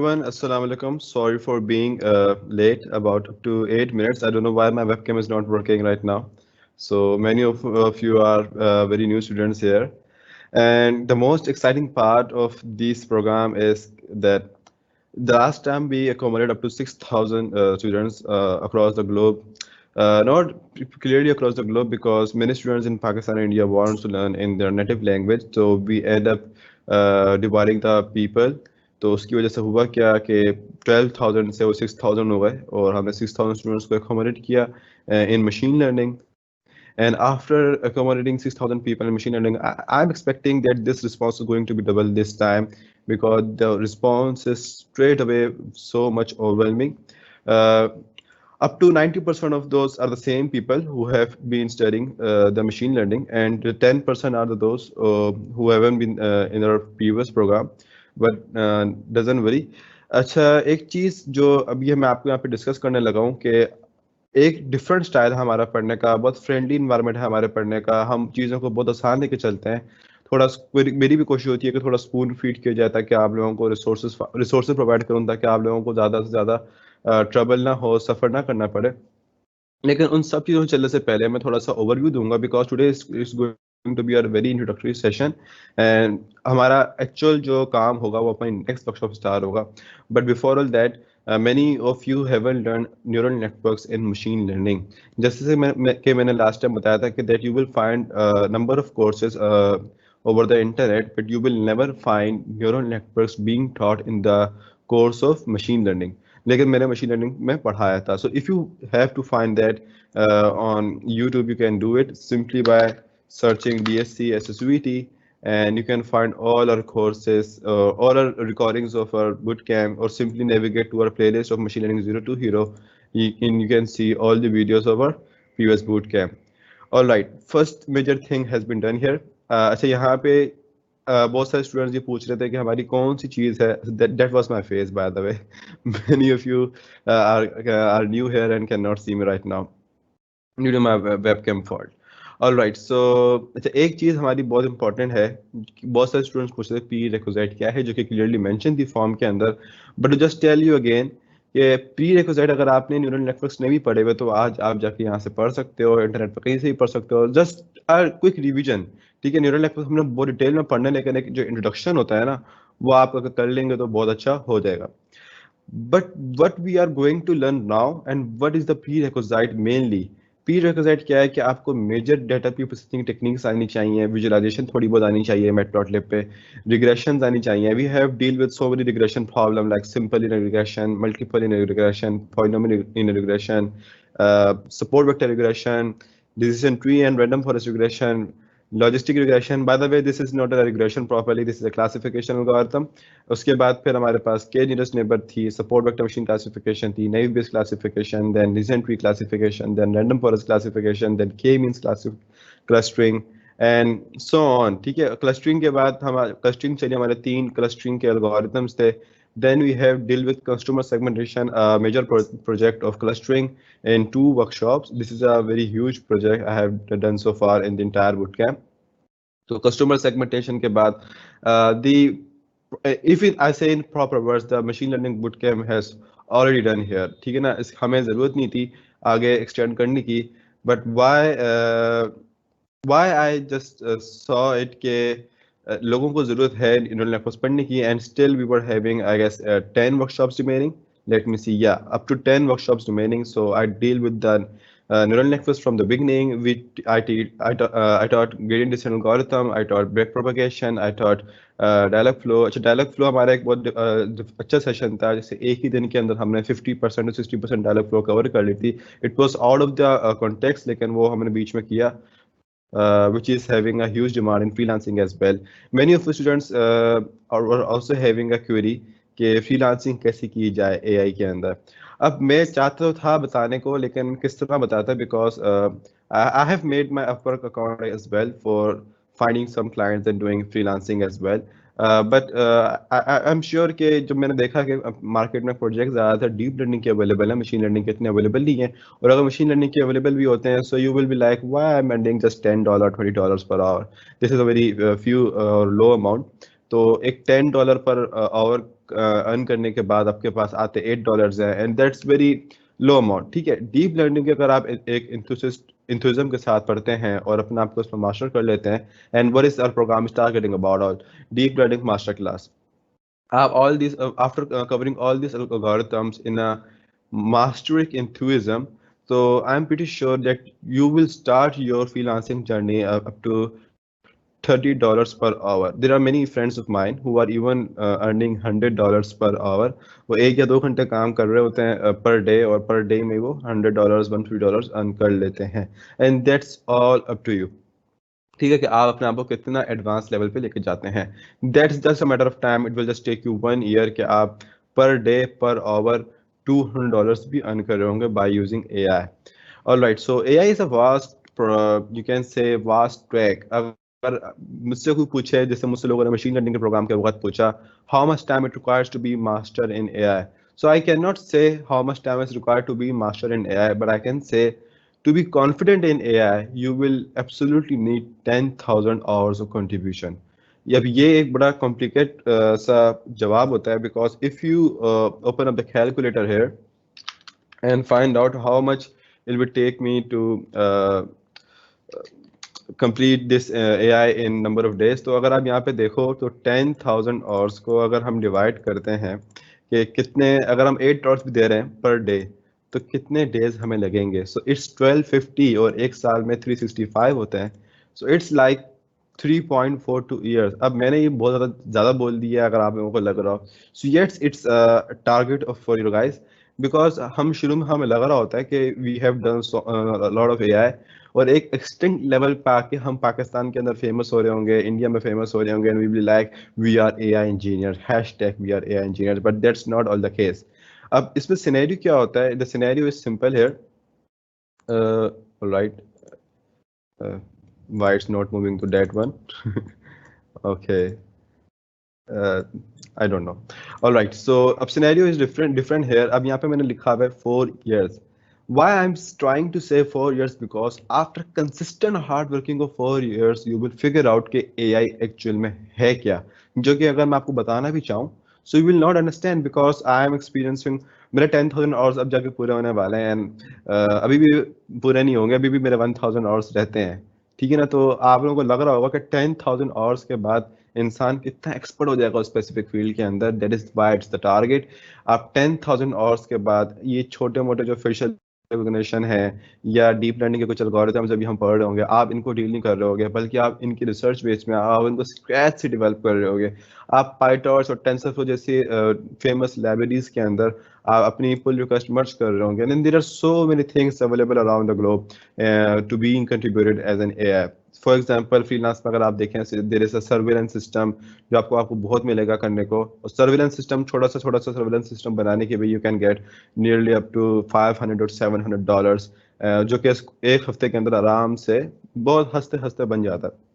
everyone, Assalamu alaikum. Sorry for being late, about up to 8 minutes. I don't know why my webcam is not working right now. So many of you are very new students here. And the most exciting part of this program is that the last time we accommodated up to 6,000 students across the globe. Not clearly across the globe because many students in Pakistan and India want to learn in their native language. So we end up dividing the people. तो उसकी वजह से हुआ क्या कि 12,000 से वो 6,000 हो गए और हमने 6,000 स्टूडेंट्स को accommodate किया in machine learning. And after accommodating 6,000 people in machine learning, I'm expecting that this response is going to be double this time because the response is straight away so much overwhelming. Uh, Up to 90% of those are the same people who have been studying the machine learning, and 10% are those who haven't been in our previous program. But doesn't worry. अच्छा, एक चीज़ जो अभी मैं आपको यहाँ पे discuss करने लगा हूँ कि एक डिफरेंट स्टाइल है हमारा पढ़ने का, बहुत फ्रेंडली इन्वायरमेंट है हमारे पढ़ने का, हम चीज़ों को बहुत आसान लेके चलते हैं। थोड़ा मेरी भी कोशिश होती है कि थोड़ा स्पून फीड किया जाए ताकि आप लोगों को रिसोर्सेज प्रोवाइड करूँ ताकि आप लोगों को ज़्यादा से ज़्यादा ट्रबल ना हो, सफ़र ना करना पड़े। लेकिन उन सब चीज़ों से चलने से पहले मैं थोड़ा सा ओवरव्यू दूंगा because today is going to be are very introductory session and हमारा एक्चुअल जो काम होगा वो अपनी नेक्स्ट वर्कशॉप स्टार्ट होगा। But before all that many of you haven't learned neural networks in machine learning. जैसे से मैंने लास्ट टाइम बताया था कि that you will find number of courses over the internet, but you will never find neural networks being taught in the course of machine learning. लेकिन मैंने machine learning में पढ़ाया था. So if you have to find that on YouTube, you can do it simply by searching DSC SSVT, and you can find all our courses, all our recordings of our bootcamp, or simply navigate to our playlist of Machine Learning Zero to Hero. You can see all the videos of our previous bootcamp. All right, first major thing has been done here. अच्छा, यहाँ पे बहुत सारे students ये पूछ रहे थे कि हमारी कौन सी चीज़ है. That was my face, by the way. Many of you are new here and cannot see me right now due to my webcam fault. All right, so अच्छा, एक चीज़ हमारी बहुत इंपॉर्टेंट है. बहुत सारे स्टूडेंट्स पूछ रहे थे प्री रिक्विजिट क्या है, जो कि क्लियरली मेंशन थी फॉर्म के अंदर. But just tell you again कि प्री रिक्विजिट अगर आपने न्यूरल नेटवर्क्स नहीं भी पढ़े हुए तो आज आप जाके यहाँ से पढ़ सकते हो, इंटरनेट पर कहीं से भी पढ़ सकते हो. जस्ट क्विक रिविजन, ठीक है. न्यूरल नेटवर्क हमने बहुत डिटेल में पढ़ने, लेकिन एक जो इंट्रोडक्शन होता है ना, वो आप अगर कर लेंगे तो बहुत अच्छा हो जाएगा. But what we are going to learn now and what is the prerequisite mainly. prerequisite क्या है कि आपको मेजर डेटा प्रोसेसिंग टेक्निक्स आनी चाहिए, विजुअलाइजेशन थोड़ी बहुत आनी चाहिए मैटप्लॉटलिब पे, रिग्रेशंस आनी चाहिए. We have deal with so many regression problem like simple linear regression, multiple linear regression, polynomial linear regression, support vector regression, decision tree and random forest regression, logistic regression. By the way this is not a regression properly, this is a classification algorithm. उसके बाद फिर हमारे पास K nearest neighbour थी, support vector machine classification थी, naive based classification, then decision tree classification, then random forest classification, then K means clustering and so on. ठीक है, clustering के बाद हमारे क्लस्टरिंग चलिए हमारे 3 क्लस्टरिंग के एल्गोरिथम्स थे. Then we have deal with customer segmentation, a major project of clustering in 2 workshops. This is a very huge project I have done so far in the entire bootcamp. So customer segmentation के बाद if I say in proper words, the machine learning bootcamp has already done here. ठीक है ना, हमें ज़रूरत नहीं थी आगे extend करने की. But why I just saw it के लोगों को ज़रूरत है न्यूरल नेटवर्क्स पढ़ने की, and still we were having I guess 10 workshops remaining. Let me see, yeah, up to 10 workshops remaining. So I deal with the neural networks from the beginning. I taught gradient descent algorithm, I taught backpropagation, I taught dialog flow. अच्छा, dialog flow हमारा एक बहुत अच्छा session था, जैसे एक ही दिन के अंदर हमने 50% to 60% dialog flow कवर कर ली थी. It was out of the context, लेकिन वो हमने बीच में किया, which is having a huge demand in freelancing as well. Many of the students are also having a query कि freelancing कैसे की जाए AI के अंदर. अब मैं चाहता तो था बताने को, लेकिन किस तरह बताता, because I have made my Upwork account as well for finding some clients and doing freelancing as well. But I'm sure कि जब मैंने देखा कि मार्केट में प्रोजेक्ट ज़्यादातर डीप लर्निंग के अवेलेबल है, मशीन लर्निंग के इतने अवेलेबल नहीं है. और अगर मशीन लर्निंग के अवेलेबल भी होते हैं, so you will be like why I am earning just $10 $20 per hour. This is a very few low amount. तो एक $10 पर आवर अर्न करने के बाद आपके पास आते $8 है, and that's very low amount, ठीक है। डीप लर्निंग के अगर आप एक इंथुसिज्म के साथ पढ़ते हैं और अपने आप को उसमें मास्टर कर लेते हैं, and what is our program start getting about all deep learning master class, all these after covering all these algorithms in a mastering enthusiasm, so I'm pretty sure that you will start your freelancing journey up to $30 per hour. There are many friends of mine who are even earning $100 per hour. वो 1 या 2 घंटे काम कर रहे होते हैं per day, और per day में वो $100 $150 अर्न कर लेते हैं, and that's all up to you. ठीक है कि आप अपने आप को कितना एडवांस लेवल पे लेके जाते हैं। That's just a matter of time, it will just take you 1 year कि आप पर डे पर आवर $200 भी अर्न कर रहे होंगे by using AI. Alright, so AI is a vast, you can से वास्ट ट्रैक। अगर मुझसे कोई पूछे, जैसे मुझसे लोगों ने मशीन लर्निंग के प्रोग्राम के वक्त पूछा, how much time it requires to be master in AI, so I cannot say how much time is required to be master in AI, but I can say to be confident in AI, you will absolutely need 10,000 hours of contribution. अब ये एक बड़ा complicate सा जवाब होता है, because if you open up the calculator here and find out how much it will take me to complete this AI in number of days, तो अगर आप यहाँ पे देखो तो 10,000 आवर्स को अगर हम डिवाइड करते हैं कि कितने, अगर हम 8 आवर्स भी दे रहे हैं पर डे, तो कितने डेज हमें लगेंगे। सो इट्स 1250, और एक साल में 365 होते हैं, सो इट्स लाइक 3.42 ईयर्स। अब मैंने ये बहुत ज़्यादा बोल दिया अगर आप लोगों को लग रहा हो, so yes it's target off for you guys, because हम शुरू में हमें लग रहा होता है कि we have done lot of AI, और एक एक्सटिंक्ट लेवल पे आके हम पाकिस्तान के अंदर फेमस हो रहे होंगे, इंडिया में फेमस हो रहे होंगे, and we be like we are AI engineer, hashtag we are AI engineer, but that's not all the case. अब इसमें सिनेरियो क्या होता है, the scenario is simple here, right, why it's not moving to that one? Okay, I don't know. All right, so अब scenario is different here. अब यहाँ पे मैंने लिखा है 4 years. Why I'm trying to say 4 years, because after consistent hard working of 4 years you will figure out कि AI actual में है क्या, जो कि अगर मैं आपको बताना भी चाहूँ so you will not understand, because I am experiencing, मेरे 10,000 आवर्स अब जाके पूरे होने वाले हैं, एंड अभी भी पूरे नहीं होंगे, अभी भी मेरे 1,000 आवर्स रहते हैं, ठीक है ना। तो आप लोगों को लग रहा होगा कि 10,000 आवर्स के बाद इंसान कितना एक्सपर्ट हो जाएगा उस स्पेसिफिक फील्ड के अंदर, that is why it's the target. आप 10,000 आवर्स के बाद ये छोटे मोटे जो फेशियल रिकॉग्निशन है या डीप लर्निंग के कुछ एल्गोरिथम्स अभी हम पढ़ रहे होंगे, आप इनको डील नहीं कर रहे होगे, बल्कि आप इनकी रिसर्च बेस में आप इनको स्क्रैच से डेवलप कर रहे होगे। आप पाइटॉर्च और टेंसरफ्लो जैसी फेमस लाइब्रेरीज के अंदर आप अपनी पुल रिक्वेस्ट मर्ज कर रहे होंगे, and there are so many things available around the globe to being contributed as an AI. For example freelance में अगर आप देखें, there is a surveillance system जो आपको बहुत मिलेगा करने को, और सर्विलेंस सिस्टम छोटा सा सर्विलेंस सिस्टम बनाने के भी you can get nearly up to $500 और $700, जो कि एक हफ्ते के अंदर आराम से बहुत हंसते हंसते बन जाता है।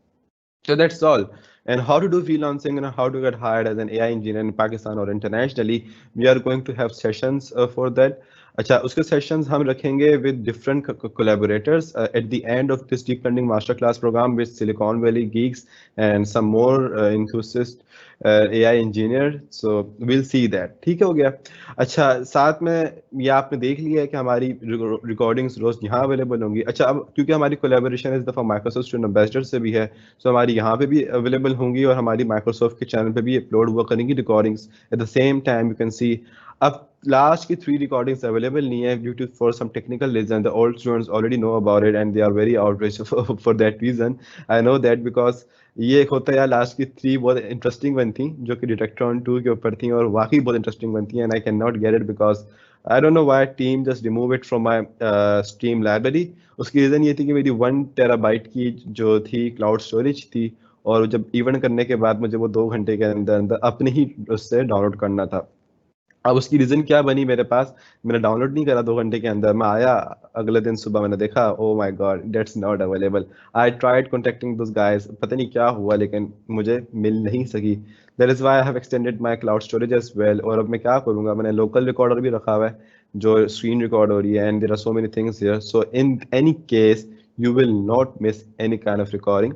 So that's all. And how to do freelancing and how to get hired as an AI engineer in Pakistan or internationally, we are going to have sessions for that. अच्छा, उसके सेशंस हम रखेंगे with different collaborators at the end of this deep learning master class program with Silicon Valley geeks and some more enthusiast AI engineer, so will see that. ठीक है, हो गया। अच्छा, साथ में ये आपने देख लिया है कि हमारी रिकॉर्डिंग्स रोज यहाँ अवेलेबल होंगी। अच्छा, अब क्योंकि हमारी कोलैबोरेशन इस दफ़ा माइक्रोसॉफ्ट स्टूडेंट एम्बेसडर से भी है, सो हमारी यहाँ पे भी अवेलेबल होंगी और हमारी माइक्रोसॉफ्ट के चैनल पे भी अपलोड हुआ करेंगी recordings at the same time, you can see. अब लास्ट की 3 रिकॉर्डिंग्स अवेलेबल नहीं है due to for some technical reason, the old students already know about it and they are very outreach for that reason, I know that, because ये एक होता है यार, last की 3 बहुत इंटरेस्टिंग बन थी जो कि डिटेक्ट्रॉन 2 के ऊपर थी, और वाकई बहुत इंटरेस्टिंग बनती है, and I can not get it because I don't know why team just remove it from my stream library. उसकी रीज़न ये थी कि मेरी 1 टेराबाइट की जो थी क्लाउड स्टोरेज थी, और जब इवेंट करने के बाद मुझे वो 2 घंटे के अंदर अंदर अपने ही उससे डाउनलोड करना था। अब उसकी रीज़न क्या बनी मेरे पास, मैंने डाउनलोड नहीं करा 2 घंटे के अंदर, मैं आया अगले दिन सुबह मैंने देखा, oh my god that's not available. I tried contacting those guys, पता नहीं क्या हुआ लेकिन मुझे मिल नहीं सकी। That is why I have extended my cloud storage as well. और अब मैं क्या करूँगा, मैंने लोकल रिकॉर्डर भी रखा हुआ है जो स्क्रीन रिकॉर्ड हो रही है, and there are so many things here, so in any case you will not miss any kind of recording.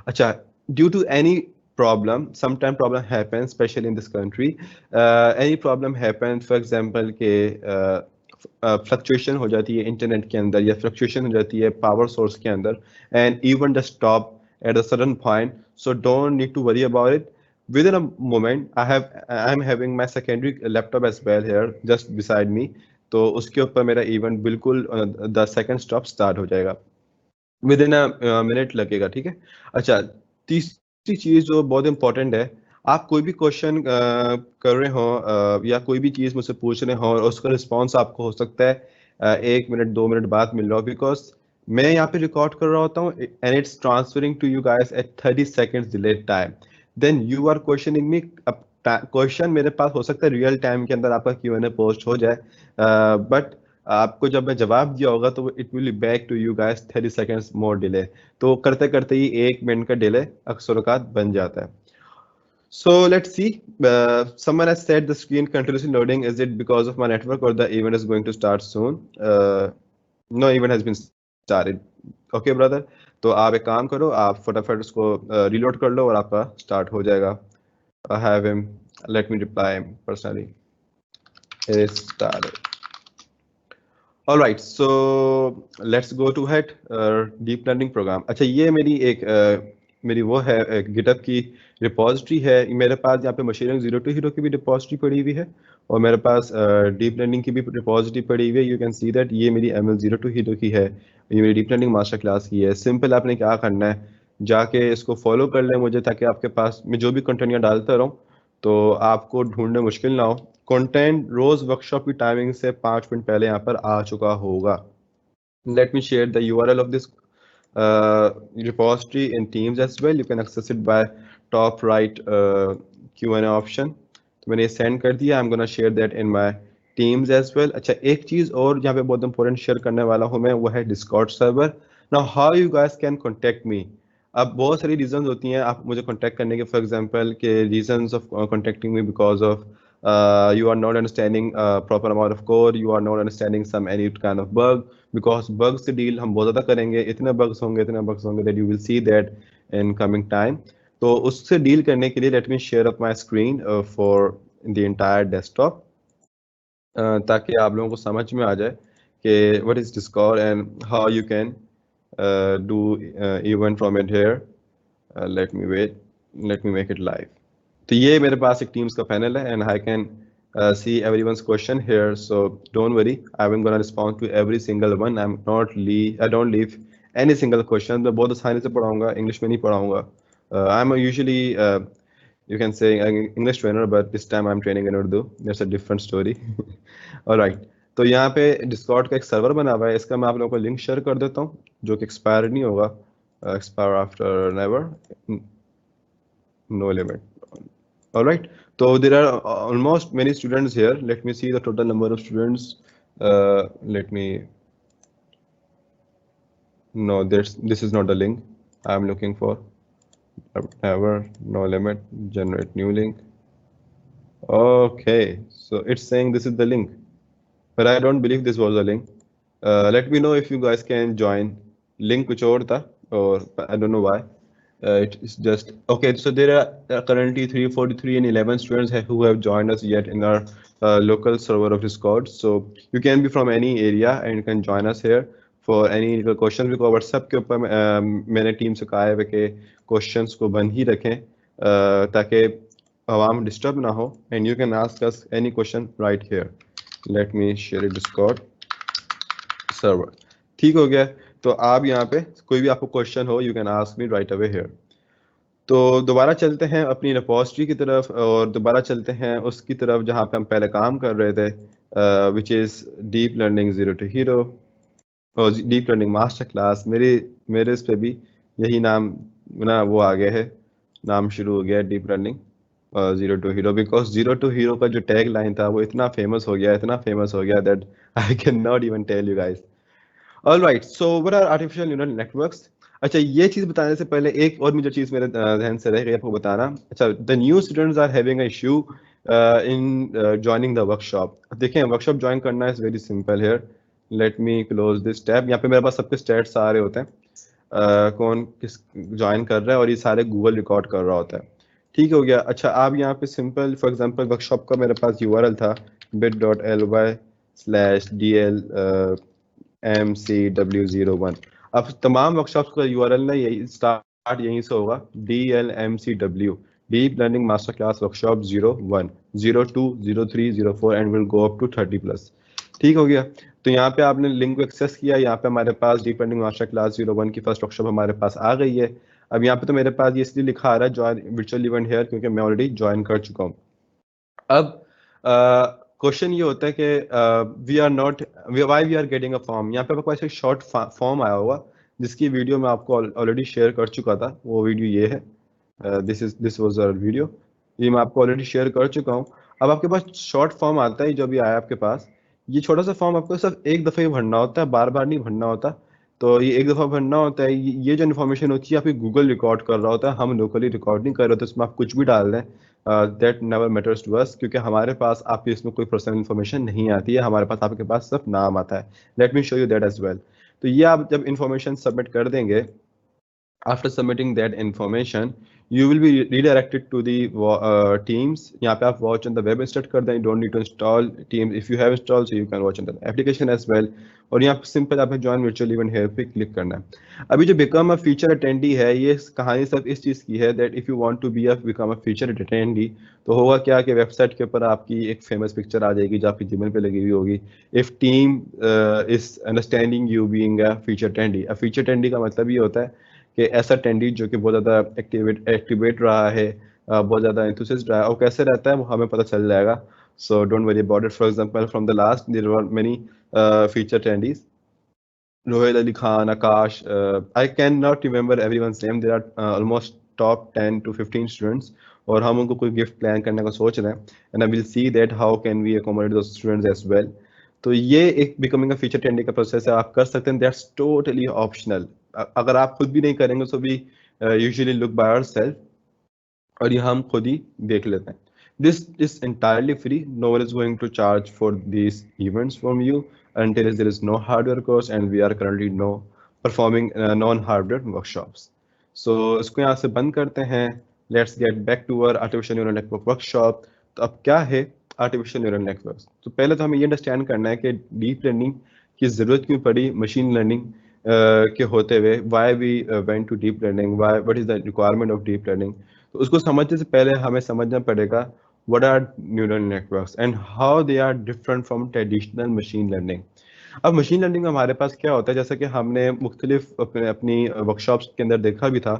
अच्छा, due to any problem, sometimes problem happens, especially in this country. Any problem happens, for example के fluctuation हो जाती है internet के अंदर, या fluctuation हो जाती है पावर सोर्स के अंदर, and even just stop at a certain point, so don't need to worry about it. Within a moment, I'm having my secondary laptop as well here just beside me, तो उसके ऊपर मेरा event बिल्कुल 10 second stop start हो जाएगा, with in a minute लगेगा, ठीक है। अच्छा, तीसरी चीज जो बहुत इंपॉर्टेंट है, आप कोई भी क्वेश्चन कर रहे हो या कोई भी चीज मुझसे पूछ रहे हो और उसका रिस्पॉन्स आपको हो सकता है 1 मिनट 2 मिनट बाद मिल रहा हो, बिकॉज मैं यहाँ पे रिकॉर्ड कर रहा होता हूँ and it's transferring to you guys at 30 seconds delayed time, then you are questioning me. अब क्वेश्चन मेरे पास हो सकता है रियल टाइम के अंदर आपका Q&A पोस्ट हो जाए, बट आपको जब मैं जवाब दिया होगा तो it will back to you guys 30 seconds more delay, तो करते करते ही 1 मिनट का डिले अक्सर औकात बन जाता है। So let's see. Someone has said the screen continuously loading. Is it because of my network or the event is going to start soon? No event has been started. Okay, brother. तो आप एक काम करो, आप फटाफट उसको reload कर लो और आपका start हो जाएगा. I have him. Let me reply him personally. It is started. All right, so let's go to head deep learning program. अच्छा, ये मेरी वो है GitHub की रिपोजिटरी है। मेरे पास यहाँ पे मशीन लर्निंग 0 to हीरो की भी रिपोजिटरी पड़ी हुई है और मेरे पास डीप लर्निंग की भी रिपोजिटरी पड़ी हुई है। यू कैन सी दैट ये मेरी ML 0 to हीरो की है, ये मेरी डीप लर्निंग मास्टर क्लास की है। सिंपल आपने क्या करना है, जाके इसको फॉलो कर ले मुझे, ताकि आपके पास मैं जो भी कंटेंट यहाँ डालता रहूँ तो आपको ढूंढने मुश्किल ना हो। कंटेंट रोज वर्कशॉप की टाइमिंग से 5 मिनट पहले यहाँ पर आ चुका होगा। Let me share the URL of this repository in Teams as well. You can access it by top right Q&A option. तो मैंने सेंड कर दिया। I'm gonna share that in my Teams as well. अच्छा, एक चीज और यहाँ पे बहुत इंपॉर्टेंट शेयर करने वाला हूँ मैं, वो है Discord server. Now how you guys can contact me? अब बहुत सारी रीजंस होती हैं आप मुझे कांटेक्ट करने के। फॉर एग्जांपल के reasons of contacting me because of you are not understanding proper amount of code, you are not understanding some any kind of bug, because bugs से डील हम बहुत ज़्यादा करेंगे, इतने bugs होंगे that you will see that in coming time. तो उससे deal करने के लिए let me share up my screen for the entire desktop, ताकि आप लोगों को समझ में आ जाए कि what is Discord and how you can do event from it here. Let me make it live. तो ये मेरे पास एक टीम्स का पैनल है and I can see everyone's question here, so don't worry, I'm gonna respond to every single one. I don't leave any single question. मैं बहुत आसानी से पढ़ाऊंगा, इंग्लिश में नहीं पढ़ाऊंगा. I'm usually you can say English trainer, but this time I'm training in Urdu. That's a different story. All right, तो यहाँ पे Discord का एक सर्वर बना हुआ है, इसका मैं आप लोगों को लिंक शेयर कर देता हूँ, जो कि एक्सपायर नहीं होगा, expire after never, no limit. All right, so there are almost many students here. Let me see the total number of students. No, this is not the link I'm looking for. Never, no limit, generate new link. Okay, so it's saying this is the link, but I don't believe this was the link. Let me know if you guys can join. Link kuch aur tha, or I don't know why. It's just okay. So there are currently 343 and 11 students who have joined us yet in our local server of Discord. So you can be from any area and you can join us here for any questions. Because WhatsApp के ऊपर मैंने team से कहा है कि questions को बंद ही रखें ताकि आवाम डिस्टर्ब ना हो, and you can ask us any question right here. Let me share it Discord server. ठीक हो गया, तो आप यहाँ पे कोई भी आपको क्वेश्चन हो, you can ask me right away here. तो दोबारा चलते हैं अपनी रिपोजिटरी की तरफ और दोबारा चलते हैं उसकी तरफ जहाँ पे हम पहले काम कर रहे थे, which is deep learning 0 to hero और डीप लर्निंग मास्टर क्लास। मेरे इस पे भी यही नाम ना वो आ गया है, नाम शुरू हो गया है deep learning 0 to hero, because 0 to hero का जो टैग लाइन था वो इतना फेमस हो गया that I can not even tell you guys. All right, so what are artificial neural networks? अच्छा, ये चीज बताने से पहले एक और मुझे चीज मेरे ध्यान से रह गई आपको बताना। अच्छा, the new students are having a issue in joining the workshop. देखें, वर्कशॉप ज्वाइन करना is very simple here. Let me close this tab. यहाँ पे मेरे पास सबके स्टेट्स आ रहे होते हैं, कौन किस ज्वाइन कर रहा है और ये सारे गूगल रिकॉर्ड कर रहा होता है। ठीक हो गया। अच्छा, आप यहाँ पे सिंपल फॉर एग्जांपल वर्कशॉप का मेरे पास यूआरएल था bit.ly/dlmcw01। अब तमाम वर्कशॉप्स का यूआरएल ना यही स्टार्ट यहीं से होगा, dlmcw, deep learning master class workshop 01, 02, 03, 04 and will go up to 30+। ठीक हो गया। तो यहाँ पे आपने लिंक को एक्सेस किया, यहाँ पे हमारे पास डीप लर्निंग मास्टर क्लास 01 की फर्स्ट वर्कशॉप हमारे पास आ गई है। अब यहाँ पे तो मेरे पास ये इसलिए लिखा आ रहा है ज्वाइन वर्चुअल इवेंट हेयर, क्योंकि मैं ऑलरेडी ज्वाइन कर चुका हूँ। अब क्वेश्चन ये होता है कि we are not why we are getting a form. यहाँ पे आपको ऐसे शॉर्ट फॉर्म आया होगा जिसकी वीडियो मैं आपको ऑलरेडी शेयर कर चुका था। वो वीडियो ये है, दिस वाज आवर वीडियो, ये मैं आपको ऑलरेडी शेयर कर चुका हूँ। अब आपके पास शॉर्ट फॉर्म आता है जो भी आया आपके पास, ये छोटा सा फॉर्म आपको सिर्फ एक दफ़े ही भरना होता है, बार बार नहीं भरना होता। तो ये एक दफ़ा भरना होता है। ये जो इन्फॉर्मेशन होती है आपकी गूगल रिकॉर्ड कर रहा होता है, हम लोकली रिकॉर्ड नहीं कर रहे होते। इसमें आप कुछ भी डाल दें, that never matters to us, क्योंकि हमारे पास आपकी इसमें कोई पर्सनल इन्फॉर्मेशन नहीं आती है, हमारे पास आपके पास सिर्फ नाम आता है। Let me show you that as well. तो ये आप जब इन्फॉर्मेशन सबमिट कर देंगे, after submitting that information you will be redirected to the teams। यहाँ पे आप watch on the web start कर दें, you don't need to install teams, if you have installed so you can watch on the application as well। और यहाँ पे simple आपको join virtual event here पे क्लिक करना है। अभी जो become a feature attendee है, ये कहानी सब इस चीज़ की है that if you want to be a become a feature attendee, तो होगा क्या कि वेबसाइट के ऊपर आपकी एक फेमस पिक्चर आ जाएगी जो आपकी जीमेल पे लगी हुई होगी। If team is understanding you being a feature attendee. A feature attendee का मतलब ये होता है कि ऐसा अटेंडी जो कि बहुत ज़्यादा एक्टिवेट रहा है, बहुत ज़्यादा एंथुसिस्ट रहा है, और कैसे रहता है वो हमें पता चल जाएगा। So don't worry about it. For example from the last there were many feature attendees, Rohit Ali Khan, Akash, I cannot remember everyone's name. There are almost top 10 to 15 students, और हम उनको कोई गिफ्ट प्लान करने का सोच रहे हैं, and I will see that how can we accommodate those students as well. तो ये एक बिकमिंग अ फीचर अटेंडी का प्रोसेस है, आप कर सकते हैं, दैट्स टोटली ऑप्शनल। अगर आप खुद भी नहीं करेंगे तो भी यूजुअली लुक बाय आवरसेल्फ, और ये हम खुद ही देख लेते हैं। This is entirely free. No one is going to charge for these events from you until there is no hardware cost, and we are currently no performing non-hardware workshops. So इसको यहाँ से बंद करते हैं। Let's get back to our artificial neural network workshop। तो अब क्या है artificial neural networks? तो पहले तो हमें ये अंडरस्टैंड करना है कि डीप लर्निंग की ज़रूरत क्यों पड़ी मशीन लर्निंग के होते हुए। Why we went to deep learning, why what is the requirement of deep learning. तो उसको समझने से पहले हमें समझना पड़ेगा what are neural networks and how they are different from traditional machine learning। अब मशीन लर्निंग में हमारे पास क्या होता है, जैसा कि हमने मुख्तलिफ अपनी वर्कशॉप्स के अंदर देखा भी था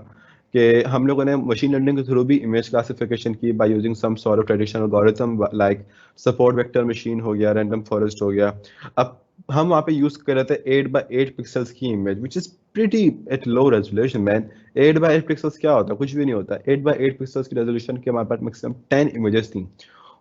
कि हम लोगों ने मशीन लर्निंग के थ्रू भी इमेज क्लासिफिकेशन की by using some sort of traditional algorithm like support vector machine हो गया, रैंडम फॉरेस्ट हो गया। अब हम वहाँ पे यूज कर रहे थे 8x8 पिक्सल्स की image which is pretty at low resolution man. 8x8 pixels क्या होता है? कुछ भी नहीं होता। 8x8 पिक्सल्स की रेजोल्यूशन के हमारे पास मैक्सिमम 10 इमेजेस थी,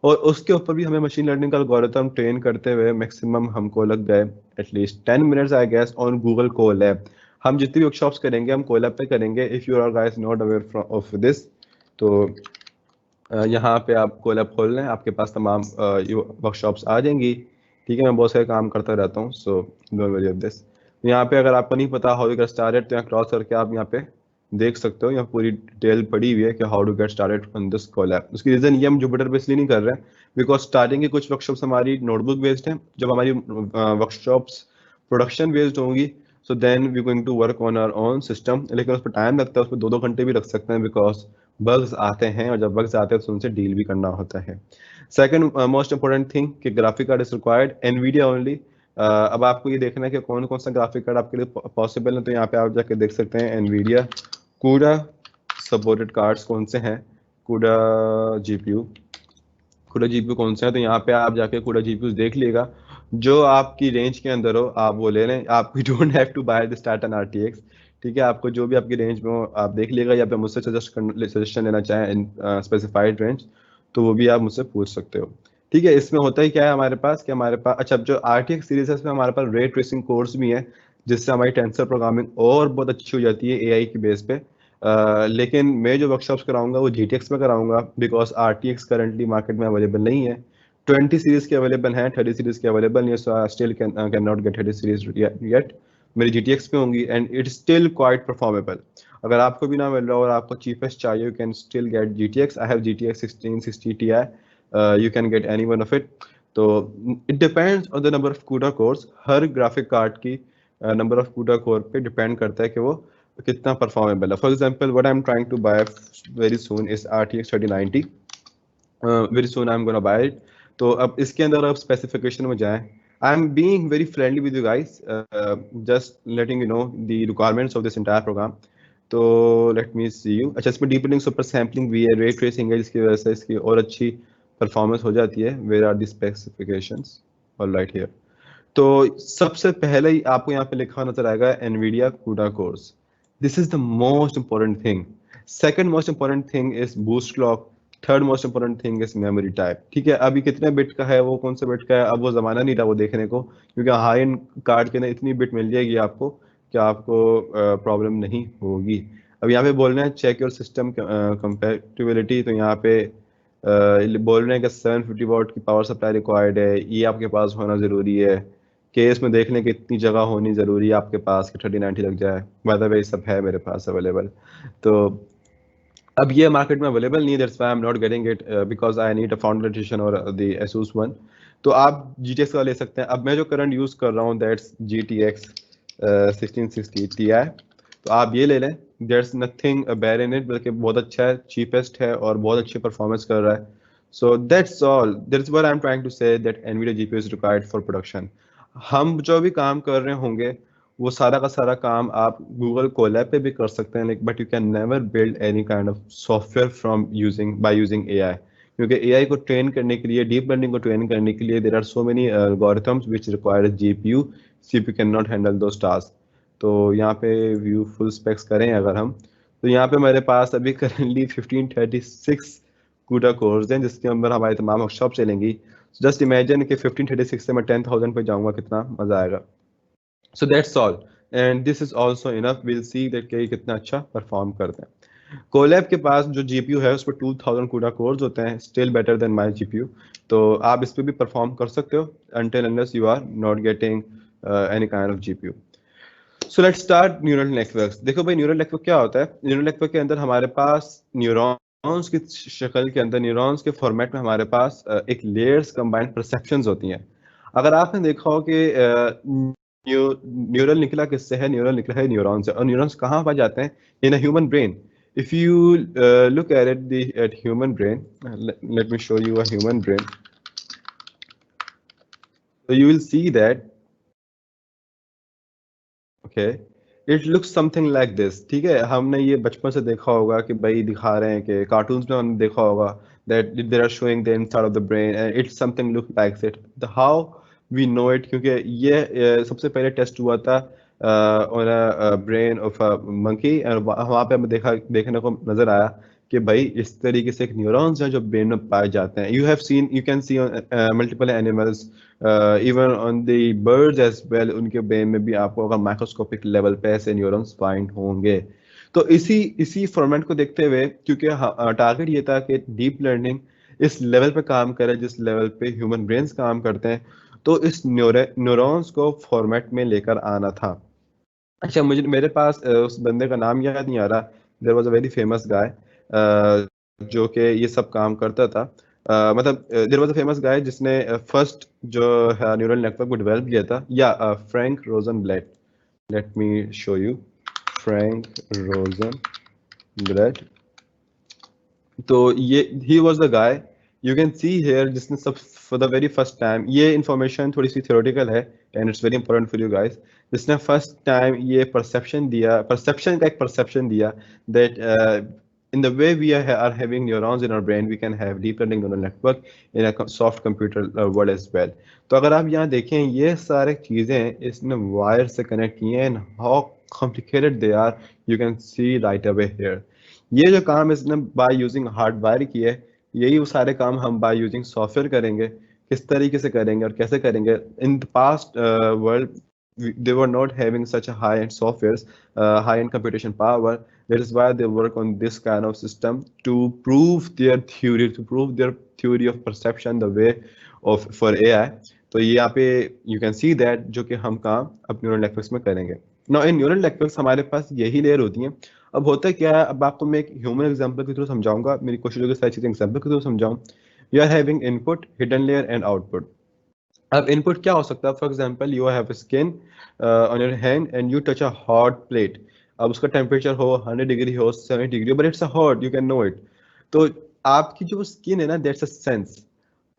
और उसके ऊपर भी हमें मशीन लर्निंग का एल्गोरिथम ट्रेन करते हुए मैक्सिमम हमको लग गए at least 10 minutes I guess on Google Colab. हम जितनी भी वर्कशॉप्स करेंगे हम कोलैब पे करेंगे। If you are guys not aware of this, तो यहाँ पे आप कोलैब खोल लें, आपके पास तमाम वर्कशॉप्स आ जाएंगी। ठीक है, मैं बहुत सारे काम करता रहता हूँ, सो डोंट वरी ऑफ दिस। यहाँ पे अगर आपको नहीं पता हाउ टू गेट स्टार्टेड, तो यहाँ क्रॉस करके आप यहाँ पे देख सकते हो, यहाँ पूरी डिटेल पड़ी हुई है कि how to get started on this Colab. उसकी रीज़न ये हम जुपिटर पे इसलिए नहीं कर रहे हैं बिकॉज स्टार्टिंग की कुछ वर्कशॉप्स हमारी नोटबुक बेस्ड हैं। जब हमारी वर्कशॉप्स प्रोडक्शन बेस्ड होंगी so then we going to work on our own system, लेकिन उस पर टाइम लगता है, उस पर 2-2 घंटे भी लग सकते हैं बिकॉज बग्स आते हैं, और जब बग्स आते हैं तो उनसे डील भी करना होता है। सेकंड मोस्ट इंपॉर्टेंट थिंग कि graphic card is required, Nvidia only. अब आपको ये देखना है कि कौन कौन सा ग्राफिक कार्ड आपके लिए पॉसिबल है, तो यहाँ पे आप जाके देख सकते हैं एनवीडिया कूडा सपोर्टेड कार्ड्स कौन से हैं, कूडा जीपीयू कौन से हैं। तो यहाँ पे आप जाके कूडा जीपीयू देख लीजिएगा, जो आपकी रेंज के अंदर हो आप वो ले लें। आप don't have to buy the Titan RTX. ठीक है, आपको जो भी आपकी रेंज में हो आप देख लीजिएगा, या फिर मुझसे सजेशन लेना चाहें इन स्पेसिफाइड रेंज, तो वो भी आप मुझसे पूछ सकते हो। ठीक है, इसमें होता ही क्या है हमारे पास कि हमारे पास अच्छा जो आरटीएक्स सीरीज है इसमें हमारे पास रे ट्रेसिंग कोर्स भी है, जिससे हमारी टेंसर प्रोग्रामिंग और बहुत अच्छी हो जाती है एआई की बेस पे। लेकिन मैं जो वर्कशॉप्स कराऊंगा वो जीटीएक्स में कराऊंगा बिकॉज आरटीएक्स करंटली मार्केट में अवेलेबल नहीं है। 20 सीरीज के अवेलेबल हैं, 30 सीरीज के अवेलेबल नहीं है, so I still can not get 30 series yet. मेरी जीटीएक्स पे होंगी and it's still quite performable. अगर आपको भी ना मिल रहा और आपको चीपेस्ट चाहिए, you can still get GTX. I have GTX 1660 Ti. You can get any one of it. तो it depends on the number of CUDA cores. हर ग्राफिक कार्ड की नंबर ऑफ CUDA कोर पे depend करता है कि वो कितना performable है. For example what I am trying to buy very soon is RTX 3090. Very soon I am gonna buy it. तो अब इसके अंदर आप स्पेसिफिकेशन में जाएं. I am being very friendly with you guys, just letting you know the requirements of this entire program. तो let me see you. अच्छा, इसमें डीप लर्निंग, सुपर सैम्पलिंग भी है, रे ट्रेसिंग है, जिसकी वजह से इसकी और अच्छी परफॉर्मेंस हो जाती है. Where are the specifications? All right here. तो सबसे पहले ही आपको यहाँ पे लिखा नजर आएगा NVIDIA CUDA course. This is the most important thing. Second most important thing is boost clock. Third most important thing is memory type. ठीक है, अभी कितने बिट का है, वो कौन से बिट का है, अब वो जमाना नहीं रहा वो देखने को, क्योंकि हाई एंड कार्ड के ना इतनी बिट मिल जाएगी आपको कि आपको प्रॉब्लम नहीं होगी. अब यहाँ पे बोल रहे हैं चेक योर सिस्टम कंपैटिबिलिटी. तो यहाँ पे बोल रहे हैं कि 750 वॉट की पावर सप्लाई रिक्वायर्ड है, ये आपके पास होना ज़रूरी है. केस में देख लें कि इतनी जगह होनी ज़रूरी है आपके पास कि 3090 लग जाए. बाय द वे सब है मेरे पास अवेलेबल. तो अब ये मार्केट में अवेलेबल नहीं है, that's why I am not getting it, because I need a founder addition और द ASUS वन. तो आप GTX का ले सकते हैं. अब मैं जो करंट यूज़ कर रहा हूँ दैट्स GTX 1660 Ti. तो आप ये ले लें. There's nothing bad in it, बल्कि बहुत अच्छा है, चीपेस्ट है और बहुत अच्छी परफॉर्मेंस कर रहा है. So that's all. That's what I am trying to say, that NVIDIA GPU is required for production. हम जो भी काम कर रहे होंगे वो सारा का सारा काम आप गूगल कोलैब पे भी कर सकते हैं, but you can never build any kind of software from using by using AI. क्योंकि AI को ट्रेन करने के लिए, डीप लर्निंग को ट्रेन करने के लिए, there are so many algorithms which require GPU. CPU can not handle those task. तो यहाँ पे व्यू फुल स्पेक्स करें अगर हम, तो यहाँ पे मेरे पास अभी करेंटली 1536 CUDA कोर्स हैं, जिसके अंदर हमारी तमाम वर्कशॉप चलेंगी. जस्ट इमेजिन कि 1536 से मैं 10,000 पे जाऊँगा, कितना मज़ा आएगा. So that's all, and this is also enough. We'll see that कि कितना अच्छा परफॉर्म करते हैं. कोलैब के पास जो GPU है उस पर 2000 CUDA कोर्स होते हैं, still better than my GPU. तो आप इस पे भी परफॉर्म कर सकते हो until unless you are not getting any kind of GPU. So let's start neural networks. देखो भाई, न्यूरल नेटवर्क क्या होता है. न्यूरल नेटवर्क के अंदर हमारे पास न्यूरॉन्स की शक्ल के अंदर, न्यूरॉन्स के फॉर्मेट में हमारे पास एक लेयर्स कंबाइंड परसेप्शंस होती हैं. अगर आपने देखा हो कि न्यूरल निकला किससे है, न्यूरल निकला है न्यूरॉन से. और न्यूरॉन्स कहाँ पाए जाते हैं? In a human brain. If you look at at human brain, let me show you a human brain. So you will see that, okay, it looks something like this. ठीक है, हमने ये बचपन से देखा होगा कि भाई दिखा रहे हैं, कि कार्टून्स में हमने देखा होगा that they are showing the inside of the brain and it's something look like it. The how we know it, क्योंकि ये सबसे पहले टेस्ट हुआ था on a brain of a monkey, और वहाँ पे हमें देखने को नजर आया कि भाई इस तरीके से एक न्यूरॉन्स हैं जो ब्रेन में पाए जाते हैं. You can see multiple animals, even on the birds as well. उनके ब्रेन में भी आपको अगर माइक्रोस्कोपिक लेवल पे ऐसे न्यूरॉन्स फाइंड होंगे. तो इसी फॉर्मेट को देखते हुए, क्योंकि टारगेट ये था कि डीप लर्निंग इस लेवल पे काम करे जिस लेवल पे ह्यूमन ब्रेन्स काम करते हैं, तो इस न्यूरॉन्स को फॉर्मेट में लेकर आना था. अच्छा, मुझे मेरे पास उस बंदे का नाम याद नहीं आ रहा. There was a very famous guy जो कि ये सब काम करता था. मतलब there was a famous guy जिसने फर्स्ट जो न्यूरल नेटवर्क को डेवलप किया था, या Frank Rosenblatt. Let me show you Frank Rosenblatt. तो ये he was the guy you can see here जिसने सब for the very first time, ये इन्फॉर्मेशन थोड़ी सी थ्योरेटिकल है and it's very important for you guys, जिसने फर्स्ट टाइम ये परसेप्शन का एक परसेप्शन दिया that in the way we are having neurons in our brain, we can have deep learning neural network in a soft computer world as well. तो अगर आप यहाँ देखें, ये सारे चीज़ें इसने वायर से कनेक्ट किए हैं. How complicated they are, you can see right away here. ये जो काम इसने बाय यूजिंग हार्डवायर किया है, यही वो सारे काम हम बाय यूजिंग सॉफ्टवेयर करेंगे. किस तरीके से करेंगे और कैसे करेंगे? In the past world they were not having such a high-end softwares, high-end computation power. That is why they work on this kind of system to prove their theory of perception the way of for AI. तो ये यहाँ पे you can see that जो कि हम काम अब neural networks में करेंगे. Now in न्यूरल नेटवर्क्स हमारे पास यही लेयर होती हैं. अब होता है क्या है, अब आपको मैं एक ह्यूमन एग्जांपल के थ्रू समझाऊंगा, मेरी कोशिश होगी सारी चीजें एग्जांपल के थ्रू समझाऊं। You are having input, hidden layer and output. अब इनपुट क्या हो सकता है? For example you have skin on your hand and you touch a hot plate. अब उसका टेम्परेचर हो 100 डिग्री हो 70 degree, but it's a hot, you can know it. तो आपकी जो स्किन है ना, दैट्स अ सेंस।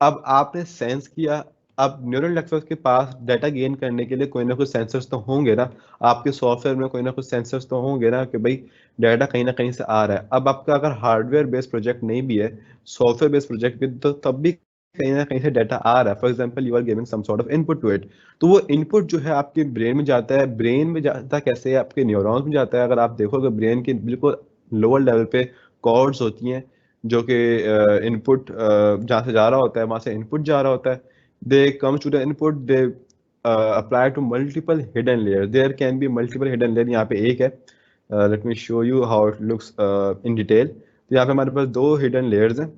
अब आपने सेंस किया। अब न्यूरल नेटवर्क के पास डाटा गेन करने के लिए कोई ना कोई सेंसर्स तो होंगे ना, आपके सॉफ्टवेयर में कोई ना कुछ सेंसर्स तो होंगे ना, कि भाई डाटा कहीं ना कहीं से आ रहा है। अब आपका अगर हार्डवेयर बेस्ड प्रोजेक्ट नहीं भी है, सॉफ्टवेयर बेस्ड प्रोजेक्ट भी, तो तब भी कहीं ना कहीं से डाटा आ रहा है। For example you are giving some sort of input to it. तो वो इनपुट जो है आपके ब्रेन में जाता है। ब्रेन में जाता कैसे है? आपके न्यूरॉन्स में जाता है। अगर आप देखोगे ब्रेन के बिल्कुल लोअर लेवल पे कॉर्ड्स होती हैं, जो कि इनपुट जहाँ से जा रहा होता है वहां से इनपुट जा रहा होता है। They comes to the input, they apply to multiple hidden layer. There can be multiple hidden layer. यहाँ पे एक है, let me show you how it looks in detail. तो यहाँ पे हमारे पास दो हिडन लेयर्स हैं,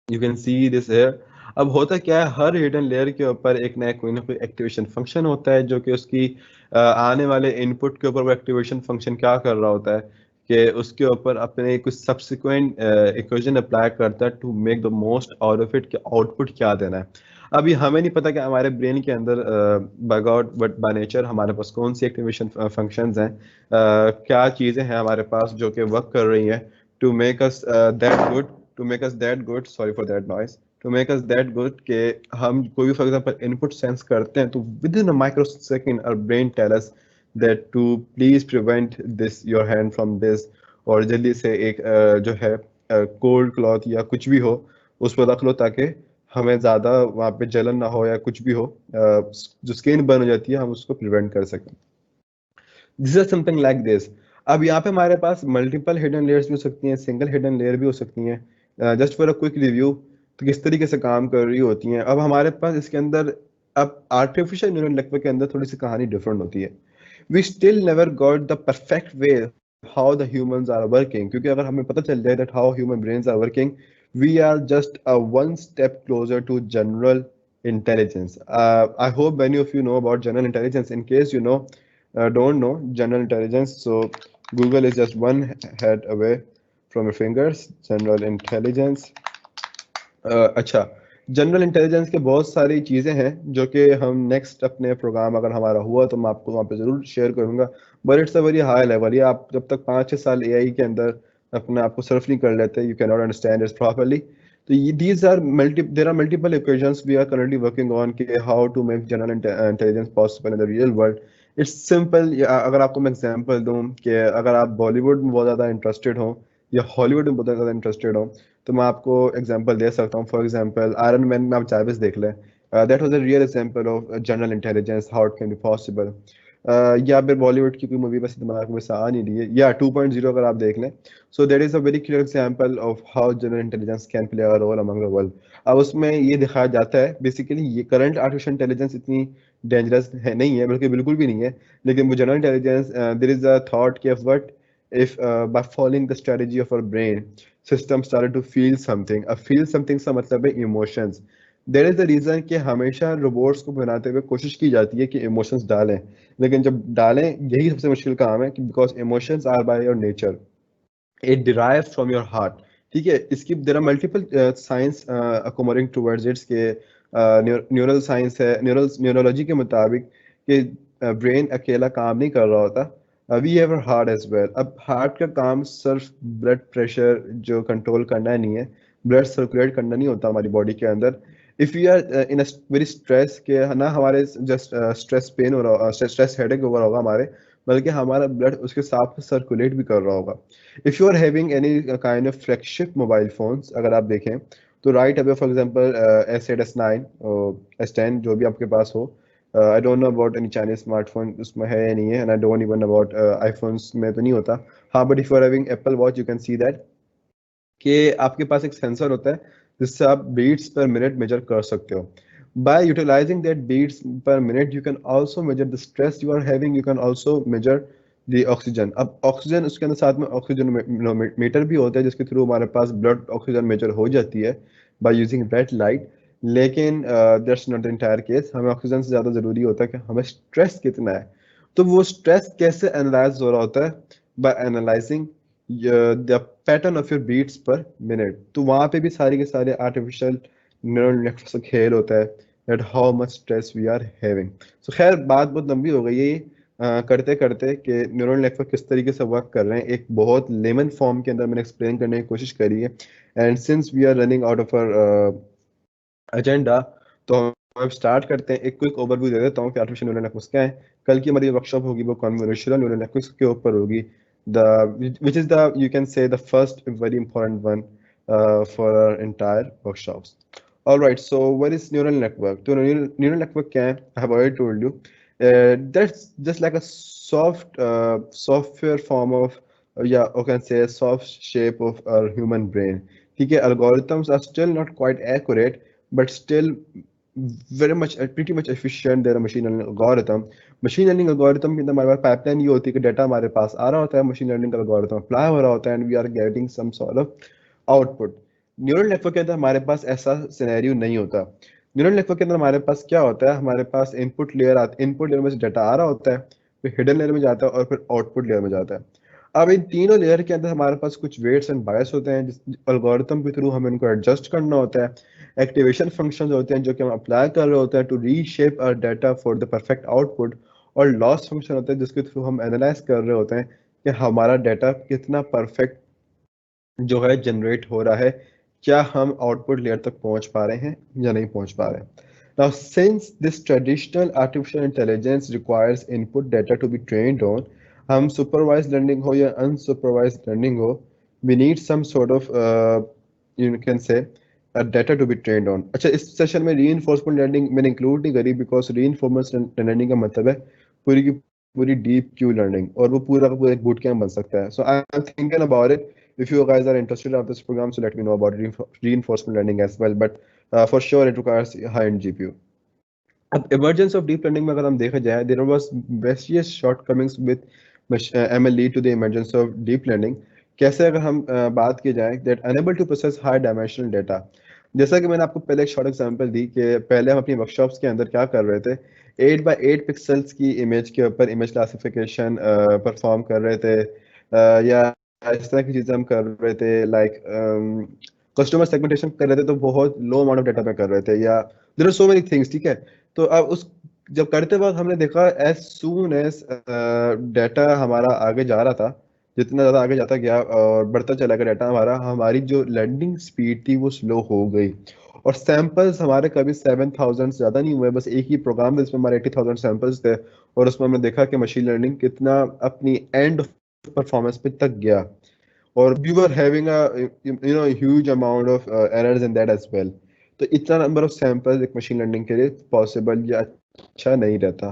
you can see this here. अब होता क्या है, हर हिडन लेयर के ऊपर एक ना कोई एक्टिवेशन फंक्शन होता है, जो कि उसकी आने वाले इनपुट के ऊपर वो एक्टिवेशन फंक्शन क्या कर रहा होता है कि उसके ऊपर अपने कुछ सब्सिक्वेंट इक्वेशन अप्लाई करता है to make the most out of it, कि आउटपुट क्या देना है। अभी हमें नहीं पता कि हमारे ब्रेन के अंदर by god but by nature हमारे पास कौन सी एक्टिवेशन फंक्शंस हैं, क्या चीज़ें हैं हमारे पास जो कि वर्क कर रही हैं to make us that good, to make us that good, sorry for that noise, to make us that good, कि हम कोई भी फॉर एग्जांपल इनपुट सेंस करते हैं तो within a micro second our brain tell us that to please prevent this your hand from this, और जल्दी से एक जो है कोल्ड क्लॉथ या कुछ भी हो उस पर रख लो, ताकि हमें ज़्यादा वहाँ पे जलन ना हो या कुछ भी हो, जो स्किन बर्न हो जाती है हम उसको प्रिवेंट कर सकें। This is something like this. अब यहाँ पे हमारे पास मल्टीपल हिडन लेयर्स भी हो सकती हैं, सिंगल हिडन लेयर भी हो सकती हैं। Just for a quick review, तो किस तरीके से काम कर रही होती हैं। अब हमारे पास इसके अंदर, अब आर्टिफिशियल न्यूरल नेटवर्क के अंदर थोड़ी सी कहानी डिफरेंट होती है। We still never got the perfect way how the humans are working, क्योंकि अगर हमें पता चल जाए that how human brains are working, we are just a one step closer to general intelligence. I hope many of you know about general intelligence. In case you know, don't know general intelligence, so Google is just one head away from your fingers. General intelligence. अच्छा, general intelligence के बहुत सारी चीज़ें हैं जो कि हम next अपने प्रोग्राम अगर हमारा हुआ तो मैं आपको वहाँ पे ज़रूर शेयर करूँगा। But it's a very high level. ये आप जब तक 5-6 साल एआई के अंदर अपने आप को सर्फ नहीं कर लेते, you can not understand it properly. तो ये these are there are multiple equations we are currently working on, कि how to make general intelligence possible in the real world. It's simple. अगर आपको मैं एग्जांपल दूं कि अगर आप बॉलीवुड में बहुत ज़्यादा इंटरेस्टेड हो या हॉलीवुड में बहुत ज़्यादा इंटरेस्टेड हो, तो मैं आपको एग्जांपल दे सकता हूँ। फॉर एग्जांपल आयरन मैन में आप चार्विस देख लें, that was a real example of general intelligence, how it can be possible. या फिर बॉलीवुड की कोई मूवी बस दिमाग में से आ नहीं रही है, या 2.0 अगर आप देख लें, so that is a very clear example of how general intelligence can play a role among the world. अब उसमें ये दिखाया जाता है बेसिकली, ये करंट आर्टिफिशियल इंटेलिजेंस इतनी डेंजरस है नहीं है, बल्कि बिल्कुल भी नहीं है। लेकिन वो general intelligence, there is a thought कि what if by following the strategy of our brain system started to feel something। अब feel something का मतलब है emotions। There is the reason कि हमेशा रोबोट्स को बनाते हुए कोशिश की जाती है कि इमोशंस डालें, लेकिन जब डालें यही सबसे मुश्किल काम है, कि because emotions are by your nature, it derive from your heart. ठीक है, इसकी there are multiple science accommodating towards it's के न्यूरल साइंस है, न्यूरोलॉजी के मुताबिक कि ब्रेन अकेला काम नहीं कर रहा होता, we have a heart as well. अब हार्ट का काम सिर्फ ब्लड प्रेशर जो कंट्रोल करना नहीं है, ब्लड सर्कुलेट करना नहीं होता हमारी बॉडी के अंदर। If you are in a very stress के ना, हमारे जस्ट स्ट्रेस पेन हो रहा, स्ट्रेस हेडेक हो रहा होगा हमारे, बल्कि हमारा ब्लड उसके साथ सर्कुलेट भी कर रहा होगा। If you are having any kind of flagship mobile phones अगर आप देखें, तो right away for example S8 S9 S10 जो भी आपके पास हो, I don't know about any Chinese smartphone उसमें है या नहीं है, and I don't even about iPhones में तो नहीं होता। हाँ, but if you are having Apple watch, you can see that कि आपके पास एक सेंसर होता है जिससे आप बीट्स पर मिनट मेजर कर सकते हो। By utilizing that beats per minute, you can also measure the stress you are having. You can also measure the oxygen. अब ऑक्सीजन उसके अंदर साथ में ऑक्सीजन मीटर भी होता है, जिसके थ्रू हमारे पास ब्लड ऑक्सीजन मेजर हो जाती है बाय यूजिंग रेड लाइट। लेकिन that's not the entire case. हमें ऑक्सीजन से ज़्यादा ज़रूरी होता है कि हमें स्ट्रेस कितना है। तो वो स्ट्रेस कैसे एनालाइज हो रहा होता है, by analyzing the pattern of your beats per minute. तो वहाँ पे भी सारे के सारे आर्टिफिशियल न्यूरल नेटवर्क का खेल होता है that how much stress we are having. So खैर बात बहुत लंबी हो गई है ये करते करते कि न्यूरल नेटवर्क किस तरीके से वर्क कर रहे हैं एक बहुत लेमन फॉर्म के अंदर मैंने एक्सप्लेन करने की कोशिश करी है and since we are running out of our agenda तो हम स्टार्ट करते हैं एक क्विक ओवरव्यू दे देता हूँ कि आर्टिफिशियल न्यूरल नेटवर्क्स क्या है कल की हमारी वर्कशॉप होगी वो कन्वोल्यूशनल न्यूरल नेटवर्क्स के ऊपर होगी the which is the you can say the first very important one for our entire workshops Alright, so what is neural network? तो neural network क्या है? I have already told you. That's just like a software form of, yeah, you can say a soft shape of our human brain. ठीक है, algorithms are still not quite accurate, but still very much pretty much efficient. They're a machine learning algorithm. Machine learning algorithm के अंदर हमारे पास pipeline ये होती है कि data हमारे पास आ रहा होता है, machine learning algorithm apply हो रहा होता है, and we are getting some sort of output. Neural network के अंदर हमारे पास ऐसा सिनेरियो नहीं होता न्यूरल नेटवर्क के अंदर हमारे पास क्या होता है हमारे पास इनपुट लेयर में से डाटा आ रहा होता है फिर हिडन लेयर में जाता है और फिर आउटपुट लेयर में जाता है अब इन तीनों लेयर के अंदर हमारे पास कुछ वेट्स एंड बायस होते हैं जिस एल्गोरिथम के थ्रू हमें इनको एडजस्ट करना होता है एक्टिवेशन फंक्शंस होते हैं जो कि हम अप्लाई कर रहे होते हैं to reshape our data for the perfect output और लॉस फंक्शन होता है जिसके थ्रू हम एनालाइज कर रहे होते हैं कि हमारा डाटा कितना परफेक्ट जो है जनरेट हो रहा है क्या हम आउटपुट लेयर तक पहुंच पा रहे हैं या नहीं पहुंच पा रहे हैं Now, since this traditional artificial intelligence requires input data to be trained on, हम supervised learning हो या unsupervised learning हो, we need some sort of you can say a data to be trained on. अच्छा इस session में reinforcement learning मैंने include नहीं करी because reinforcement learning का मतलब है पूरी की पूरी deep Q learning और वो पूरा का पूरा एक boot camp बन सकता है. So I'm thinking about it. If you guys are interested in this program, so let me know about reinforcement learning as well. But for sure, it requires high-end GPU. अब emergence of deep learning में अगर हम देखा जाए, there was various shortcomings with ML lead to the emergence of deep learning. कैसे अगर हम बात की जाए that unable to process high dimensional data. जैसा कि मैंने आपको पहले एक शॉर्ट एग्जांपल दी कि पहले हम अपनी वर्कशॉप्स के अंदर क्या कर रहे थे 8 by 8 पिक्सल्स की इमेज के ऊपर इमेज क्लासिफिकेशन परफॉर्म कर रहे थे या इस तरह की चीजें हम कर रहे थे लाइक कस्टमर सेगमेंटेशन कर रहे थे तो बहुत लो अमाउंट ऑफ डाटा पे कर रहे थे या there are so many things ठीक है तो अब उस जब करते बाद हमने देखा एज सून एज डाटा हमारा आगे जा रहा था जितना ज़्यादा आगे जाता गया और बढ़ता चला गया डाटा हमारा हमारी जो लर्निंग स्पीड थी वो स्लो हो गई और सैंपल्स हमारे कभी 7,000 से ज़्यादा नहीं हुए बस एक ही प्रोग्राम था जिसमें हमारे 80,000 सैंपल्स थे और उसमें हमने देखा कि मशीन लर्निंग कितना अपनी एंड परफॉर्मेंस पे तक गया और we were having a huge amount of errors in that as well तो इतना नंबर ऑफ सैंपल्स एक मशीन लर्निंग के लिए पॉसिबल या अच्छा नहीं रहता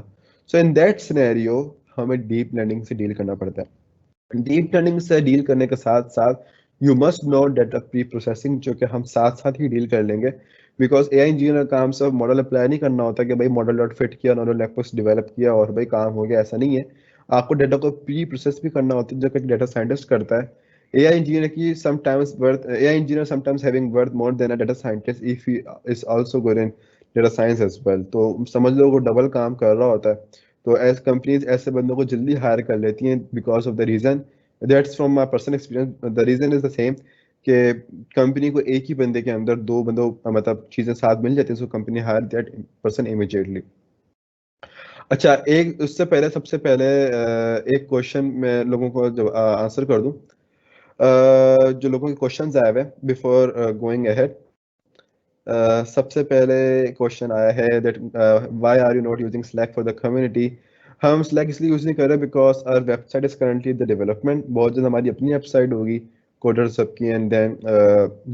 सो इन दैट सिनेरियो हमें डीप लर्निंग से डील करना पड़ता है डीप लर्निंग से डील करने के साथ साथ you must know data pre processing जो कि हम साथ साथ ही डील कर लेंगे बिकॉज एआई इंजीनियर का काम सिर्फ मॉडल अप्लाई नहीं करना होता कि भाई मॉडल डॉट फिट किया न्यूरल नेटवर्क्स डेवलप किया और भाई काम हो गया ऐसा नहीं है आपको डाटा को प्री प्रोसेस भी करना होता है जो कि डाटा साइंटिस्ट करता है AI engineer की sometimes worth AI engineer sometimes having worth more than a data scientist if he is also good in data science as well तो समझ लो वो डबल काम कर रहा होता है तो एज कंपनीज ऐसे बंदों को जल्दी हायर कर लेती हैं because of the reason that's from my personal experience the reason is the same कि कंपनी को एक ही बंदे के अंदर दो बंदों मतलब चीजें साथ मिल जाती हैं so company hire that person immediately अच्छा एक उससे पहले सबसे पहले एक क्वेश्चन मैं लोगों को आंसर कर दूं जो लोगों के क्वेश्चंस आए हुए बिफोर गोइंग अहेड सबसे पहले क्वेश्चन आया है that why are you not using Slack for the community हम स्लैक इसलिए यूज नहीं कर रहे because our website is currently the development बहुत जल्द हमारी अपनी वेबसाइट होगी कोडर सबकी and then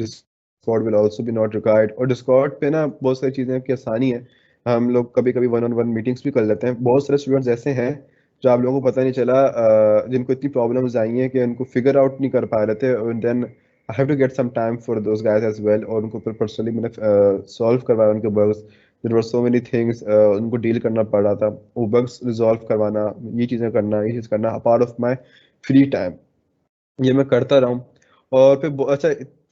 Discord will also be not required और डिस्कॉर्ड पे ना बहुत सारी चीज़ें की आसानी है हम लोग कभी कभी 1-on-1 मीटिंग्स भी कर लेते हैं बहुत सारे स्टूडेंट्स ऐसे हैं जो आप लोगों को पता नहीं चला जिनको इतनी प्रॉब्लम्स आई हैं कि उनको फिगर आउट नहीं कर पा रहे थे और then I have to get some time for those guys as well और उनको फिर पर्सनली मैंने सॉल्व करवाया उनके bugs there were so many things उनको डील करना पड़ रहा था वो बग्स रिजॉल्व करवाना ये चीज़ें करना ये चीज़ करना part of my free time ये मैं करता रहा हूँ और फिर अच्छा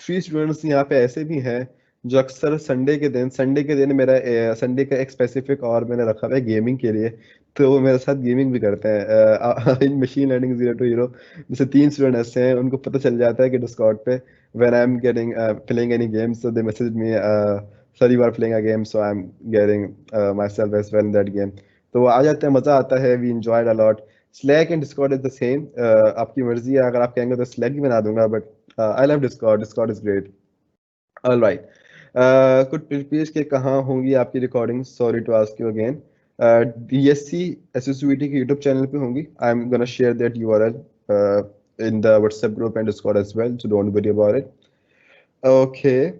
3 स्टूडेंट्स यहाँ पे ऐसे भी हैं जो अक्सर संडे के दिन मेरा संडे का एक स्पेसिफिक और मैंने रखा हुआ है गेमिंग के लिए तो वो मेरे साथ गेमिंग भी करते हैं in machine learning zero to hero. जैसे 3 स्टूडेंट ऐसे हैं, उनको पता चल जाता है कि डिस्कॉर्ड पे when I am getting playing any game, so they message me sir you are playing a game, so I am getting myself as well in that game. तो वो आ जाते हैं, मजा आता है, we enjoyed a lot. Slack and Discord is the same, आपकी मर्जी है, अगर आप कहेंगे तो स्लैक भी बना दूंगा, but I love Discord, Discord is great. Alright, कुछ प्रीवियस के कहाँ होंगी आपकी recording, sorry to ask you again. DSC SSUT के यूट्यूब चैनल पे होंगी। I am gonna share that URL in the WhatsApp group and Discord as well, so don't worry about it. Okay,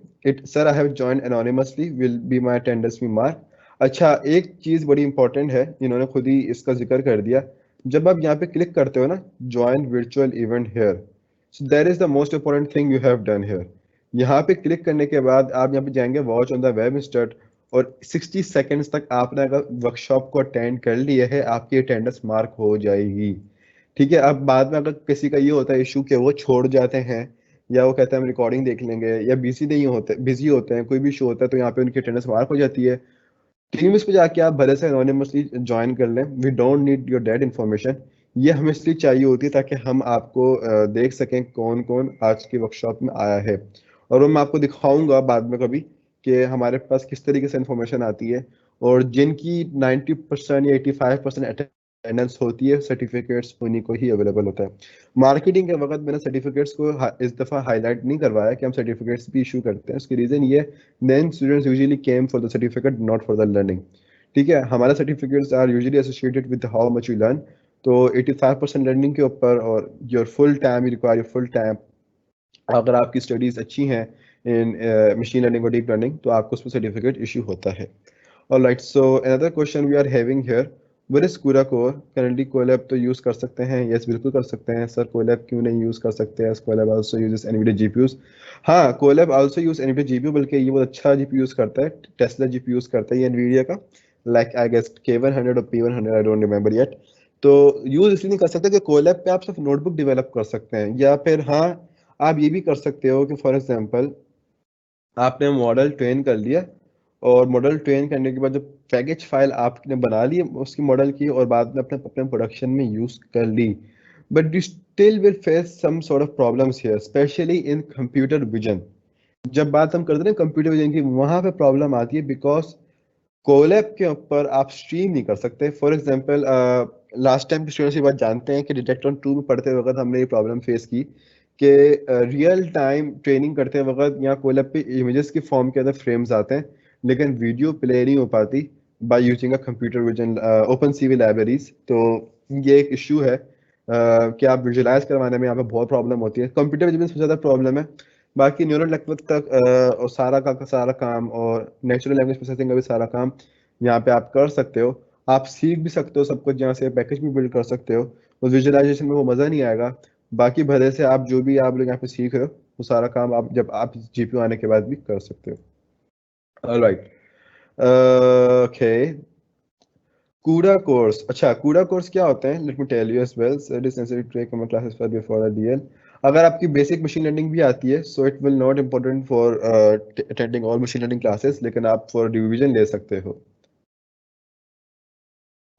sir, I have joined anonymously, will be my attendance में mark। अच्छा, एक चीज बड़ी important है, इन्होंने खुद ही इसका जिक्र कर दिया। जब आप यहाँ पे क्लिक करते हो ना, join virtual event here, so that is the most important thing you have done here. यहाँ पे क्लिक करने के बाद आप यहाँ पे जाएंगे watch on the web start, और 60 सेकेंड्स तक आपने अगर वर्कशॉप को अटेंड कर लिया है, आपकी अटेंडेंस मार्क हो जाएगी। ठीक है, अब बाद में अगर किसी का ये होता है इशू कि वो छोड़ जाते हैं, या वो कहते हैं हम रिकॉर्डिंग देख लेंगे, या बिजी नहीं होते, बिजी होते हैं, कोई भी इशू होता है, तो यहाँ पे उनकी अटेंडेंस मार्क हो जाती है। टीम्स पे जाके आप भले से एनोनिमसली ज्वाइन कर लें, we don't need your date information. ये हमें इसलिए चाहिए होती है ताकि हम आपको देख सकें कौन कौन आज की वर्कशॉप में आया है, और वो मैं आपको दिखाऊंगा बाद में कभी कि हमारे पास किस तरीके से इन्फॉर्मेशन आती है। और जिनकी 90% या 85% अटेंडेंस होती है, सर्टिफिकेट्स उन्हीं को ही अवेलेबल होता है। मार्केटिंग के वक्त मैंने सर्टिफिकेट्स को इस दफ़ा हाईलाइट नहीं करवाया कि हम सर्टिफिकेट्स भी इशू करते हैं। उसकी रीज़न ये, then students usually came for the certificate, not for the learning। ठीक है, हमारा certificates are usually associated with how much you learn. तो 85% लर्निंग के ऊपर, और your full time, you require your full time. अगर आपकी स्टडीज अच्छी हैं इन मशीन लर्निंग और डीप लर्निंग, तो आपको उसमें सर्टिफिकेट इशू होता है। Alright, so another question we are having here, what is कूरा कोर करंटली? कोलैब तो यूज कर सकते हैं, यस बिल्कुल कर सकते हैं सर। कोलैब क्यों नहीं यूज कर सकते हैं? Colab also uses NVIDIA GPUs. हाँ, Colab also use NVIDIA GPU, बल्कि ये बहुत अच्छा जीपीयू यूज करता है, टेस्ला जीपीयू यूज करता है ये एनवीडिया का, लाइक आई गेस K100 और P100, I don't remember yet. तो यूज इसलिए नहीं कर सकते कि कोलैब पे आप सिर्फ नोटबुक डेवलप कर सकते हैं, या फिर हाँ, आप ये भी कर सकते हो कि फॉर एग्जांपल आपने मॉडल ट्रेन कर लिया, और मॉडल ट्रेन करने के बाद जब पैकेज फाइल आपने बना ली उसकी मॉडल की, और बाद में अपने अपने प्रोडक्शन में यूज कर ली, but you still will face some sort of problems here, specially in computer vision. जब बात हम करते हैं कंप्यूटर विजन की, वहां पे प्रॉब्लम आती है, बिकॉज कोलैब के ऊपर आप स्ट्रीम नहीं कर सकते। फॉर एग्जांपल, लास्ट टाइम के स्टूडेंट्स ये बात जानते हैं कि डिटेक्टर 2 में पढ़ते वक्त हमने ये प्रॉब्लम फेस की कि रियल टाइम ट्रेनिंग करते वक्त यहाँ कोलैब पे इमेजेस के फॉर्म के अंदर फ्रेम्स आते हैं, लेकिन वीडियो प्ले नहीं हो पाती by using a computer vision open CV libraries. तो ये एक इशू है कि आप विजुलाइज करवाने में यहाँ पे बहुत प्रॉब्लम होती है। कंप्यूटर विजन में सबसे ज़्यादा प्रॉब्लम है, बाकी न्यूरल नेटवर्क तक और सारा का सारा काम, और नेचुरल लैंग्वेज प्रोसेसिंग का भी सारा काम यहाँ पे आप कर सकते हो। आप सीख भी सकते हो सब कुछ, यहाँ से पैकेज भी बिल्ड कर सकते हो। उस विजुअलाइजेशन में वो मज़ा नहीं आएगा, बाकी भले से आप जो भी आप लोग यहाँ पे सीख रहे हो, वो सारा काम आप जब आप जीपीयू आने के बाद भी कर सकते हो। Alright, okay, CUDA course. अच्छा, कूडा कोर्स क्या होते हैं? Let me tell you as well, it is necessary to take classes for before the DL. अगर आपकी बेसिक मशीन लर्निंग भी आती है, so it will not important for attending all machine learning classes, लेकिन आप फॉर डिवीजन ले सकते हो।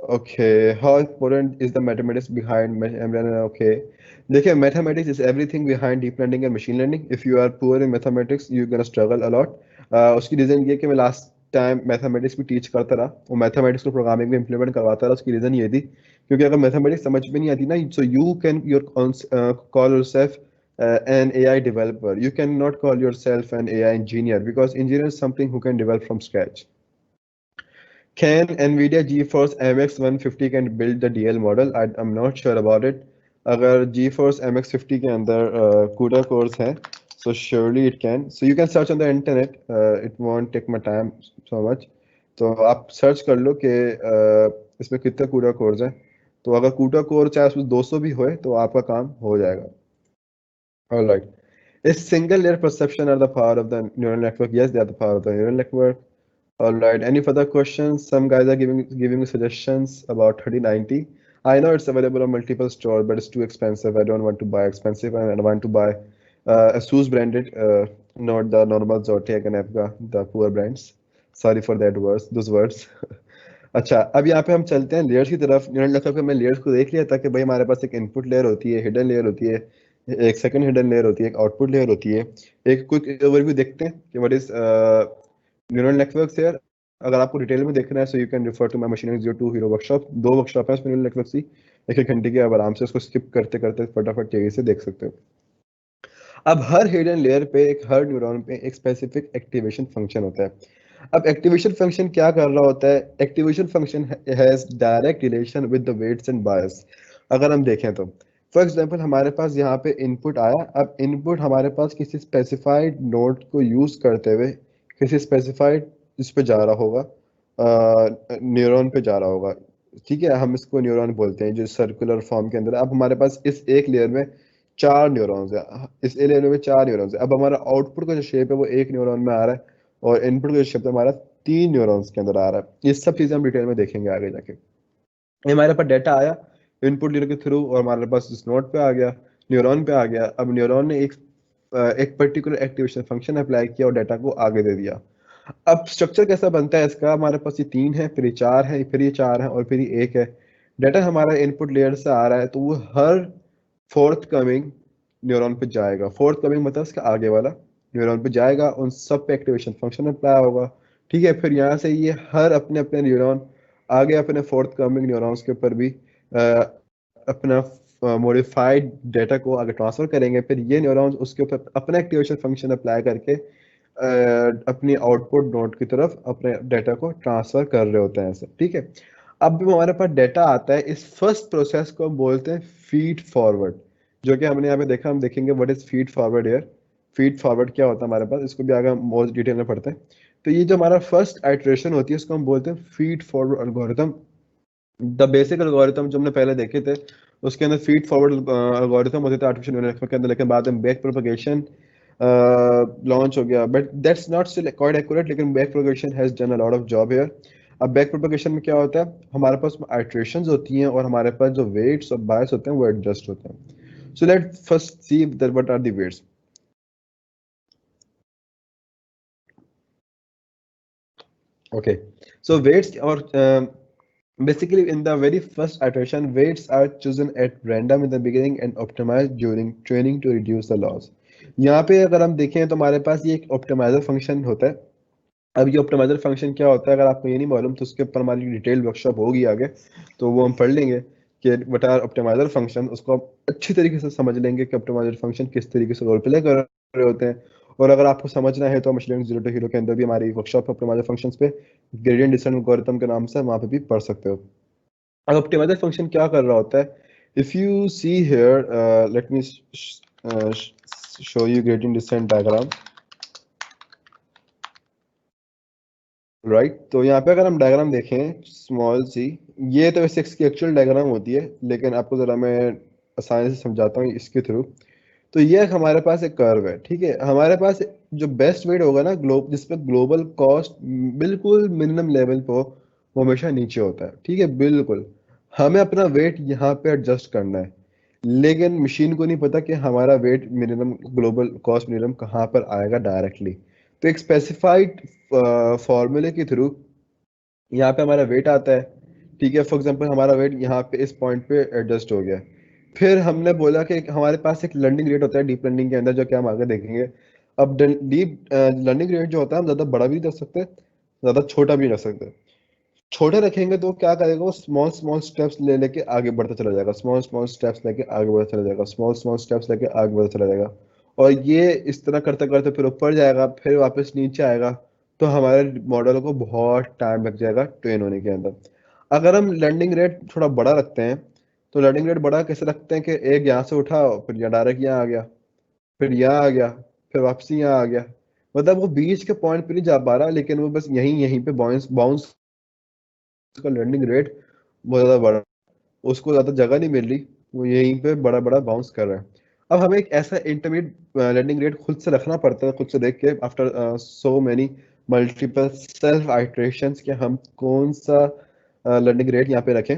Okay, how important is the mathematics behind MLN? Okay, देखिए, mathematics is everything behind deep learning and machine learning. If you are poor in mathematics, you're gonna struggle a lot. उसकी reason ये कि मैं last time mathematics भी teach करता रहा, और mathematics को प्रोग्रामिंग में इम्प्लीमेंट करवाता रहा। उसकी रीज़न ये थी क्योंकि अगर मैथमेटिक्स समझ में नहीं आती ना, so you can call yourself an AI developer. You cannot call yourself an AI engineer, because engineer is something who can develop from scratch. Can NVIDIA GeForce MX 150 can build the DL model? I'm not sure about it. अगर GeForce MX 50 के अंदर CUDA cores हैं, so surely it can. So you can search on the internet. It won't take my time so much. तो आप search कर लो कि इसमें कितने CUDA cores हैं। तो अगर CUDA core चाहे उसमें 200 भी होए, तो आपका काम हो जाएगा। All right. Is single layer perception are the power of the neural network? Yes, they are the power of the neural network. All right. Any further questions? Some guys are giving me suggestions about 3090. I know it's available on multiple stores, but it's too expensive. I don't want to buy expensive, and I want to buy ASUS branded, not the normal Zotac and Apga, the poor brands. Sorry for that words, those words. अच्छा, अब यहाँ पे हम चलते हैं layers की तरफ। Neural network में लेयर्स को देख लिया था कि भाई हमारे पास एक इनपुट लेयर होती है, हिडन लेयर होती है, एक सेकंड हिडन लेयर होती है, एक आउटपुट लेयर होती है। एक क्विक ओवरव्यू देखते हैं कि what is neural networks here. अगर आपको डिटेल में देखना है so you can refer to my machine 02 hero workshop. 2 workshop है उसमें न्यूरल नेटवर्क की, एक एक घंटे की। आप आराम से उसको स्किप करते करते फटाफट तेजी से देख सकते हो। अब हर हिडन लेयर पे हर न्यूरॉन पे एक स्पेसिफिक एक्टिवेशन फंक्शन होता है। अब एक्टिवेशन फंक्शन क्या कर रहा होता है? Activation function has direct relation with the weights and bias. अगर हम देखें तो फॉर एग्जांपल हमारे पास यहाँ पे इनपुट आया। अब इनपुट हमारे पास किसी स्पेसिफाइड नोड को यूज करते हुए किसी स्पेसिफाइड इस पे जा रहा होगा, न्यूरॉन पे जा रहा होगा। ठीक है, हम इसको न्यूरॉन बोलते हैं जो सर्कुलर फॉर्म के अंदर है। अब हमारे पास इस एक लेयर में 4 न्यूरॉन्स है, इस ए लेयर में 4 न्यूरॉन्स है। अब हमारा आउटपुट का जो शेप है वो एक न्यूरॉन में आ रहा है, और इनपुट का जो शेप है हमारा 3 न्यूरॉन्स के अंदर आ रहा है। ये सब चीजें हम डिटेल में देखेंगे आगे जाके। ये हमारे पास डेटा आया इनपुट लेयर के थ्रू, और हमारे पास इस नोड पे आ गया, न्यूरॉन पे आ गया। अब न्यूरॉन ने एक पर्टिकुलर एक्टिवेशन फंक्शन अप्लाई किया और डेटा को आगे दे दिया। अब स्ट्रक्चर कैसा बनता है इसका? हमारे पास ये 3 है, फिर ये 4 है, फिर ये 4 है, और फिर ये 1 है। डाटा हमारा इनपुट लेयर से आ रहा है, तो वो हर फोर्थ कमिंग न्यूरॉन पे जाएगा। फोर्थ कमिंग मतलब इसका आगे वाला न्यूरॉन पे जाएगा, उन सब पे एक्टिवेशन फंक्शन अप्लाई होगा। ठीक है, फिर यहाँ से ये हर अपने अपने न्यूरॉन आगे अपने फोर्थ कमिंग न्यूरॉन्स के ऊपर भी अपना मॉडिफाइड डेटा को आगे ट्रांसफर करेंगे। फिर ये न्यूरॉन्स उसके ऊपर अपना एक्टिवेशन फंक्शन अप्लाई करके अपनी आउटपुट नोड की तरफ अपने डेटा को ट्रांसफर कर रहे होते हैं ऐसे। ठीक है, अब भी हमारे पास डेटा आता है, इस फर्स्ट प्रोसेस को हम बोलते हैं फीड फॉरवर्ड, जो कि हमने यहाँ पे देखा। हम देखेंगे what is feed forward here. Feed forward क्या होता है हमारे पास, इसको भी आगे हम मोर डिटेल में पढ़ते हैं। तो ये जो हमारा फर्स्ट आइट्रेशन होती है इसको हम बोलते हैं feed forward algorithm. The basic algorithm जो हमने पहले देखे थे उसके अंदर फीड फॉरवर्ड एल्गोरिथम होते थे आर्टिफिशियल न्यूरल नेटवर्क के अंदर, लेकिन बाद में बैक प्रोपगेशन लॉन्च हो गया, but that's not still quite accurate. लेकिन back propagation has done a lot of job here. अब बैक प्रोपगेशन में क्या होता है, हमारे पास आइट्रेशंस होती हैं और हमारे पास जो वेट्स और बायस होते हैं वो एडजस्ट होते हैं। So let first see that what are the weights. Okay, so weights or basically in the very first iteration, weights are chosen at random in the beginning and optimized during training to reduce the loss. यहाँ पे अगर हम देखें तो हमारे पास ये एक ऑप्टिमाइजर फंक्शन होता है। अब ये ऑप्टिमाइजर फंक्शन क्या होता है, अगर आपको ये नहीं मालूम तो उसके ऊपर हमारी डिटेल वर्कशॉप होगी आगे, तो वो हम पढ़ लेंगे कि व्हाट आर ऑप्टिमाइजर फंक्शन। उसको आप अच्छी तरीके से समझ लेंगे कि ऑप्टिमाइजर फंक्शन किस तरीके से रोल प्ले कर रहे होते हैं। और अगर आपको समझना है तो machine learning zero to hero के अंदर भी हमारी वर्कशॉप है ऑप्टिमाइजर फंक्शंस पे, ग्रेडियंट डिसेंट एल्गोरिथम के नाम से, वहाँ पे भी पढ़ सकते हो। अब ऑप्टिमाइजर फंक्शन क्या कर रहा होता है? If you see here, late me show you gradient descent diagram. Right, तो यहाँ पे अगर हम डायग्राम देखें स्मॉल सी, ये तो वैसे इसकी एक्चुअल डायग्राम होती है, लेकिन आपको ज़रा मैं आसानी से समझाता हूँ इसके थ्रू। तो ये हमारे पास एक कर्व है। ठीक है, हमारे पास जो बेस्ट वेट होगा ना जिसपे ग्लोबल कॉस्ट बिल्कुल मिनिमम लेवल पे हो, वो हमेशा नीचे होता है। ठीक है, बिल्कुल हमें अपना वेट यहाँ पे एडजस्ट करना है, लेकिन मशीन को नहीं पता कि हमारा weight minimum global cost minimum कहाँ पर आएगा डायरेक्टली। तो एक स्पेसिफाइड फॉर्मूले के थ्रू यहाँ पे हमारा वेट आता है। ठीक है, फॉर एग्जांपल हमारा वेट यहाँ पे इस पॉइंट पे एडजस्ट हो गया। फिर हमने बोला कि हमारे पास एक लर्निंग रेट होता है डीप लर्निंग के अंदर, जो कि हम आगे देखेंगे। अब डीप लर्निंग रेट जो होता है हम ज़्यादा बड़ा भी नहीं रख सकते, ज़्यादा छोटा भी नहीं रख सकते। छोटे रखेंगे तो क्या करेगा, वो स्मॉल स्मॉल स्टेप्स ले लेके आगे बढ़ता चला जाएगा, स्मॉल स्मॉल स्टेप्स लेके आगे बढ़ता चला जाएगा, स्मॉल स्मॉल स्टेप्स लेके आगे बढ़ता चला जाएगा। और ये इस तरह करते करते फिर ऊपर जाएगा, फिर वापस नीचे आएगा। तो हमारे मॉडल को बहुत टाइम लग जाएगा ट्रेन होने के अंदर। अगर हम लर्निंग रेट थोड़ा बड़ा रखते हैं, तो लर्निंग रेट बड़ा कैसे रखते हैं कि एक यहाँ से उठा, फिर यहाँ डायरेक्ट यहाँ आ गया, फिर यहाँ आ गया, फिर वापसी यहाँ आ गया। मतलब वो बीच के पॉइंट पे नहीं जा पा रहा, लेकिन वो बस यहीं यहीं पे बाउंस बाउंस का लर्निंग रेट बहुत ज़्यादा बढ़ा, उसको ज़्यादा जगह नहीं मिल रही, वो यहीं पे बड़ा बड़ा बाउंस कर रहा है। अब हमें एक ऐसा इंटरमीडिएट लर्निंग रेट खुद से रखना पड़ता है, खुद से देख के after so many multiple self iterations कि हम कौन सा लर्निंग रेट यहाँ पे रखें।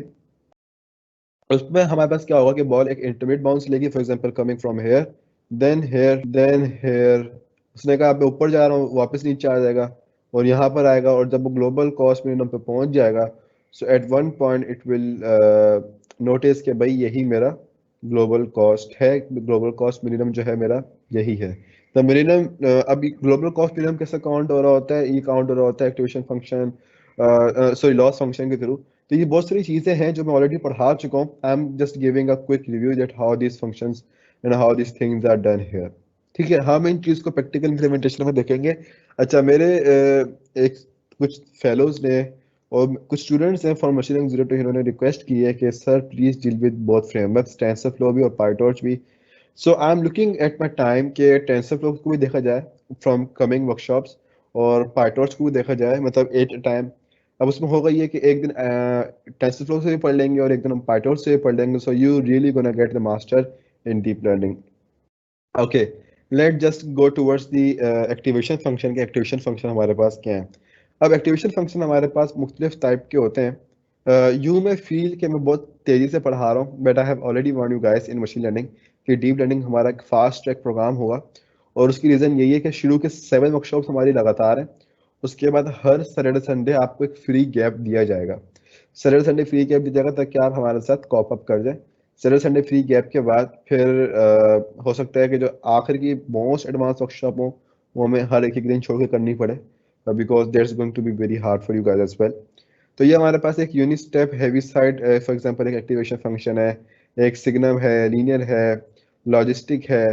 उसमें हमारे पास क्या होगा कि बॉल एक इंटरमीडिएट बाउंस लेगी, for example coming from here then here. उसने कहा मैं ऊपर जा रहा हूँ, वापस नीचे आ जाएगा और यहाँ पर आएगा, और जब वो ग्लोबल कॉस्ट मिनिमम पे पहुंच जाएगा so at one point it will notice कि भाई यही मेरा ग्लोबल कॉस्ट है, ग्लोबल कॉस्ट मिनिमम जो है मेरा यही है। तो मिनिमम अभी ग्लोबल कॉस्ट मिनिमम कैसे काउंट हो रहा होता है, ये काउंट हो रहा होता है activation function, sorry loss function के थ्रू। तो ये बहुत सारी चीजें हैं जो मैं ऑलरेडी पढ़ा चुका हूँ। I am just giving a quick review that how this functions and how this things are done here. ठीक है, हम इन चीज को प्रैक्टिकल इम्प्लीमेंटेशन में देखेंगे। अच्छा, मेरे एक कुछ फेलोज ने और कुछ स्टूडेंट्स हैं for machine learning zero to hero ने रिक्वेस्ट की है कि sir please deal with both frameworks, TensorFlow भी और पाइटॉर्च भी। So I am looking at my time के टेंसरफ्लो को भी देखा जाए फ्रॉम कमिंग वर्कशॉप्स, और पाइटॉर्च को भी देखा जाए, मतलब एट टाइम। अब उसमें होगा ये कि एक दिन टेंसरफ्लो से भी पढ़ लेंगे और एक दिन हम पाइटॉर्च से भी पढ़ लेंगे। So you really gonna get the master in deep learning. Okay, let just go towards the activation function के एक्टिवेशन फंक्शन हमारे पास क्या है। अब एक्टिवेशन फंक्शन हमारे पास मुख्तलिफ टाइप के होते हैं। यू में फील कि मैं बहुत तेज़ी से पढ़ा रहा हूँ, but I have already warn you guys in machine learning कि डीप लर्निंग हमारा एक फास्ट ट्रैक प्रोग्राम होगा। और उसकी रीज़न यही है कि शुरू के 7 वर्कशॉप्स हमारी लगातार हैं। उसके बाद हर सैटरडे संडे आपको एक फ्री गैप दिया जाएगा। सैटरडे संडे फ्री गैप दिया जाएगा ताकि आप हमारे साथ कॉप अप कर जाए। सैटरडे संडे फ्री गैप के बाद फिर हो सकता है कि जो आखिर की मोस्ट एडवांस वर्कशॉप हो वो हमें हर एक दिन छोड़ के करनी पड़े, because that's going to be very hard for you guys as well. तो ये हमारे पास एक unit step Heaviside, for example एक एक्टिवेशन फंक्शन है, एक सिग्नम है, लीनियर है, लॉजिस्टिक है,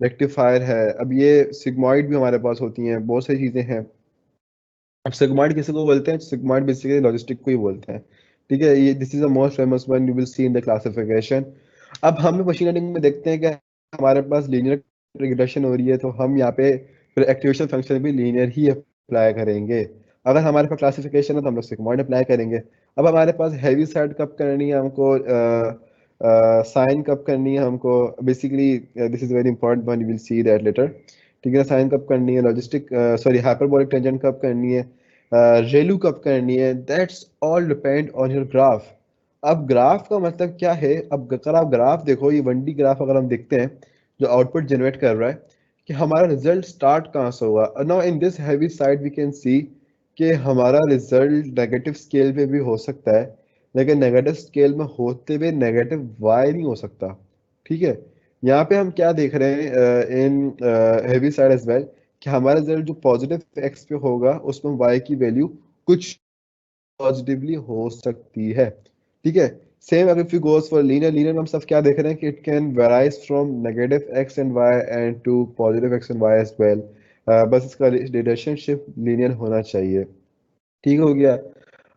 रेक्टिफायर है। अब ये सिग्मॉइड भी हमारे पास होती हैं, बहुत सारी चीज़ें हैं। अब सिग्मॉइड किसी को बोलते हैं, सिग्मॉइड बेसिकली लॉजिस्टिक को ही बोलते हैं। ठीक है, ये this is the most famous one you will C in the classification. अब हम मशीन लर्निंग में देखते हैं कि हमारे पास लीनियर रिग्रेशन हो रही है, तो हम यहाँ पे फिर एक्टिवेशन फंक्शन भी लीनियर ही अप्लाई करेंगे। अगर हमारे पास क्लासिफिकेशन है तो हम लोग सिग्मॉइड अप्लाई करेंगे। अब हमारे पास हैवी साइड कब करनी है हमको, साइन कब करनी है हमको, basically this is very important one, you will see that later. ठीक है, साइन कब करनी है, लॉजिस्टिक सॉरी हाइपरबोलिक टेंजेंट कब करनी है, रेलू कब करनी है, that's all depend on your graph. अब ग्राफ का मतलब क्या है, अब अगर आप ग्राफ देखो, ये 1D ग्राफ अगर हम देखते हैं जो आउटपुट जनरेट कर रहा है कि हमारा रिजल्ट स्टार्ट कहाँ से होगा। Now in this Heaviside we can see कि हमारा रिजल्ट नेगेटिव स्केल पे भी हो सकता है, लेकिन नेगेटिव स्केल में होते हुए नेगेटिव वाई नहीं हो सकता। ठीक है, यहाँ पे हम क्या देख रहे हैं in Heaviside as well, कि हमारा रिजल्ट जो पॉजिटिव एक्स पे होगा उसमें वाई की वैल्यू कुछ पॉजिटिवली हो सकती है। ठीक है, सेम अगर if you goes for linear, linear में हम सब क्या देख रहे हैं कि it can varies from negative X and Y and to positive X and Y as well. बस इसका रिलेशनशिप लीनियर होना चाहिए। ठीक हो गया।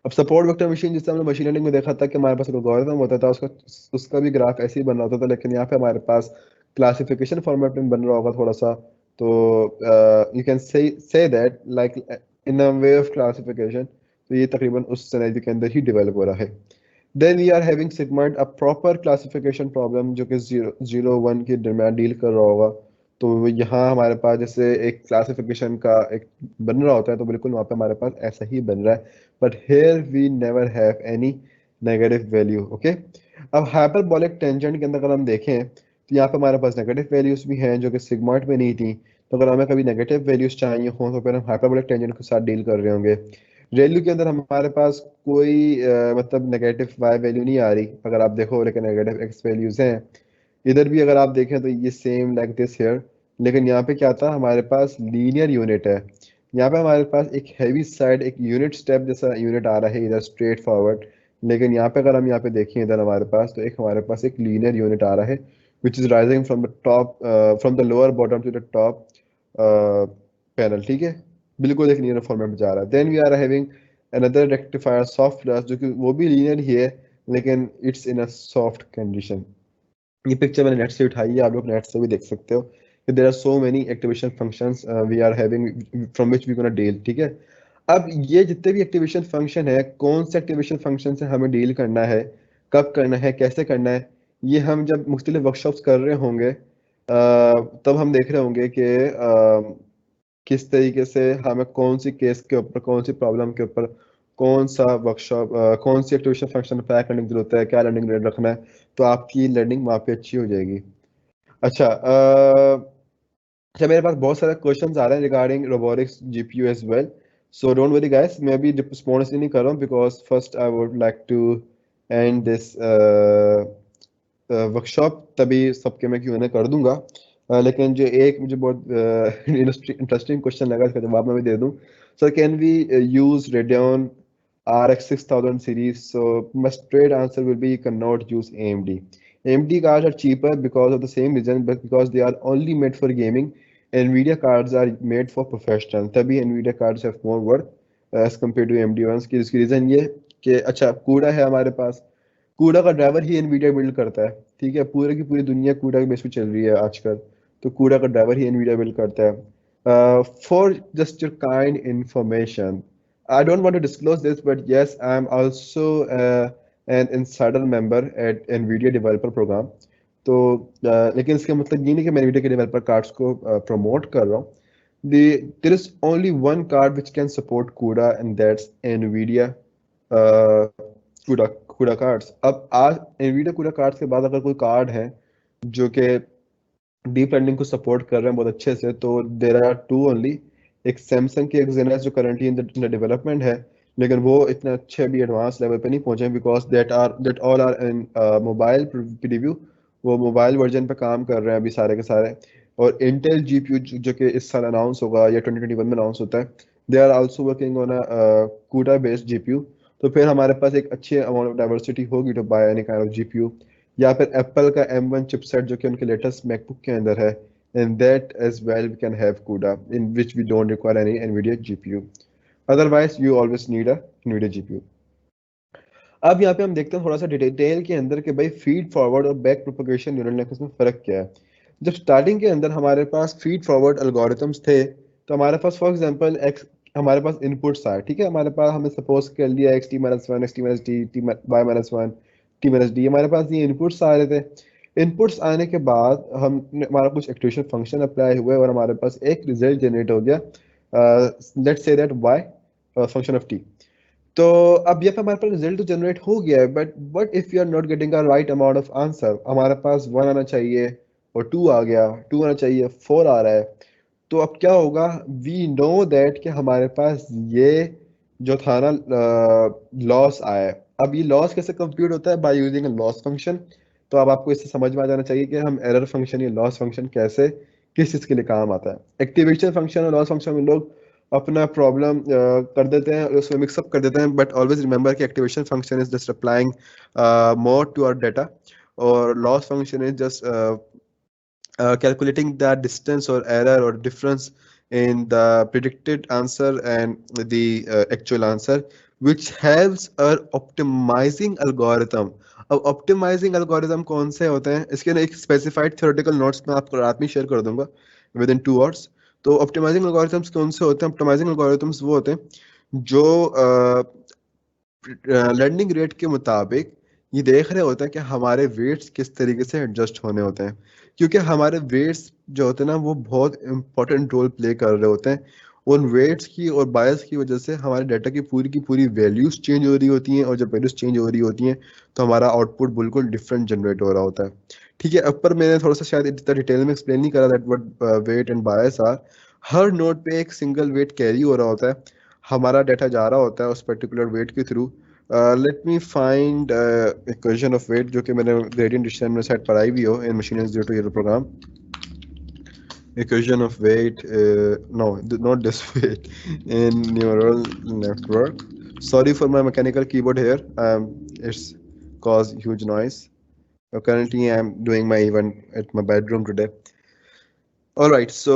अब सपोर्ट वेक्टर मशीन, जिससे हमने मशीन लर्निंग में देखा था कि हमारे पास एक एल्गोरिथम होता था, उसका उसका भी ग्राफ ऐसे ही बन रहा होता था, लेकिन यहाँ पे हमारे पास क्लासिफिकेशन फॉर्मेट में बन रहा होगा थोड़ा सा। तो you can say that like in a way of classification. तो ये तकरीबन उस सिनेरियो के अंदर ही डेवलप हो रहा है। Then we are having segment, a proper classification problem जो कि 0 0 1 के दरम्यान डील कर रहा होगा। तो यहाँ हमारे पास जैसे एक क्लासिफिकेशन का एक बन रहा होता है, तो बिल्कुल वहाँ पे हमारे पास ऐसा ही बन रहा है, but here we never have any negative value. Okay, अब हाइपरबोलिक टेंजेंट के अंदर अगर हम देखें तो यहाँ पे हमारे पास नेगेटिव वैल्यूज भी हैं जो कि सिग्मॉइड में नहीं थी। तो अगर हमें कभी नेगेटिव वैल्यूज चाहिए हो तो फिर हम हाइपरबोलिक टेंजेंट के साथ डील कर रहे होंगे। रेलू के अंदर हमारे पास कोई मतलब नेगेटिव वाई वैल्यू नहीं आ रही अगर आप देखो, लेकिन नेगेटिव एक्स वैल्यूज हैं। इधर भी अगर आप देखें तो ये सेम लाइक दिस हेयर, लेकिन यहाँ पे क्या था, हमारे पास लीनियर यूनिट है। यहाँ पे हमारे पास एक हैवी साइड, एक यूनिट स्टेप जैसा यूनिट आ रहा है इधर स्ट्रेट फॉरवर्ड। लेकिन यहाँ पे अगर हम यहाँ पे देखें इधर हमारे पास, तो एक हमारे पास एक लीनियर यूनिट आ रहा है which is rising from the top, from the lower bottom to the top panel. ठीक है, बिल्कुल एक लीनियर फॉर्मेट में जा रहा है। Then we are having another rectifier soft glass, जो कि वो भी लीनियर ही है लेकिन it's in a soft condition. ये पिक्चर मैंने नेट से उठाई है, आप लोग नेट से भी देख सकते हो कि there are so many activation functions we are having from which we gonna deal. ठीक है, अब ये जितने भी एक्टिवेशन फंक्शन है, कौन से एक्टिवेशन फंक्शन से हमें डील करना है, कब करना है, कैसे करना है, ये हम जब मुख्तलिफ वर्कशॉप्स कर रहे होंगे तब हम देख रहे होंगे कि किस तरीके से हमें कौन सी केस के ऊपर, कौन सी प्रॉब्लम के ऊपर कौन सा वर्कशॉप, कौन सी एक्टिवेशन फंक्शन अप्लाई करने की जरूरत है, क्या लर्निंग रेट रखना है, तो आपकी लर्निंग वहाँ पे अच्छी हो जाएगी। अच्छा, अच्छा मेरे पास बहुत सारे क्वेश्चंस आ रहे हैं regarding robotics GPU as well. So don't worry guys, मैं अभी रिस्पॉन्स नहीं कर रहा हूँ because first I would like to end this workshop, तभी सबके मैं Q&A कर दूंगा। लेकिन जो एक मुझे बहुत इंटरेस्टिंग क्वेश्चन लगा, इसका जवाब मैं भी दे दूं। Sir can we use Radeon RX 6000 series? So my straight answer will be you cannot use AMD. AMD cards are cheaper because of the same reason, but because they are only made for gaming. NVIDIA cards are made for professional, तभी NVIDIA cards have more worth as compared to AMD ones की। इसकी reason ये कि अच्छा कूड़ा है हमारे पास, कूड़ा का ड्राइवर ही एनवीडिया बिल्ड करता है, ठीक है, पूरे की पूरी दुनिया कूड़ा के बेस पे चल रही है आजकल, तो कूड़ा का ड्राइवर ही एनवीडिया बिल्ड करता है। For just your kind information, I don't want to disclose this but yes I am also an insider member at Nvidia developer program. तो लेकिन इसका मतलब ये नहीं कि मैं एनवीडिया के डेवलपर कार्ड्स को प्रमोट कर रहा हूँ। There is only one card which can support CUDA and that's NVIDIA CUDA CUDA cards. अब आज NVIDIA CUDA कार्ड्स के बाद अगर कोई कार्ड है जो कि डीप लर्निंग को सपोर्ट कर रहे हैं बहुत अच्छे से, तो देर आर टू ओनली। एक सैमसंग की एक्सयनस जो करंटली इन द डेवलपमेंट है, लेकिन वो इतने अच्छे भी एडवांस लेवल पे नहीं पहुंचे because that all are in mobile preview. वो मोबाइल वर्जन पे काम कर रहे हैं अभी सारे के सारे। और इंटेल जीपीयू जो कि इस साल अनाउंस होगा या 2021 में अनाउंस होता है, they are also working on a CUDA based GPU. तो फिर हमारे पास एक अच्छी अमाउंट ऑफ डाइवर्सिटी होगी to buy any kind of GPU. या फिर एप्पल का M1 चिपसेट जो कि उनके लेटेस्ट मैकबुक के अंदर है, in that as well we can have CUDA in which we don't require any NVIDIA GPU. Otherwise you always need a NVIDIA GPU. अब यहाँ पे हम देखते हैं थोड़ा सा डिटेल के अंदर कि भाई फीड फॉरवर्ड और बैक प्रोपगेशन न्यूरल नेटवर्क्स में फर्क क्या है। जब स्टार्टिंग के अंदर हमारे पास फीड फॉरवर्ड एल्गोरिथम्स थे, तो हमारे पास फॉर एग्जांपल एक्स, हमारे पास इनपुट्स आए, ठीक है, हमारे पास हमने सपोज कर लिया X T minus one, X T minus D, T Y minus one, T minus D, हमारे पास ये इनपुट्स आ रहे थे। इनपुट्स आने के बाद हम हमारा कुछ एक्टिवेशन फंक्शन अप्लाई हुए और हमारे पास एक रिजल्ट जनरेट हो गया, let's say that Y function of T. तो अब ये हमारे पास रिजल्ट तो जनरेट हो गया है, but what if you are not getting a right amount of answer. हमारे पास 1 आना चाहिए और 2 आ गया, 2 आना चाहिए 4 आ रहा है। तो अब क्या होगा, वी नो दैट कि हमारे पास ये जो था ना लॉस आया है। अब ये लॉस कैसे कंप्यूट होता है, by using a loss function. तो अब आपको इससे समझ में आ जाना चाहिए कि हम एरर फंक्शन या लॉस फंक्शन कैसे किस चीज़ के लिए काम आता है। एक्टिवेशन फंक्शन और लॉस फंक्शन में लोग अपना प्रॉब्लम कर देते हैं और उसमें मिक्सअप कर देते हैं, बट ऑलवेज रिमेंबर कि activation function is just applying more to our data, और loss function is just calculating the distance or error or difference in the predicted answer and the actual answer, which helps our optimizing algorithm. अब optimizing algorithm कौन से होते हैं, इसके ना एक specified theoretical notes मैं आपको रात में शेयर कर दूंगा within 2 hours। तो optimizing algorithms कौन से होते हैं? optimizing algorithms वो होते हैं जो लर्निंग रेट के मुताबिक ये देख रहे होते हैं कि हमारे वेट्स किस तरीके से एडजस्ट होने होते हैं, क्योंकि हमारे वेट्स जो होते हैं ना वो बहुत इंपॉर्टेंट रोल प्ले कर रहे होते हैं। उन वेट्स की और बायस की वजह से हमारे डाटा की पूरी वैल्यूज चेंज हो रही होती हैं, और जब वैल्यूज चेंज हो रही होती हैं तो हमारा आउटपुट बिल्कुल डिफरेंट जनरेट हो रहा होता है। ठीक है, अब पर मैंने थोड़ा सा शायद इतना डिटेल में एक्सप्लेन नहीं करा that what weight and bias are. हर नोड पे एक सिंगल वेट कैरी हो रहा होता है, हमारा डाटा जा रहा होता है उस पर्टिकुलर वेट के थ्रू। Let me find equation of weight जो कि मैंने ग्रेडियंट डिस्टेंस में शायद पढ़ाई भी हो in machine learning due to your program. Equation of weight, no, not this weight in neural network. Sorry for my mechanical keyboard here. It's caused huge noise. Currently I'm doing my event at my bedroom today. All right, so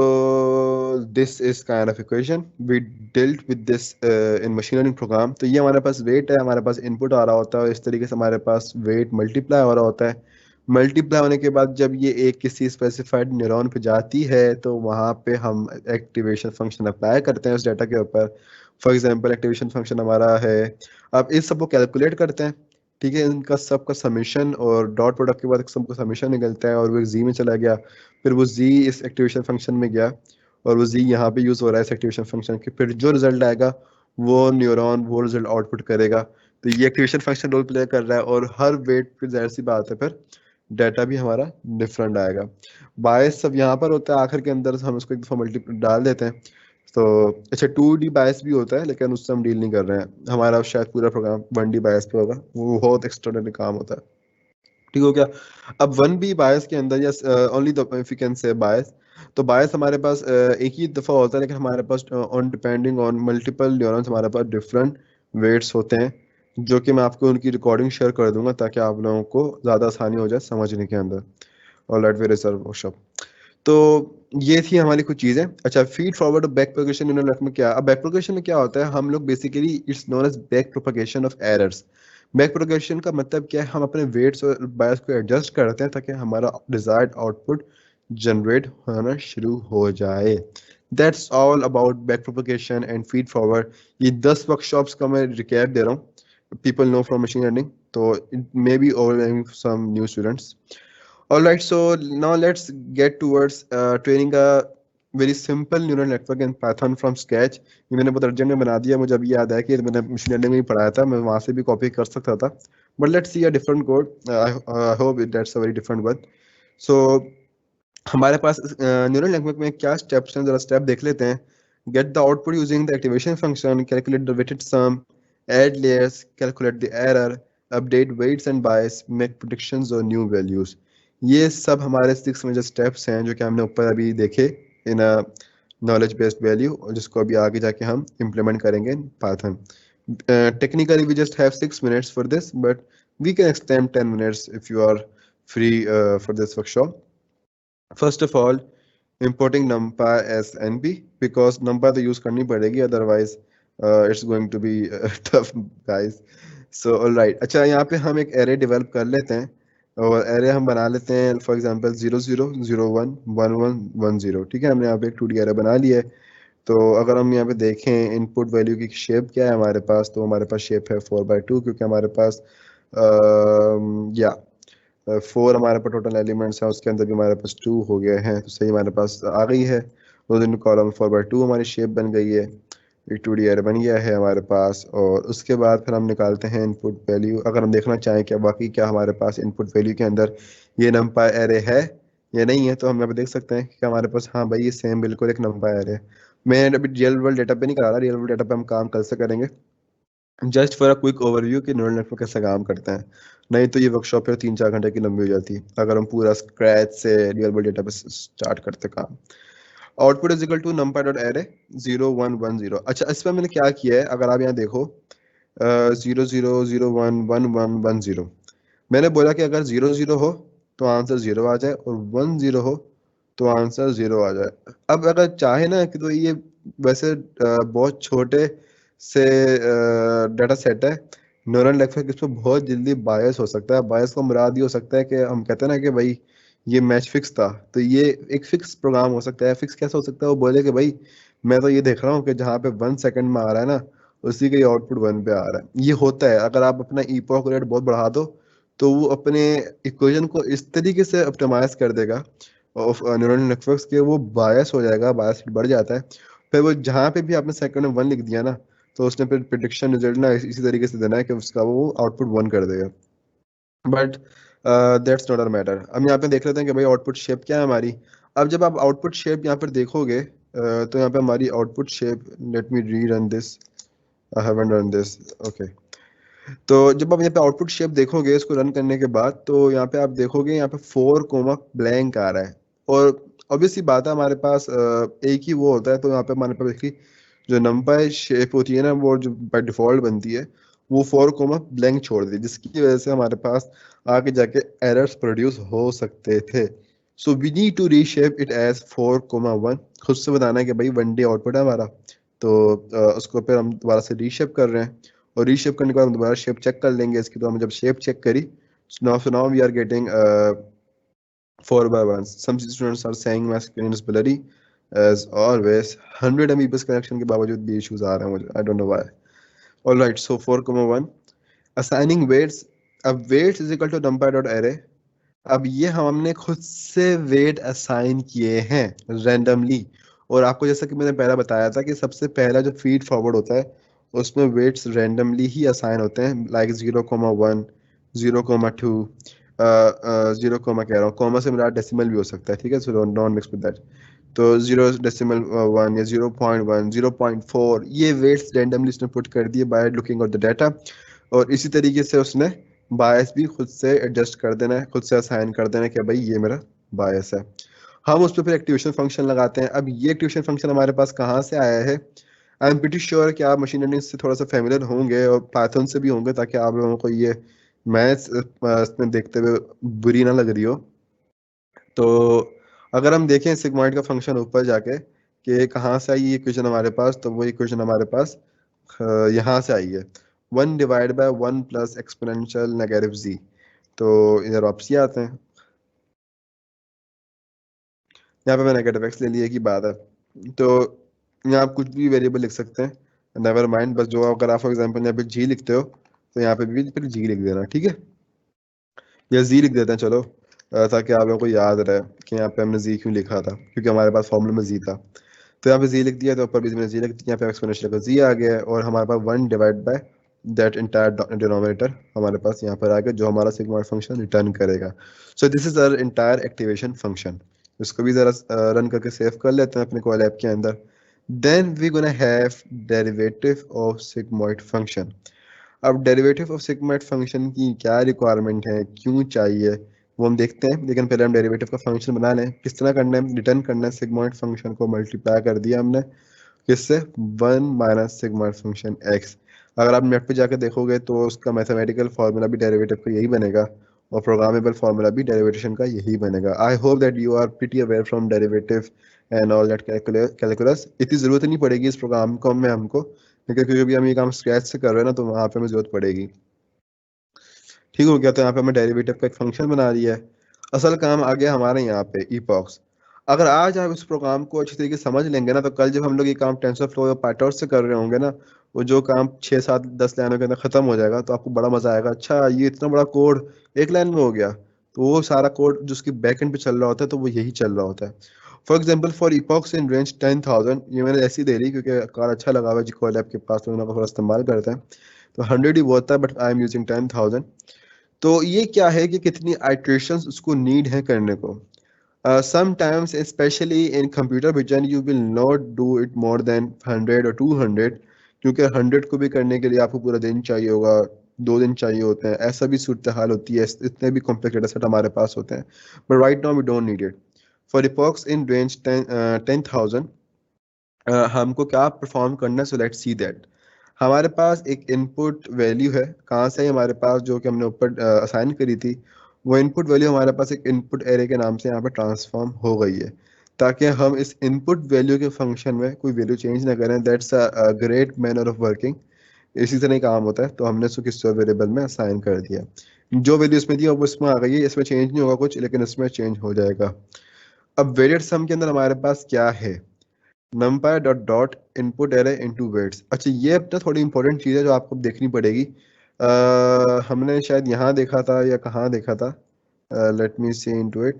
this is kind of equation we dealt with this in machine learning program। तो ये हमारे पास weight है, हमारे पास input आ रहा होता है, इस तरीके से हमारे पास weight multiply हो रहा होता है। मल्टीप्लाई होने के बाद जब ये एक किसी स्पेसिफाइड न्यूरॉन पे जाती है तो वहाँ पे हम एक्टिवेशन फंक्शन अप्लाई करते हैं उस डाटा के ऊपर। फॉर एग्जांपल एक्टिवेशन फंक्शन हमारा है, अब इस सबको कैलकुलेट करते हैं, ठीक है, इनका सबका समीशन और डॉट प्रोडक्ट के बाद सबको समीशन निकलता है और वो जी में चला गया, फिर वो जी इस एक्टिवेशन फंक्शन में गया और वो जी यहाँ पे यूज़ हो रहा है इस एक्टिवेशन फंक्शन के, फिर जो रिजल्ट आएगा वो न्यूरॉन वो रिजल्ट आउटपुट करेगा। तो ये एक्टिवेशन फंक्शन रोल प्ले कर रहा है और हर वेट पे जाहिर सी बात है फिर डाटा भी हमारा डिफरेंट आएगा। बायस सब यहाँ पर होता है आखिर के अंदर, हम उसको एक दफ़ा मल्टी डाल देते हैं तो अच्छा 2D बायस भी होता है लेकिन उससे हम डील नहीं कर रहे हैं, हमारा शायद पूरा प्रोग्राम 1D बायस पे होगा, वो बहुत एक्स्ट्राऑर्डिनरी काम होता है। ठीक हो गया। अब 1B बायस के अंदर या ओनली इफ यू कैन से बायस, तो बायस हमारे पास एक ही दफा होता है, लेकिन हमारे pass on depending on multiple neurons हमारे पास डिफरेंट वेट्स होते हैं, जो कि मैं आपको उनकी रिकॉर्डिंग शेयर कर दूंगा ताकि आप लोगों को ज़्यादा आसानी हो जाए समझने के अंदर। Alright, very sir workshop. तो ये थी हमारी कुछ चीजें। अच्छा, फीड फॉरवर्ड और बैक प्रोपगेशन न्यूरल नेटवर्क में क्या, अब बैक प्रोपगेशन में क्या होता है, हम लोग basically it's known as back propagation of errors. Back propagation का मतलब क्या है, हम अपने वेट्स और बायस को एडजस्ट करते हैं ताकि हमारा डिजायर्ड आउटपुट जनरेट होना शुरू हो जाए। That's all about back propagation and feed forward. ये 10 वर्कशॉप्स का मैं रिकैप दे रहा हूँ, people know from machine learning, तो it may be overwhelming for some new students. All right, so now let's get towards training a very simple neural network in Python from scratch. ये मैंने बहुत urgent में बना दिया, मुझे अभी याद है कि मैंने मशीन लर्निंग में ही पढ़ाया था, मैं वहाँ से भी कॉपी कर सकता था, but let's see a different code. I hope that's a very different one. So हमारे पास न्यूरल नेटवर्क में क्या स्टेप्स हैं, जरा स्टेप देख लेते हैं। Get the output using the activation function, calculate the weighted sum, add layers, calculate the error, update weights and bias, make predictions और new values. ये सब हमारे 6 मेजर स्टेप्स हैं जो कि हमने ऊपर अभी देखे इन नॉलेज बेस्ड वैल्यू, और जिसको अभी आगे जाके हम इम्प्लीमेंट करेंगे in Python. Technically we just have 6 minutes for this, but we can extend 10 minutes if you are free for this workshop. First of all, importing numpy as np, because numpy तो use करनी पड़ेगी, otherwise it's going to be tough guys. So all right, अच्छा यहाँ पे हम एक array develop कर लेते हैं, और array हम बना लेते हैं for example 0 0 0 1 1 1 1 0। ठीक है, हमने यहाँ पे एक 2D array बना लिया है। तो अगर हम यहाँ पे देखें इनपुट वैल्यू की शेप क्या है हमारे पास, तो हमारे पास शेप है 4/2, क्योंकि हमारे पास या 4 हमारे पास टोटल एलिमेंट्स हैं, उसके अंदर भी हमारे पास 2 हो गए हैं, तो सही हमारे पास आ गई है। दो दिन कॉलम 4/2 हमारी शेप बन गई है, एक 2D एरे बन गया है हमारे पास। और उसके बाद फिर हम निकालते हैं इनपुट वैल्यू। अगर हम देखना चाहें कि वाकई क्या हमारे पास इनपुट वैल्यू के अंदर ये नंपाई एरे है या नहीं है, तो हम यहाँ पे देख सकते हैं कि हमारे पास हाँ भाई ये सेम बिल्कुल एक नंपाई एरे है। मैं अभी रियल वर्ल्ड डेटा पे नहीं करा रहा, रियल वर्ल्ड डेटा पे हम काम कल से करेंगे, just for a quick overview कि न्यूरल नेटवर्क कैसे काम करते हैं। नहीं तो ये वर्कशॉप फिर 3-4 घंटे की लंबी हो जाती है अगर हम पूरा स्क्रैच से रियल वर्ल्ड डेटा पे स्टार्ट करते काम। Output is equal to NumPy dot array 0 1 1 0। अच्छा, इसमें मैंने क्या किया है, अगर आप यहाँ देखो 0 0 0 1 1 1 1 0, मैंने बोला कि अगर 0 0 हो तो आंसर 0 आ जाए, और 1 0 हो तो आंसर 0 आ जाए। अब अगर चाहे ना कि, तो ये वैसे बहुत छोटे से डाटा सेट है, न्यूरल नेटवर्क इस पर बहुत जल्दी बायस हो सकता है। बायस का मुराद ये हो सकता है कि हम कहते हैं ना कि भाई ये मैच फिक्स था, तो ये एक फिक्स प्रोग्राम हो सकता है। फिक्स कैसे हो सकता है, वो बोले कि भाई मैं तो ये देख रहा हूँ कि जहाँ पे 1 सेकंड में आ रहा है ना, उसी का आउटपुट 1 पे आ रहा है। ये होता है अगर आप अपना ईपॉक रेट बहुत बढ़ा दो, तो वो अपने इक्वेशन को इस तरीके से ऑप्टिमाइज कर देगा ऑफ न्यूरल नेटवर्क्स के, वो बायस हो जाएगा, बायस बढ़ जाता है। फिर वो जहाँ पे भी आपने सेकंड में 1 लिख दिया ना, तो उसने फिर प्रिडिक्शन रिजल्ट ना इसी तरीके से देना है कि उसका वो आउटपुट 1 कर देगा। But that's not a matter. अब यहाँ पे देख लेते हैं कि भाई आउटपुट शेप क्या है हमारी। अब जब आप आउटपुट शेप यहाँ पर देखोगे तो यहाँ पे हमारी output shape, let me rerun this, I haven't run this, okay. तो जब आप यहाँ पे आउटपुट शेप देखोगे इसको रन करने के बाद, तो यहाँ पे आप देखोगे यहाँ पे 4 कोमा ब्लैंक आ रहा है, और ऑब्वियसली बात है हमारे पास एक ही वो होता है, तो यहाँ पे हमारे पास देखिए जो नंपाई शेप होती है ना, वो जो बाय डिफॉल्ट बनती है वो 4 कोमा ब्लैंक छोड़ दी, जिसकी वजह से हमारे पास आगे जाके एरर्स प्रोड्यूस हो सकते थे। So we need to reshape it as 4 1। खुद से बताना है कि भाई 1D आउटपुट है हमारा, तो उसको फिर हम दोबारा से रीशेप कर रहे हैं, और रीशेप करने के बाद हम दोबारा शेप चेक कर लेंगे इसकी। तो हम जब शेप चेक करी, now we are getting 4/1। Some students are saying my screen is blurry as always। 100 Mbps connection के बावजूद भी इश्यूज आ रहे हैं मुझे, I don't know why। All right, so 4,1 assigning weights। अब weights is equal to numpy dot array। अब ये हमने खुद से वेट असाइन किए हैं रैंडमली, और आपको जैसा कि मैंने पहला बताया था कि सबसे पहला जो फीड फॉरवर्ड होता है उसमें वेट्स रैंडमली ही असाइन होते हैं, लाइक 0,1 0,2 0 कॉमा कह रहा हूँ, कॉमा से मेरा डेसिमल भी हो सकता है, ठीक है, so non mix with that. तो 0.1 या 0.1 0.4 ये वेट्स रैंडमली उसने पुट कर दिए by looking of the data, और इसी तरीके से उसने बायस भी खुद से एडजस्ट कर देना है, खुद से असाइन कर देना है कि भाई ये मेरा बायस है। हम उस पर फिर एक्टिवेशन फंक्शन लगाते हैं। अब ये एक्टिवेशन फंक्शन हमारे पास कहाँ से आया है? आई एम प्रीटी श्योर कि आप मशीन लर्निंग से थोड़ा सा फेमिलियर होंगे और पाइथन से भी होंगे, ताकि आप लोगों को ये मैथ्स इसमें देखते हुए बुरी ना लग रही हो। तो अगर हम देखें सिग्मॉइड का फंक्शन ऊपर जाके कि कहाँ से आई ये इक्वेशन हमारे पास, तो वो इक्वेशन हमारे पास यहाँ से आई है, 1/1 प्लस एक्सपोनेंशियल नेगेटिव जी। तो इधर वापसी आते हैं, यहाँ पे मैं नेगेटिव एक्स ले लिया की बात है। तो यहाँ आप कुछ भी वेरिएबल लिख सकते हैं, नेवर माइंड, बस जो अगर आप फॉर एग्जांपल यहाँ पे जी लिखते हो तो यहाँ पे भी फिर जी लिख देना, ठीक है, या जी लिख देते हैं चलो, ताकि आप लोगों को याद रहे कि यहाँ पे हमने जी क्यों लिखा था, क्योंकि हमारे पास फॉर्मूले में जी था। तो यहाँ पे जी लिख दिया, तो ऊपर भी मैंने जी लिख दिया, यहाँ पे एक्सपोनेंशियल का जी आ गया है, और हमारे पास 1 divide by that entire denominator हमारे पास यहाँ पर आ गया, जो हमारा सिग्मॉइड फंक्शन रिटर्न करेगा। So this is our entire activation function. इसको भी जरा रन करके सेव कर लेते हैं अपने कोई ऐप के अंदर। Then we gonna have derivative of sigmoid function. अब डेरिवेटिव ऑफ सिग्मॉइड फंक्शन की क्या रिक्वायरमेंट है, क्यों चाहिए, वो हम देखते हैं। लेकिन पहले हम डेरिवेटिव का फंक्शन बना लें। किस तरह करना है? रिटर्न करना है सिग्मॉइड फंक्शन को मल्टीप्लाई कर दिया हमने किससे? 1 माइनस सिग्मॉइड फंक्शन एक्स। अगर आप नेट पे जाकर देखोगे तो उसका मैथमेटिकल फार्मूला भी डेरिवेटिव का यही बनेगा, और प्रोग्रामेबल फार्मूला भी डेरिवेशन का यही बनेगा। I hope that you are pretty aware from derivative and all that calculus. इतनी जरूरत नहीं पड़ेगी इस प्रोग्राम को में हमको, लेकिन क्योंकि अभी हम ये काम स्क्रैच से कर रहे हैं ना, तो वहाँ पे हमें जरूरत पड़ेगी। ठीक हो गया, तो यहाँ पे हमें डेरिवेटिव का एक फंक्शन बना दिया है। असल काम आ गया हमारे यहाँ पे इपॉक्स। अगर आज आप इस प्रोग्राम को अच्छी तरीके से समझ लेंगे ना, तो कल जब हम लोग ये काम टेंसर फ्लो या पाइटॉर्च से कर रहे होंगे ना, वो जो काम 6 7 10 लाइनों के अंदर खत्म हो जाएगा, तो आपको बड़ा मजा आएगा। अच्छा, ये इतना बड़ा कोड एक लाइन में हो गया। तो वो सारा कोड जो उसकी बैक एंड पे चल रहा होता है, तो वो यही चल रहा होता है। For example for epochs in range 10,000, ये मैंने ऐसी दे दी क्योंकि कार अच्छा लगा हुआ है, जिको लैब के पास लोगों का थोड़ा इस्तेमाल करते हैं। तो 100 ही वो होता है, बट आई एम यूजिंग 10,000। तो ये क्या है कि कितनी आइट्रेशंस उसको नीड है करने को। Sometimes, especially in computer vision, you will not do it more than 100 or 200, क्योंकि 100 को भी करने के लिए आपको पूरा दिन चाहिए होगा, 2 दिन चाहिए होते हैं, ऐसा भी सूरत हाल होती है, इतने भी कॉम्प्लेक्स डेटा सेट हमारे पास होते हैं। But right now we don't need it. For epochs in range 10,000 हमको क्या परफॉर्म करना है? So let's see that. हमारे पास एक इनपुट वैल्यू है, कहाँ से है हमारे पास, जो कि हमने ऊपर असाइन करी थी। वो इनपुट वैल्यू हमारे पास एक इनपुट एरे के नाम से यहाँ पे ट्रांसफॉर्म हो गई है, ताकि हम इस इनपुट वैल्यू के फंक्शन में कोई वैल्यू चेंज ना करें। That's a great manner of working. इसी तरह ही काम होता है। तो हमने इसको किसी और वेरिएबल में असाइन कर दिया, जो वैल्यू इसमें थी वो इसमें आ गई है। इसमें चेंज नहीं होगा कुछ, लेकिन इसमें चेंज हो जाएगा। अब वेरिएट सम के अंदर हमारे पास क्या है? numpy dot dot input array into weights. अच्छा, ये अपना थोड़ी इंपॉर्टेंट चीज़ है जो आपको देखनी पड़ेगी। हमने शायद यहाँ देखा था या कहाँ देखा था। Let me see into it.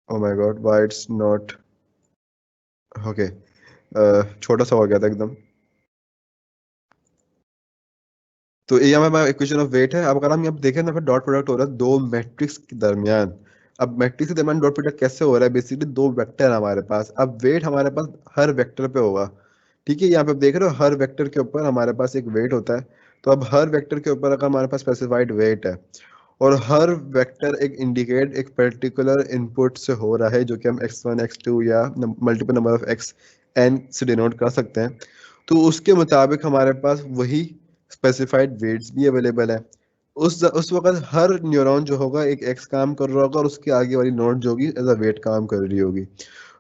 Oh my God, why it's not okay. छोटा सा हो गया था एकदम। तो ये हमारा इक्वेशन ऑफ वेट है। अब अगर हम यहाँ पे देखें ना, फिर डॉट प्रोडक्ट हो रहा है दो मैट्रिक्स के दरमियान। अब मैट्रिक्स के दरमियान डॉट प्रोडक्ट कैसे हो रहा है? बेसिकली दो वेक्टर है हमारे पास। अब वेट हमारे पास हर वेक्टर पे होगा, ठीक है। यहाँ पे आप देख रहे हो हर वेक्टर के ऊपर हमारे पास एक वेट होता है। तो अब हर वेक्टर के ऊपर अगर हमारे पास स्पेसिफाइड वेट है, और हर वेक्टर एक इंडिकेट एक पर्टिकुलर इनपुट से हो रहा है, जो कि हम x1 x2 या multiple number of x n से डिनोट कर सकते हैं, तो उसके मुताबिक हमारे पास वही स्पेसिफाइड वेट्स भी अवेलेबल है। उस वक्त हर न्यूरॉन जो होगा एक एक्स काम कर रहा होगा, और उसकी आगे वाली नोड जो होगी एज अ वेट काम कर रही होगी।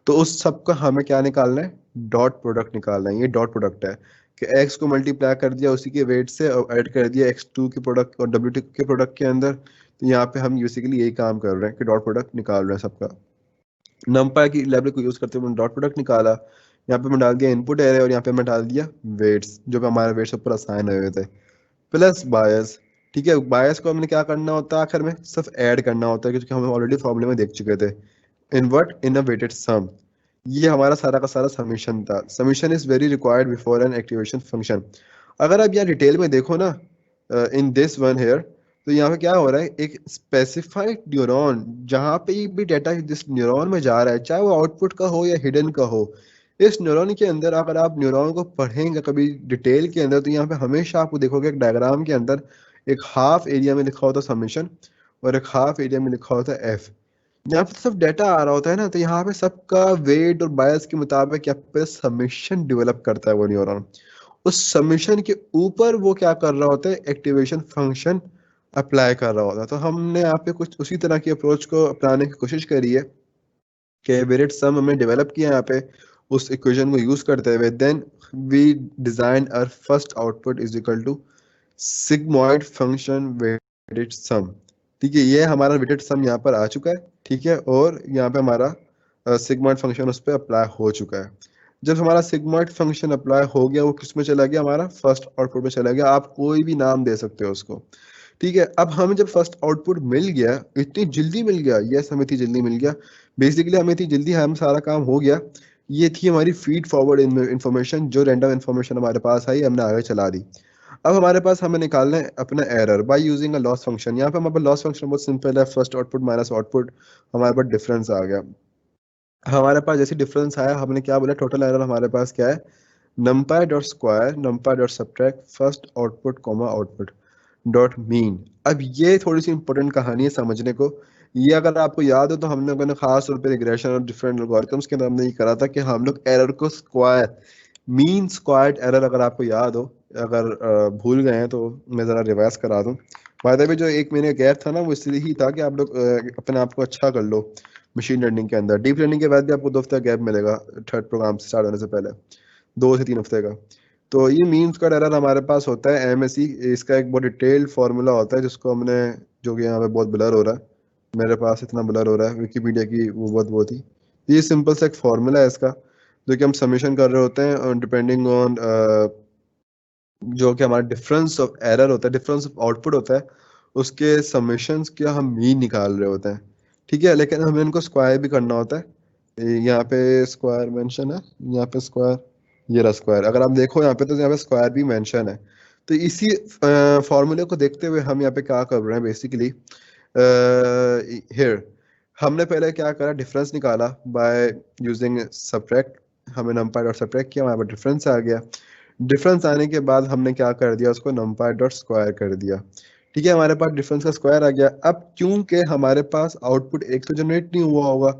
तो उस सब का हमें क्या निकालना है? डॉट प्रोडक्ट निकालना है। ये डॉट प्रोडक्ट है कि एक्स को मल्टीप्लाई कर दिया उसी के वेट से, और ऐड कर दिया x2 के प्रोडक्ट और w2 के प्रोडक्ट के अंदर। तो यहाँ पे हम बेसिकली यही काम कर रहे हैं कि डॉट प्रोडक्ट निकाल रहे हैं सबका। नंपाई की लाइब्रेरी को यूज करते हुए मैंने डॉट प्रोडक्ट निकाला। यहाँ पे मैं डाल दिया इनपुट एरे, और यहाँ पे मैं डाल दिया वेट्स, जो कि हमारे वेट्स ऊपर असाइन हुए थे, प्लस बायस। ठीक है, बायस को हमने क्या करना होता है? आखिर में सिर्फ ऐड करना होता है, क्योंकि हम ऑलरेडी फॉर्मूले में देख चुके थे। Invert in a weighted sum, ये हमारा सारा का सारा समीशन था। Summation is very required before N activation function. अगर आप यहाँ डिटेल में देखो ना, इन दिस वन हेयर, तो यहाँ पे क्या हो रहा है, एक स्पेसिफाइड न्यूरॉन जहाँ पे भी डाटा जिस न्यूरॉन में जा रहा है, चाहे वो आउटपुट का हो या हिडन का हो, इस न्यूरॉन के अंदर अगर आप न्यूरॉन को पढ़ेंगे कभी डिटेल के अंदर, तो यहाँ पे हमेशा आपको देखोगे एक डायग्राम के अंदर एक हाफ एरिया में लिखा होता है समेशन और एक हाफ एरिया में लिखा होता है एफ। यहाँ पे सब डाटा आ रहा होता है ना, तो यहाँ पे सबका वेट और बायस के मुताबिक यहाँ पे समेशन डेवलप करता है वो न्यूरॉन। उस समेशन के ऊपर वो क्या कर रहा होता है, एक्टिवेशन फंक्शन अप्लाई कर रहा होता है। तो हमने यहाँ पे कुछ उसी तरह की अप्रोच को अपनाने की कोशिश करी है कि वेरिएट सम हमने डेवलप किया यहाँ पे उस इक्वेशन को यूज करते हुए। Then we design our first output is equal to sigmoid function weighted sum. ठीक है, ये हमारा वेटेड सम यहाँ पर आ चुका है। ठीक है, और यहाँ पे हमारा सिग्मॉइड फंक्शन उस पर अप्लाई हो चुका है। जब हमारा सिग्मॉइड फंक्शन अप्लाई हो गया, वो किस में चला गया, हमारा फर्स्ट आउटपुट में चला गया। आप कोई भी नाम दे सकते हो उसको। ठीक है, अब हमें जब फर्स्ट आउटपुट मिल गया, इतनी जल्दी मिल गया, यस हमें इतनी जल्दी मिल गया, बेसिकली हमें इतनी जल्दी हम सारा काम हो गया। ये थी हमारी फीड फॉरवर्ड इन्फॉर्मेशन, जो रैंडम इन्फॉर्मेशन हमारे पास आई हमने आगे चला दी। अब हमारे पास हमें निकालना है अपना error by using a loss function. यहाँ पे हमारे पास लॉस फंक्शन बहुत सिंपल है, फर्स्ट आउटपुट माइनस आउटपुट, हमारे पास डिफरेंस आ गया। हमारे पास जैसे डिफरेंस आया, हमने क्या बोला, टोटल एरर हमारे पास क्या है, numpy dot square numpy dot subtract first output comma output dot mean. अब ये थोड़ी सी इंपॉर्टेंट कहानी है समझने को। ये अगर आपको याद हो तो हमने अपने खास तौर पे रिग्रेशन और डिफरेंट एल्गोरिथम्स के अंदर हमने ये करा था कि हम लोग एरर को स्क्वायर, मीन स्क्वायर्ड एरर, अगर आपको याद हो, अगर भूल गए हैं तो मैं ज़रा रिवाइज करा दूं। बाय द वे जो एक महीने गैप था ना, वो इसलिए ही था कि आप लोग अपने आप को अच्छा कर लो मशीन लर्निंग के अंदर। डीप लर्निंग के बाद भी आपको 2 हफ्ते गैप मिलेगा थर्ड प्रोग्राम से स्टार्ट होने से पहले, 2 से 3 हफ्ते का। तो ये मीन स्क्वायर्ड एरर हमारे पास होता है एमएसई। इसका एक बहुत डिटेल्ड फार्मूला होता है जिसको हमने, जो कि यहाँ पे बहुत ब्लर हो रहा है, मेरे पास इतना ब्लर हो रहा है, विकीपीडिया की वो थी। ये सिंपल सा एक फार्मूला है इसका, जो कि हम समेशन कर रहे होते हैं डिपेंडिंग ऑन जो कि हमारा डिफरेंस ऑफ एरर होता है, डिफरेंस ऑफ आउटपुट होता है, उसके समेशंस के हम मीन निकाल रहे होते हैं। ठीक है, लेकिन हमें इनको स्क्वायर भी करना होता है। यहाँ पे स्क्वायर मेंशन है, यहाँ पे स्क्वायर, ये रहा स्क्वायर। अगर आप देखो यहाँ पे, तो यहाँ पे स्क्वायर भी मेंशन है। तो इसी फॉर्मूले को देखते हुए हम यहाँ पे क्या कर रहे हैं, बेसिकली हियर हमने पहले क्या करा, डिफरेंस निकाला बाय यूजिंग सब्ट्रैक्ट। हमने नंपाई डॉट सब्ट्रैक्ट किया, हमारे पास डिफरेंस आ गया। डिफरेंस आने के बाद हमने क्या कर दिया, उसको नंपाई डॉट स्क्वायर कर दिया। ठीक है, हमारे पास डिफरेंस का स्क्वायर आ गया। अब क्योंकि हमारे पास आउटपुट एक तो जनरेट नहीं हुआ होगा,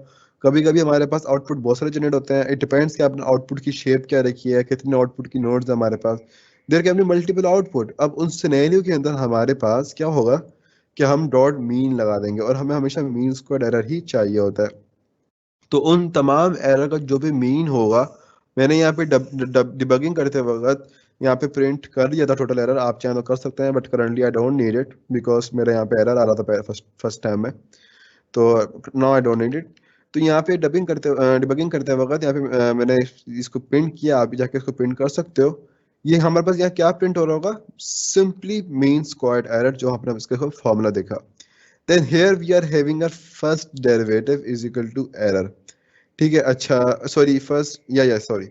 कभी कभी हमारे पास आउटपुट बहुत सारे जनरेट होते हैं। इट डिपेंड्स कि आपने आउटपुट की शेप क्या रखी है, कितने आउटपुट की नोड्स है हमारे पास। There can be multiple output. अब उन सिनेरियो के अंदर हमारे पास क्या होगा कि हम डॉट मीन लगा देंगे, और हमें हमेशा मीन स्क्वायर्ड एरर ही चाहिए होता है। तो उन तमाम एरर का जो भी मीन होगा, मैंने यहाँ पे डिबगिंग करते वक्त यहाँ पे प्रिंट कर दिया था टोटल एरर। आप चाहें तो कर सकते हैं, but currently I don't need it because मेरे यहाँ पे एरर आ रहा था फर्स्ट टाइम में, तो now I don't need it. तो यहाँ पे डिबगिंग करते वक्त यहाँ पे मैंने इसको प्रिंट किया। आप भी जाके इसको प्रिंट कर सकते हो। ये हमारे पास यहाँ क्या प्रिंट हो रहा होगा, सिंपली मीन स्क्वायर्ड एरर, जो आपने इसका फॉर्मूला देखा। Then here we are having a first derivative is equal to error. ठीक है, अच्छा सॉरी, फर्स्ट या सॉरी।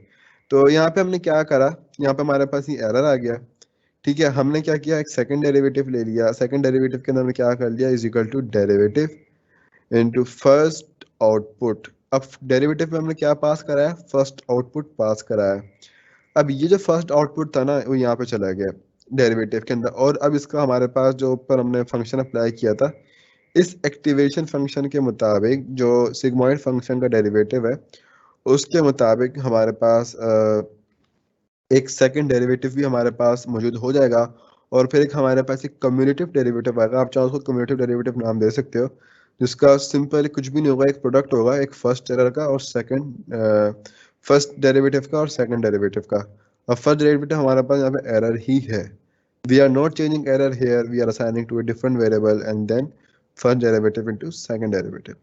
तो यहाँ पे हमने क्या करा, यहाँ पे हमारे पास ये एरर आ गया। ठीक है, हमने क्या किया, एक सेकंड डेरिवेटिव ले लिया। सेकंड डेरिवेटिव के अंदर हमने क्या कर लिया, is equal to derivative into first output. अब डेरिवेटिव में हमने क्या पास कराया, फर्स्ट आउटपुट पास कराया। अब ये जो फर्स्ट आउटपुट था ना, वो यहाँ पे चला गया डेरिवेटिव के अंदर। और अब इसका हमारे पास जो ऊपर हमने फंक्शन अप्लाई किया था, इस एक्टिवेशन फंक्शन के मुताबिक जो सिग्मॉइड फंक्शन का डेरिवेटिव है, उसके मुताबिक हमारे पास एक सेकंड डेरिवेटिव भी हमारे पास मौजूद हो जाएगा। और फिर एक हमारे पास एक कम्युलेटिव डेरिवेटिव आएगा। आप चाहो उसको कम्युलेटिव डेरिवेटिव नाम दे सकते हो, जिसका सिंपल कुछ भी नहीं होगा, एक प्रोडक्ट होगा, एक फर्स्ट एरर का और सेकंड फर्स्ट डेरिवेटिव का और सेकंड डेरिवेटिव का। अब फर्स्ट डेरिवेटिव हमारे पास यहाँ पे एरर ही है। We are not changing error here, we are assigning to a different variable and then first derivative into second derivative.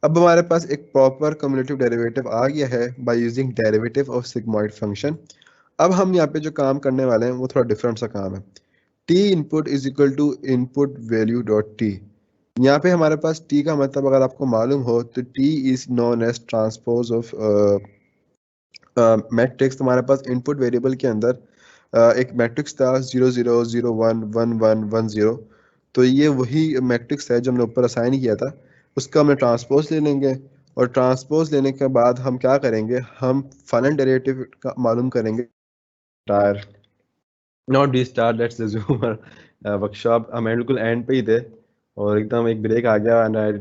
अब हमारे पास एक प्रॉपर कम्युलेटिव डेरिवेटिव आ गया है by using derivative of sigmoid function. अब हम यहाँ पे जो काम करने वाले हैं वो थोड़ा डिफरेंट सा काम है। T input is equal to input value dot T. यहाँ पे हमारे पास टी का मतलब अगर आपको मालूम हो, तो T is known as transpose of matrix. हमारे पास इनपुट वेरिएबल के अंदर एक मैट्रिक्स था 0 0 0 1 1 1 1 0। तो ये वही मैट्रिक्स है जो हमने ऊपर असाइन किया था, उसका हमने ट्रांसपोज ले लेंगे, और ट्रांसपोज लेने के बाद हम क्या करेंगे, हम फाइनल डेरिवेटिव का मालूम करेंगे। Tyre not D star, let's resume workshop. हम बिल्कुल एंड पे ही थे और एकदम एक ब्रेक आ गया, एंड आई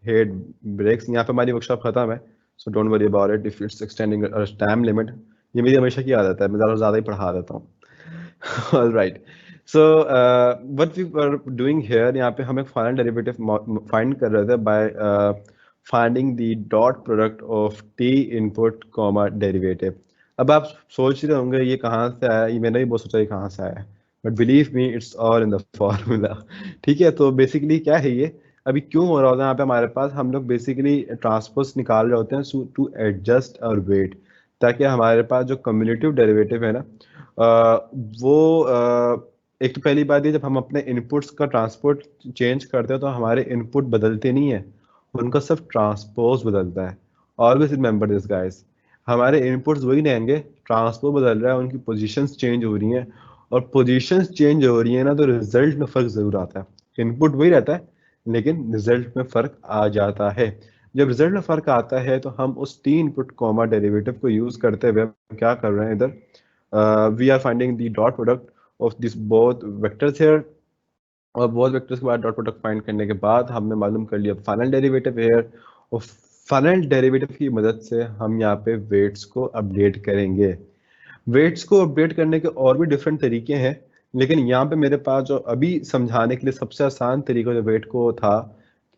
हेट ब्रेक्स। यहाँ पे हमारी वर्कशॉप खत्म है, so don't worry about it if it's extending time limit. ये मेरी हमेशा की आदत है, मैं ज़्यादा ही पढ़ा देता हूँ। All right. So what we were doing here, यहाँ पे हम एक फाइनल डेरिवेटिव फाइंड कर रहे थे by finding the dot product of T input comma derivative. अब आप सोच रहे होंगे ये कहाँ से आया, ये मैंने भी बहुत सोचा ये कहाँ से आया, but believe me it's all in the formula. ठीक है, तो बेसिकली क्या है ये, अभी क्यों हो रहा होता है यहाँ पे हमारे पास, हम लोग बेसिकली ट्रांसपोज निकाल रहे होते हैं टू एडजस्ट और वेट, ताकि हमारे पास जो कम्युलेटिव डेरिवेटिव है ना, वो एक तो पहली बात ये, जब हम अपने इनपुट्स का ट्रांसपोर्ट चेंज करते हैं तो हमारे इनपुट बदलते नहीं है, उनका सिर्फ ट्रांसपोज बदलता है। ऑलवेज रिमेंबर दिस गाइस, हमारे इनपुट्स वही रहेंगे, ट्रांसपोज बदल रहा है, उनकी पोजीशंस चेंज हो रही हैं, और पोजीशंस चेंज हो रही है ना, तो रिजल्ट में फर्क जरूर आता है। इनपुट वही रहता है लेकिन रिजल्ट में फर्क आ जाता है। जब रिजल्ट में फर्क आता है तो हम उस टी इनपुट कॉमा डेरिवेटिव को यूज करते हुए क्या कर रहे हैं इधर, we are finding the dot product of this both vectors here, और बहुत वेक्टर्स के बाद डॉट प्रोडक्ट फाइंड करने के बाद हमने मालूम कर लिया फाइनल डेरिवेटिव हेयर, और फाइनल डेरिवेटिव की मदद से हम यहाँ पे वेट्स को अपडेट करेंगे। वेट्स को अपडेट करने के और भी डिफरेंट तरीके हैं, लेकिन यहाँ पे मेरे पास जो अभी समझाने के लिए सबसे आसान तरीका जो वेट को था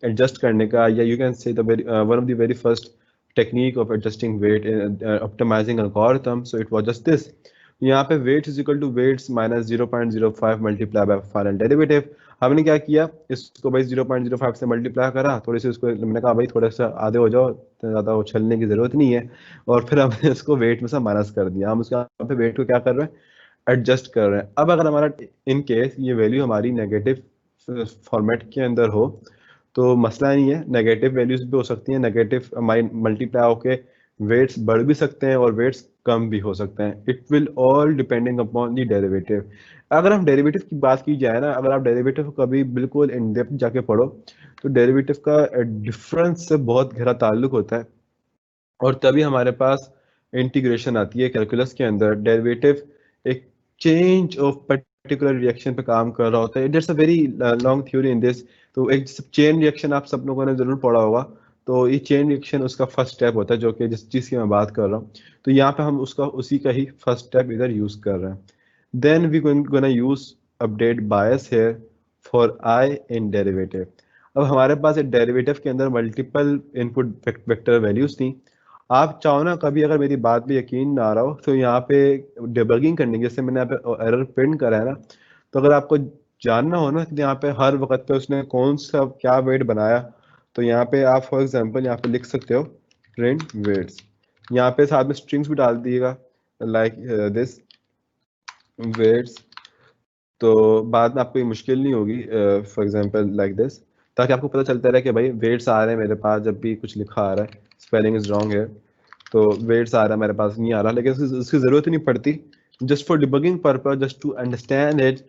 एडजस्ट करने का, या you can say one of the very first technique of adjusting weight optimizing algorithm, so it was just this. यहाँ पे weights is equal to weights minus 0.05 multiply by final derivative. हमने क्या किया, इसको भाई 0.05 से मल्टीप्लाई करा, थोड़ी सी उसको मैंने कहा भाई थोड़ा सा आधे हो जाओ, ज़्यादा उछलने की जरूरत नहीं है, और फिर हमने इसको वेट में से माइनस कर दिया। हम उसके यहाँ पे वेट को क्या कर रहे हैं, एडजस्ट कर रहे हैं। अब अगर हमारा इन केस ये वैल्यू हमारी नेगेटिव फॉर्मेट के अंदर हो तो मसला नहीं है, नेगेटिव वैल्यूज भी हो सकती हैं, नेगेटिव हमारी मल्टीप्लाई होके वेट्स बढ़ भी सकते हैं और वेट्स कम भी हो सकते हैं। It will all depending upon the derivative. अगर हम डेरिवेटिव की बात की जाए ना, अगर आप डेरिवेटिव को कभी बिल्कुल इन डेप्थ जाके पढ़ो तो डेरिवेटिव का डिफरेंस से बहुत गहरा ताल्लुक होता है, और तभी हमारे पास इंटीग्रेशन आती है कैलकुलस के अंदर। डेरिवेटिव एक चेंज ऑफ पर्टिकुलर रिएक्शन पे काम कर रहा होता है। It's a very long theory in this. तो एक चेन रिएक्शन आप सब लोगों ने जरूर पढ़ा होगा, तो ये चेन रिएक्शन उसका फर्स्ट स्टेप होता है, जो कि जिस चीज़ की मैं बात कर रहा हूँ, तो यहाँ पे हम उसका उसी का ही फर्स्ट स्टेप इधर यूज कर रहे हैं। Then we gonna use update bias here for I in derivative. अब हमारे पास एक डेरिवेटिव के अंदर मल्टीपल इनपुट वेक्टर वैल्यूज थी। आप चाहो ना, कभी अगर मेरी बात पे यकीन ना आ रहा हो तो यहाँ पे डिबगिंग करने की, जैसे मैंने यहाँ पे एरर प्रिंट करा है ना, तो अगर आपको जानना हो ना कि यहाँ पे हर वक्त पे उसने कौन सा क्या वेट बनाया, तो यहाँ पे आप फॉर एग्जांपल यहाँ पे लिख सकते हो प्रिंट वेट्स, यहाँ पे साथ में स्ट्रिंग्स भी डाल दिएगा लाइक दिस वेट्स, तो बाद में आपको ये मुश्किल नहीं होगी, फॉर एग्जांपल लाइक दिस, ताकि आपको पता चलता रहे कि भाई वेट्स आ रहे हैं मेरे पास, जब भी कुछ लिखा आ रहा है स्पेलिंग इज रॉन्ग है तो वेट्स आ रहा है मेरे पास नहीं आ रहा, लेकिन उसकी जरूरत ही नहीं पड़ती, just for debugging purpose, just to understand it,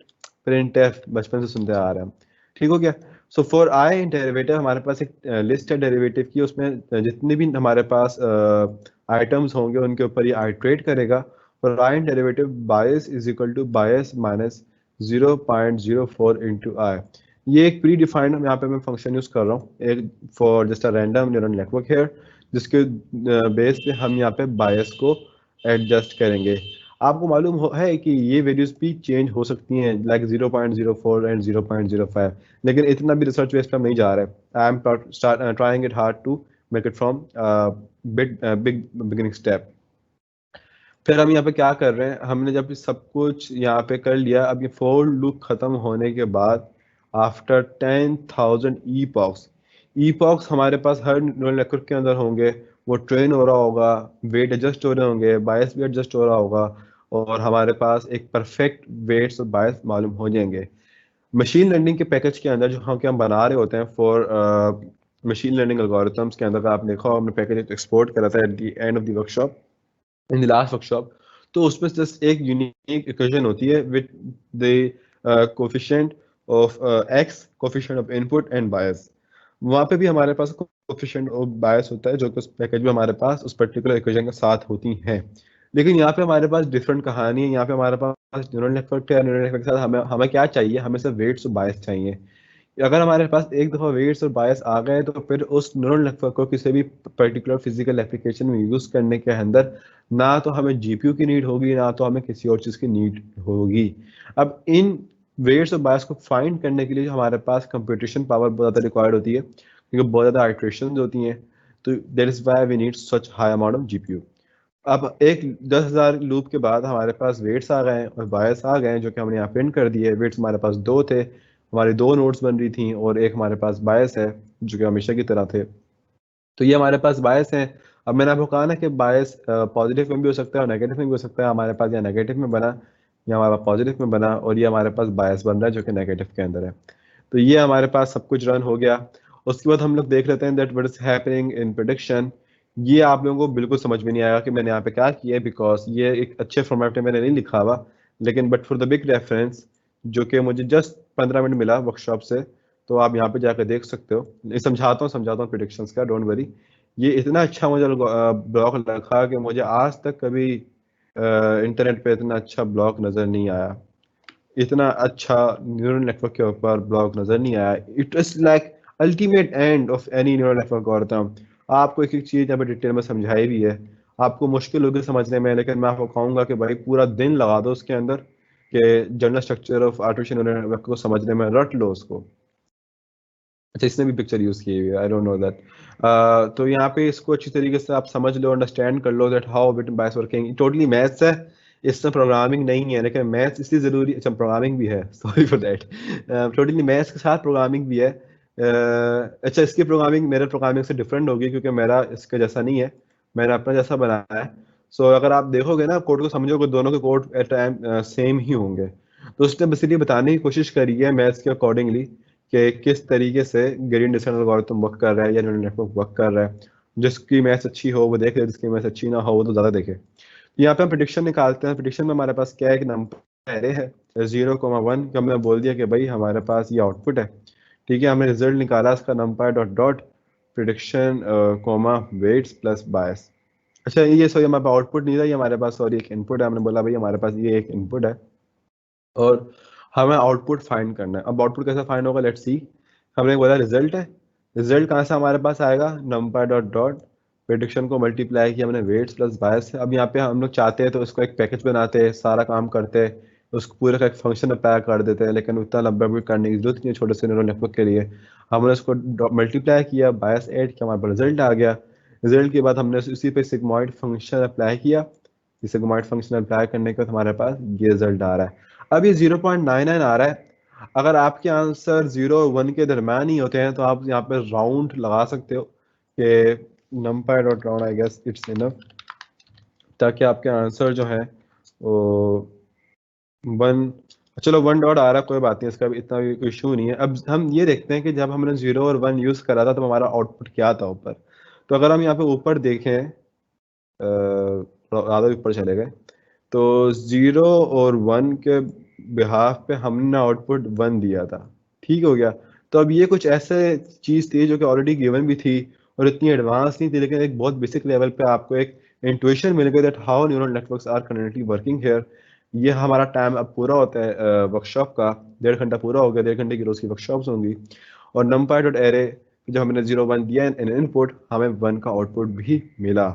printf बचपन से सुनते आ रहे हैं। ठीक हो गया। So for I in derivative हमारे पास एक लिस्ट है डेरिवेटिव की, उसमें जितने भी हमारे पास आइटम्स होंगे उनके ऊपर ये आइट्रेट करेगा। For I in derivative bias is equal to bias minus 0.04 into i. ये एक प्री डिफाइंड यहाँ पे मैं फंक्शन यूज कर रहा हूँ, एक for just a random neural network है, जिसके बेस पे हम यहाँ पे बायस को एडजस्ट करेंगे। आपको मालूम है कि ये वैल्यूज भी चेंज हो सकती हैं, लाइक 0.04 एंड 0.05, लेकिन इतना भी रिसर्च बेस पे हम नहीं जा रहे। I am trying it hard to make it from big beginning step. फिर हम यहाँ पे क्या कर रहे हैं, हमने जब सब कुछ यहाँ पे कर लिया, अब ये फोर लूप खत्म होने के बाद आफ्टर 10,000 ईपॉक्स हमारे पास हर न्यूरल नेटवर्क के अंदर होंगे, वो ट्रेन हो रहा होगा, वेट एडजस्ट हो रहे होंगे, बायस भी एडजस्ट हो रहा होगा, और हमारे पास एक परफेक्ट वेट्स और बायस मालूम हो जाएंगे। मशीन लर्निंग के पैकेज के अंदर जो हम बना रहे होते हैं फॉर मशीन लर्निंग एल्गोरिथम्स के अंदर, आप देखो हमने पैकेज एक्सपोर्ट करा था eight the end of the workshop, in the last workshop, तो उसमें जस्ट एक यूनिक इक्वेशन होती है with the coefficient of x coefficient of input and बायस। वहाँ पे भी हमारे पास कोफिशिएंट ऑफ बायस होता है जो कि उस पैकेज में हमारे पास उस पर्टिकुलर इक्वेशन के साथ होती हैं। लेकिन यहाँ पे हमारे पास डिफरेंट कहानी है। यहाँ पे हमारे पास न्यूरल नेटवर्क है, न्यूरल नेटवर्क के साथ हमें हमें क्या चाहिए, हमें सिर्फ वेट्स और बायस चाहिए। अगर हमारे पास एक दफा वेट्स और बायस आ गए तो फिर उस न्यूरल नेटवर्क को किसी भी पर्टिकुलर फिजिकल एप्लीकेशन में यूज करने के अंदर ना तो हमें जीपीयू की नीड होगी, ना तो हमें किसी और चीज की नीड होगी। अब इन वेट्स और बायस को फाइंड करने के लिए हमारे पास कंप्यूटेशन पावर बहुत ज़्यादा रिक्वायर्ड होती है, क्योंकि बहुत ज़्यादा आइट्रेशन होती हैं। तो that is why we need such high amount of GPU. अब एक 10,000 लूप के बाद हमारे पास वेट्स आ गए हैं और बायस आ गए हैं, जो कि हमने यहाँ प्रिंट कर दिए। वेट्स हमारे पास दो थे, हमारी दो नोड्स बन रही थी, और एक हमारे पास बायस है जो कि हमेशा की तरह थे। तो ये हमारे पास बायस है। अब मैंने आपको कहा ना कि बायस पॉजिटिव में भी हो सकता है और नेगेटिव में भी हो सकता है। हमारे पास या नेगेटिव में बना या हमारे पास पॉजिटिव में बना, और ये हमारे पास बायस बन रहा है जो कि नेगेटिव के अंदर है। तो ये हमारे पास सब कुछ रन हो गया। उसके बाद हम लोग देख लेते हैं that what is happening in prediction. ये आप लोगों को बिल्कुल समझ में नहीं आएगा कि मैंने यहाँ पे क्या किया है, बिकॉज ये एक अच्छे फॉर्मेट में मैंने नहीं लिखा हुआ। लेकिन but for the big reference, जो कि मुझे जस्ट 15 मिनट मिला वर्कशॉप से, तो आप यहाँ पे जाकर देख सकते हो। ये समझाता हूँ प्रिडिक्शंस का, डोंट वरी। ये इतना अच्छा मुझे ब्लॉक लगा कि मुझे आज तक कभी इंटरनेट पे इतना अच्छा ब्लॉक नज़र नहीं आया, इतना अच्छा न्यूरल नेटवर्क के ऊपर ब्लॉग नजर नहीं आया। It is like ultimate end of any neural network algorithm। आपको एक एक चीज यहाँ पे डिटेल में समझाई भी है। आपको मुश्किल होगी समझने में, लेकिन मैं आपको कहूंगा कि भाई पूरा दिन लगा दो उसके अंदर, कि general structure of artificial neural network को समझने में, रट लो उसको। अच्छा, इसने भी पिक्चर यूज की हुई है, आई डोंट नो दैट। तो यहाँ पे इसको अच्छी तरीके से आप समझ लो, अंडरस्टैंड कर लो that how bit bias working. Totally maths है, इसमें प्रोग्रामिंग नहीं है। लेकिन मैथ्स इसलिए जरूरी, अच्छा प्रोग्रामिंग भी है, sorry for that. Totally maths के साथ प्रोग्रामिंग भी है। अच्छा, इसकी प्रोग्रामिंग मेरे प्रोग्रामिंग से डिफरेंट होगी, क्योंकि मेरा इसके जैसा नहीं है, मैंने अपना जैसा बनाया है। सो अगर आप देखोगे ना कोड को, समझोगे दोनों के कोड एट टाइम सेम ही होंगे। तो उसने बस ये बताने की कोशिश करी है मैथ्स के अकॉर्डिंगली कि किस तरीके से ग्रेडिएंट डिसेंट एल्गोरिथम वर्क कर रहा है या न्यूरल नेटवर्क वर्क कर रहा है। जिसकी मैथ्स अच्छी हो वो देखे, जिसकी मैथ्स अच्छी ना हो वो तो ज़्यादा देखे। यहाँ पे हम प्रिडिक्शन निकालते हैं। प्रिडिक्शन में हमारे पास क्या है, एक नंबर एरे है 0,1 का। हमने बोल दिया कि भाई हमारे पास ये आउटपुट है, ठीक है। हमने रिजल्ट निकाला इसका number dot dot prediction comma weights plus bias. अच्छा, ये सॉरी हमारे पास आउटपुट नहीं था, ये हमारे पास सॉरी एक इनपुट है। हमने बोला भाई हमारे पास ये एक इनपुट है और हमें आउटपुट फाइंड करना है। अब आउटपुट कैसे फाइंड होगा, लेट्स सी। हमने बोला रिजल्ट है, रिजल्ट कहाँ से हमारे पास आएगा, नंबर डॉट डॉट प्रेडिक्शन को मल्टीप्लाई किया हमने वेट्स प्लस बायस से। अब यहाँ पे हम लोग चाहते हैं तो इसको एक पैकेज बनाते हैं, सारा काम करते हैं, उसको पूरे का एक फंक्शन अप्लाई कर देते हैं। लेकिन उतना लंबा भी करने की जरूरत नहीं है छोटे से न्यूरल नेटवर्क के लिए। हमने उसको मल्टीप्लाई किया, बायस ऐड किया, हमारे पास रिजल्ट आ गया। रिजल्ट के बाद हमने उसी पे सिग्मॉइड फंक्शन अप्लाई किया। सिग्मॉइड फंक्शन अप्लाई करने के बाद हमारे पास ये रिजल्ट आ रहा है। अब ये 0.99 आ रहा है। अगर आपके आंसर 0 और 1 के दरम्यान ही होते हैं तो आप यहाँ पे राउंड लगा सकते हो कि numpy dot round, I guess it's enough, ताकि आपके आंसर जो है वो 1, चलो 1 डॉट आ रहा है, कोई बात नहीं, इसका भी इतना भी इशू नहीं है। अब हम ये देखते हैं कि जब हमने 0 और 1 यूज करा था तो हमारा आउटपुट क्या था ऊपर। तो अगर हम यहाँ पे ऊपर देखें, ज़्यादा ऊपर चले गए, तो 0 और 1 के बिहाफ पे हमने आउटपुट 1 दिया था, ठीक हो गया। तो अब ये कुछ ऐसे चीज़ थी जो कि ऑलरेडी गिवन भी थी और इतनी एडवांस नहीं थी, लेकिन एक बहुत बेसिक लेवल पे आपको एक इंट्यूशन मिल गई that how neural networks are currently working here. ये हमारा टाइम अब पूरा होता है वर्कशॉप का, 1.5 घंटा पूरा हो गया, 1.5 घंटे की रोज की वर्कशॉप्स होंगी। और numpy डॉट एरे, जब हमने 0 1 दिया इन इनपुट, हमें 1 का आउटपुट भी मिला,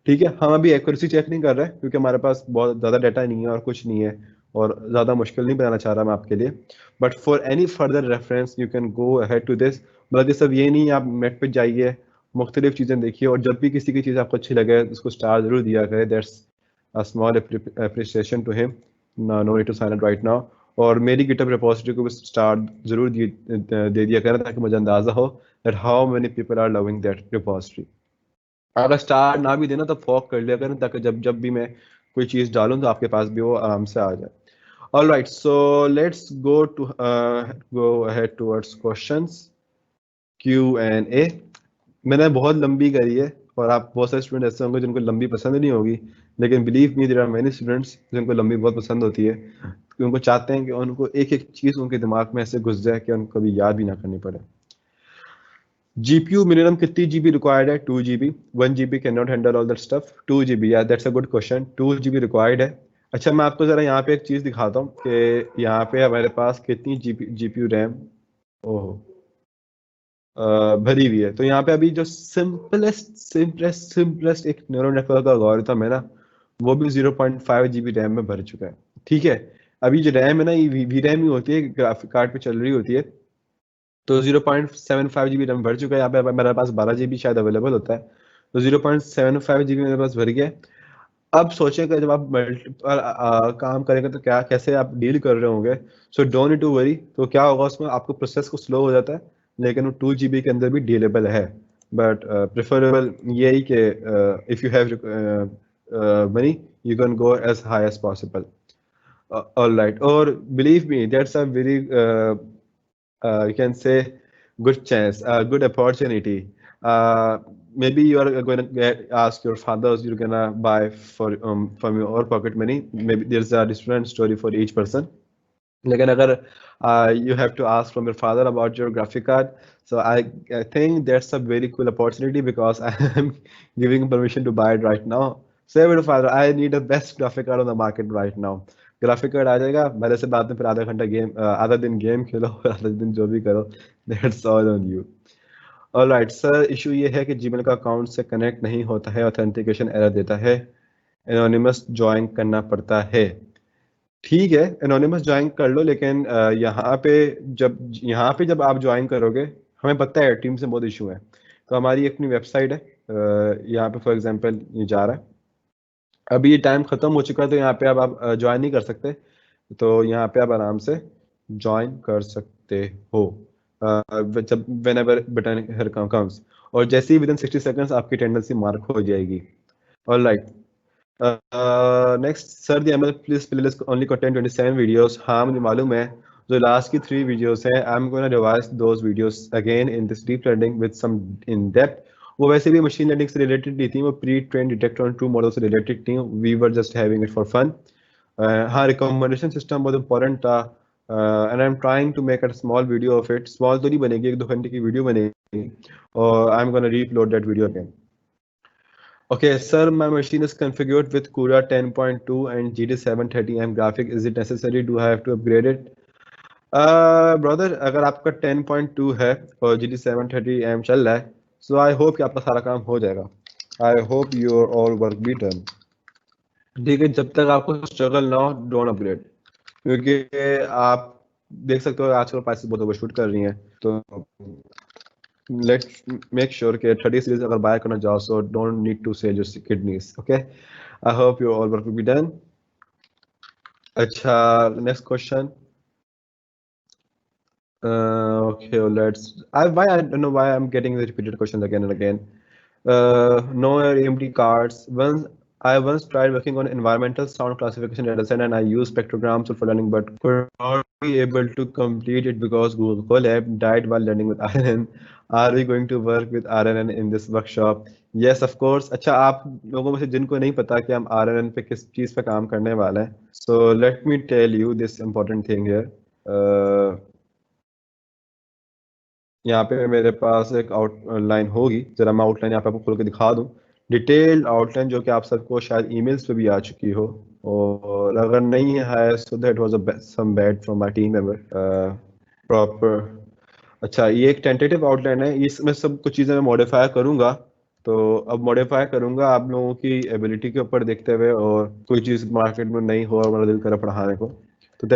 ठीक है। हम अभी एक्यूरेसी चेक नहीं कर रहे क्योंकि हमारे पास बहुत ज़्यादा डाटा नहीं है और कुछ नहीं है, और ज़्यादा मुश्किल नहीं बनाना चाह रहा मैं आपके लिए। But for any further reference you can go ahead to this. बल्कि सब ये नहीं, आप नेट पे जाइए, मुख्तलिफ चीज़ें देखिए, और जब भी किसी की चीज़ आपको अच्छी लगे उसको स्टार जरूर दिया करें। That's a small appreciation to him, no need to sign it right now. और मेरी गिटहब रिपोजिटरी को भी स्टार जरूर दे दिया करें, ताकि मुझे अंदाज़ा हो that how many people are loving that repository. अगर स्टार ना भी देना तो फॉक कर लिया करें, ताकि जब जब भी मैं कोई चीज़ डालूं तो आपके पास भी वो आराम से आ जाए। All right, so let's go ahead towards questions Q&A। मैंने बहुत लंबी करी है और आप बहुत सारे स्टूडेंट ऐसे होंगे जिनको लंबी पसंद नहीं होगी, लेकिन believe me there are many students जिनको लंबी बहुत पसंद होती है, कि उनको चाहते हैं कि उनको एक एक चीज़ उनके दिमाग में ऐसे घुस जाए कि उनको कभी याद भी ना करनी पड़े। GPU मिनिमम कितनी जीबी रिक्वायर्ड है? 2 GB। 1 GB can not handle all that stuff. 2 GB, या that's a good question. 2 GB required है। अच्छा, मैं आपको जरा यहाँ पे एक चीज़ दिखाता हूँ कि यहाँ पे हमारे पास कितनी GPU रैम ओहो भरी हुई है। तो यहाँ पे अभी जो सिंपलेस्ट एक न्यूरल नेटवर्क का एल्गोरिथम है ना, वो भी 0.5 GB रैम में भर चुका है। ठीक है, अभी जो रैम है ना, ये वी रैम ही होती है, ग्राफिक कार्ड पे चल रही होती है। तो 0.75 GB रैम भर चुका है। यहाँ पे मेरे पास 12 GB शायद अवेलेबल होता है। तो 0.75 GB मेरे पास भर गया है। अब सोचें कि जब आप मल्टीपल काम करेंगे तो क्या कैसे आप डील कर रहे होंगे। So don't need to worry. तो क्या होगा उसमें, आपको प्रोसेस को स्लो हो जाता है, लेकिन वो 2 GB के अंदर भी डीलेबल है। बट प्रेफरेबल यही कि if you have money, you can go as high as possible. All right, और believe me that's a very you can say good chance, good opportunity. Maybe you are going to ask your fathers, you're gonna buy for from your pocket money. Maybe there's a different story for each person. लेकिन अगर you have to ask from your father about your graphic card, so I think that's a very cool opportunity because I am giving permission to buy it right now. Say with father, I need the best graphic card on the market right now. Graphic card आ जाएगा मेरे से, बाद में फिर आधा घंटा game, आधा दिन गेम खेलो और आधा दिन जो भी करो, that's all on you. Alright sir, issue ये है कि जीमेल का अकाउंट से कनेक्ट नहीं होता है, ऑथेंटिकेशन एरर देता है, एनोनिमस ज्वाइन करना पड़ता है। ठीक है, एनोनिमस ज्वाइन कर लो, लेकिन यहाँ पे जब आप ज्वाइन करोगे, हमें पता है टीम से बहुत इशू है। तो हमारी अपनी वेबसाइट है, यहाँ पे फॉर एग्जांपल ये जा रहा है, अभी ये टाइम खत्म हो चुका है, तो यहाँ पे अब आप ज्वाइन नहीं कर सकते। तो यहाँ पे आप आराम से ज्वाइन कर सकते हो जब वेन एवर बटन कम्स, और जैसे ही विद इन 60 सेकंड्स आपकी टेंडेंसी मार्क हो जाएगी। All right, next sir, the ML playlist only contain 27 videos. हाँ मुझे मालूम है, जो लास्ट की 3 वीडियोस हैं, I am gonna revise those videos again in this deep learning with some in depth. वो वैसे भी मशीन लर्निंग से रिलेटेड नहीं थी, वो pre train detect on true model से रिलेटेड थी। We were just having it for fun. हाँ, रिकमेंडेशन सिस्टम बहुत इंपॉर्टेंट था, and I am trying to make a small video of it. Small तो नहीं बनेगी, 1-2 घंटे की वीडियो बनेगी, और I am gonna reupload that video again. Okay, sir, my machine is configured with CUDA 10.2 and GT730M graphic. Is it necessary? Do I have to upgrade it? Brother, अगर आपका 10.2 है और GT730M चल रहा है, so I hope कि आपका सारा काम हो जाएगा। I hope your all work be done. ठीक है, जब तक आपको स्ट्रगल ना हो, डोंट अपग्रेड, क्योंकि आप देख सकते हो आजकल प्राइसेस बहुत ओवरशूट कर रही हैं। तो लेट्स मेक श्योर कि 30 सीरीज अगर बाय करना चाहो, so don't need to sell your kidneys. Okay, I hope your all work will be done. अच्छा, next question. Okay, let's. Why I don't know why I'm getting the repeated questions again and again. No AMD cards. Once tried working on environmental sound classification dataset, and I used spectrograms for learning, but could not be able to complete it because Google Colab died while learning with RNN. Are we going to work with RNN in this workshop? Yes, of course. अच्छा, आप लोगों में से जिनको नहीं पता कि हम RNN पे किस चीज़ पे काम करने वाले हैं, so let me tell you this important thing here. यहाँ पे मेरे पास एक आउटलाइन होगी, जरा मैं आउटलाइन यहाँ पे आपको खोल के दिखा दूँ, डिटेल्ड आउटलाइन, जो कि आप सबको शायद ईमेल्स पे भी आ चुकी हो, और अगर नहीं है so that was some bad from my team member proper. अच्छा, ये एक टेंटेटिव आउटलाइन है, इसमें सब कुछ चीज़ें मैं मॉडिफाई करूँगा। तो अब मॉडिफाई करूँगा आप लोगों की एबिलिटी के ऊपर देखते हुए, और कोई चीज़ मार्केट में नहीं हो और मेरा दिल करे पढ़ाने को, तो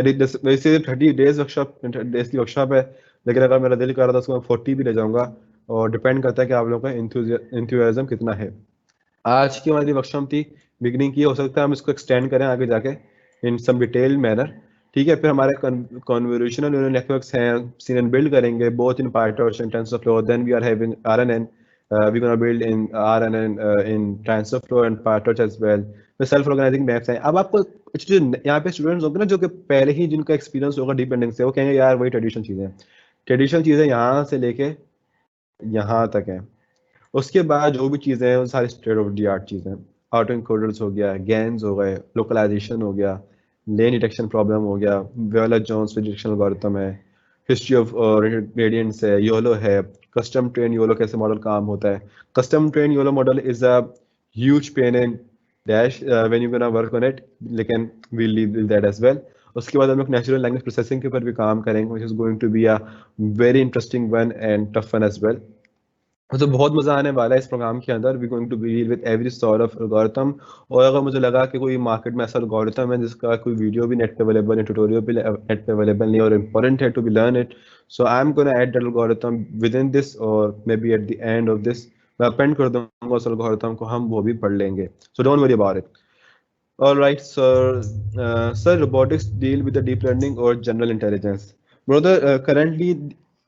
वैसे 30 डेज वर्कशॉप डेज की वर्कशॉप है, लेकिन अगर मेरा दिल कर रहा था उसको मैं 40 भी ले जाऊंगा, और डिपेंड करता है कि आप लोगों का इंथुजियाज्म कितना है। आज की हमारी वर्कशॉप थी बिगनिंग की, हो सकता है हम इसको एक्सटेंड करें आगे जाके इन सम डिटेल मैनर। ठीक है, फिर हमारे कन्वोल्यूशनल न्यूरल नेटवर्क्स हैं, सीएनएन बिल्ड करेंगे both in PyTorch and TensorFlow, then we are having RNN, we gonna build in RNN in TensorFlow and PyTorch as well. फिर सेल्फ ऑर्गेनाइजिंग मैप्स हैं। अब आपको जो यहाँ पे स्टूडेंट्स होंगे ना, जो कि पहले ही जिनका एक्सपीरियंस होगा डीप लर्निंग से, वो कहेंगे यार वही ट्रेडिशनल चीज़ें हैं। ट्रेडिशनल चीज़ें यहाँ से लेके यहाँ तक हैं, उसके बाद जो भी चीज़ें हैं वो सारी स्टेट ऑफ द आर्ट चीज़ें हैं। ऑटो इनकोडर्स हो गया, गैन्स हो गए, लोकलाइजेशन हो गया, लेन डिटेक्शन प्रॉब्लम हो गया, वेला जोन्स प्रेडिक्शन एल्गोरिथम है, हिस्ट्री ऑफ ग्रेडियंट्स है, योलो है, कस्टम ट्रेन योलो कैसे मॉडल काम होता है। Custom train YOLO model is a huge pain in dash when you gonna work on it, लेकिन we leave with that as well. उसके बाद हम लोग नेचुरल लैंग्वेज प्रोसेसिंग के ऊपर भी काम करेंगे, which is going to be a very interesting one and tough one as well. तो बहुत मजा आने वाला है इस प्रोग्राम के अंदर। We going to deal with every sort of algorithm. और अगर मुझे लगा कि कोई मार्केट में ऐसा एल्गोरिथम है जिसका कोई वीडियो भी नेट पे अवेलेबल है, ट्यूटोरियल भी नेट पे अवेलेबल नहीं और इम्पोर्टेंट है to be learn it, so I am gonna add that algorithm within this, और maybe at the end of this मैं अपेंड कर दूंगा उस एल्गोरिथम को, हम वो भी पढ़ लेंगे, सो don't worry about it. All right, sir. Sir, robotics deal with the deep learning or general intelligence. Brother, currently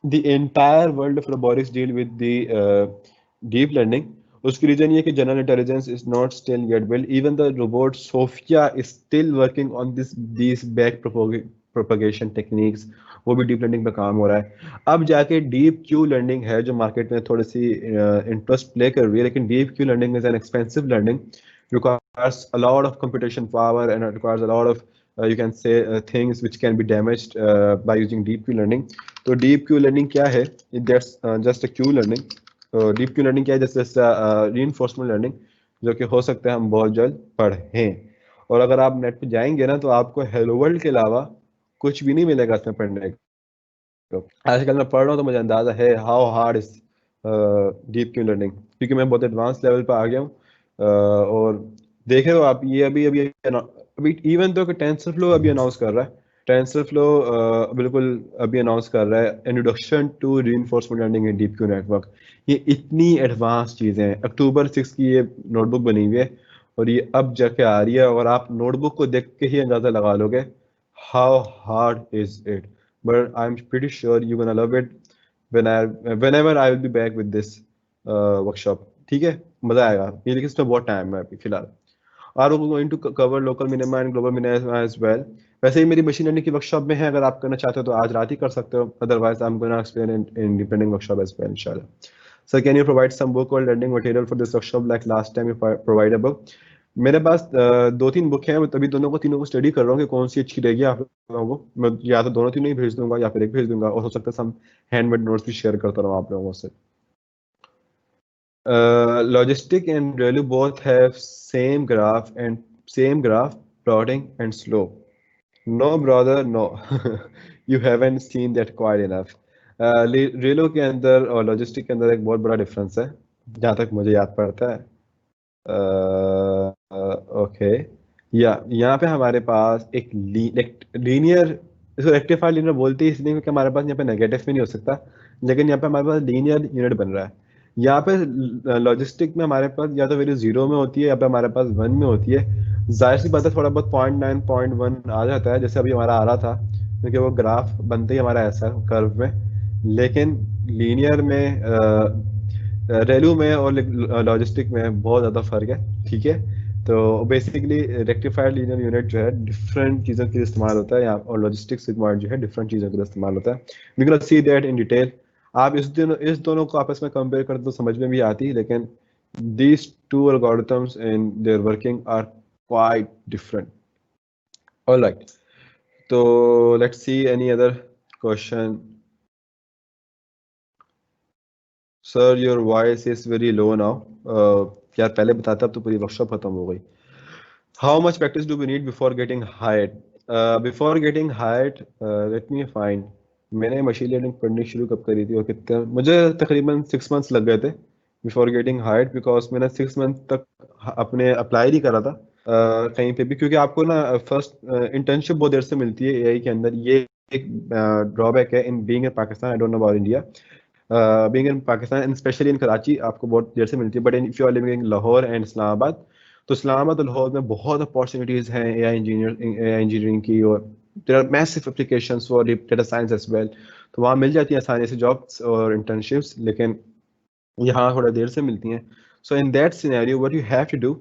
the entire world of robotics deal with the deep learning. उसकी रीजन ये कि general intelligence is not still yet build, even the robot Sophia is still working on this back propagation techniques, वो भी deep learning पे काम हो रहा है। अब जाके डीप क्यू लर्निंग है जो मार्केट में थोड़ी सी इंटरेस्ट प्ले कर रही है, लेकिन deep Q learning is an expensive learning, requires a lot of computation power, and it requires a lot of you can say things which can be damaged by using deep Q learning. तो deep Q learning क्या है? That's just a Q learning. तो deep Q learning क्या है? जैसे reinforcement learning, जो कि हो सकता है हम बहुत जल्द पढ़ें। और अगर आप नेट पे जाएंगे ना तो आपको हेलो वर्ल्ड के अलावा कुछ भी नहीं मिलेगा इसमें पढ़ने को। आजकल मैं पढ़ रहा हूँ तो मुझे अंदाजा है how hard is deep Q learning, क्योंकि मैं बहुत एडवांस लेवल पर आ गया हूँ। और देखे हो आप, ये अभी अभी अभी इवन तो टेंसर फ्लो अभी अनाउंस कर रहा है, टेंसर फ्लो बिल्कुल अभी अनाउंस कर रहा है introduction to reinforcement learning in deep Q network. ये इतनी एडवांस चीज़ें हैं, अक्टूबर 6 की ये नोटबुक बनी हुई है और ये अब जाके आ रही है, और आप नोटबुक को देख के ही अंदाजा लगा लोगे how hard is it, but I'm pretty sure you're gonna love it whenever I will be back with this workshop. ठीक है, मजा आएगा ये, लेकिन इसमें बहुत टाइम है अभी फिलहाल। Are oh going to cover local minima and global minima as well. वैसे ही मेरी मशीन लर्निंग की वर्कशॉप में है, अगर आप करना चाहते हो तो आज रात ही कर सकते हो, otherwise I am gonna explain in independent workshop as well इंशाल्लाह। Sir can you provide some book और learning material for this workshop like last time you provide a book? मेरे पास दो तीन बुक हैं, मैं तभी दोनों को तीनों को स्टडी कर रहा हूँ कि कौन सी अच्छी रहेगी आप लोगों को। मैं या तो दोनों तीनों ही भेज दूंगा या फिर एक भेज दूंगा, और हो सकता है हम हैंडमेड नोट्स भी शेयर करता रहूँ आप लोगों से। Logistic and ReLU both have same graph plotting and slope. No brother, no. You haven't seen that quite enough. ReLU के अंदर और लॉजिस्टिक के अंदर एक बहुत बड़ा डिफरेंस है जहाँ तक मुझे याद पड़ता है। ओके, या यहाँ पे हमारे पास एक लीनियर, इसको रेक्टिफाइड लीनियर बोलते हैं इसलिए क्योंकि हमारे पास यहाँ पे नेगेटिव भी नहीं हो सकता, लेकिन यहाँ पे हमारे पास लीनियर यूनिट बन रहा है। यहाँ पे लॉजिस्टिक में हमारे पास या तो वैल्यू 0 में होती है या पे हमारे पास 1 में होती है। जाहिर सी बात है थोड़ा बहुत 0.9 0.1 आ जाता है, जैसे अभी हमारा आ रहा था, क्योंकि वो ग्राफ बनते ही हमारा ऐसा कर्व में। लेकिन लीनियर में रेलू में और लॉजिस्टिक में बहुत ज़्यादा फर्क है, ठीक है। तो बेसिकली रेक्टिफाइड लीनियर यूनिट जो है डिफरेंट चीज़ों के लिए इस्तेमाल होता है यहाँ, और लॉजिस्टिक सिग्मा जो है डिफरेंट चीज़ों के लिए इस्तेमाल होता है। We can see that in detail. आप इस दोनों को आपस में कंपेयर करते तो समझ में भी आती है, लेकिन these two algorithms and their working are quite different. All right, so let's see any other question. Sir, your voice is very low now. यार पहले बताता, अब तो पूरी वर्कशॉप खत्म हो गई। How much practice do we need before getting hired? Before getting hired, let me find. मैंने मशीन लर्निंग पढ़नी शुरू कब करी थी और कितने, मुझे तकरीबन 6 months लग गए थे बिफोर गेटिंग हायर्ड, बिकॉज मैंने 6 month तक अपने अप्लाई नहीं करा था कहीं पे भी, क्योंकि आपको ना फर्स्ट इंटर्नशिप बहुत देर से मिलती है एआई के अंदर। ये एक ड्रॉबैक है in being in Pakistan, I don't know about India. Being in Pakistan and specially in Karachi आपको बहुत देर से मिलती है, but if you are living in Lahore and Islamabad, तो इस्लामाबाद और लाहौर में बहुत अपॉर्चुनिटीज़ हैं एआई इंजीनियरिंग की, और there are massive applications for data science as well. तो वहाँ मिल जाती है आसानी से जॉब्स और इंटर्नशिप्स, लेकिन यहाँ थोड़ा देर से मिलती हैं। So in that scenario what you have to do,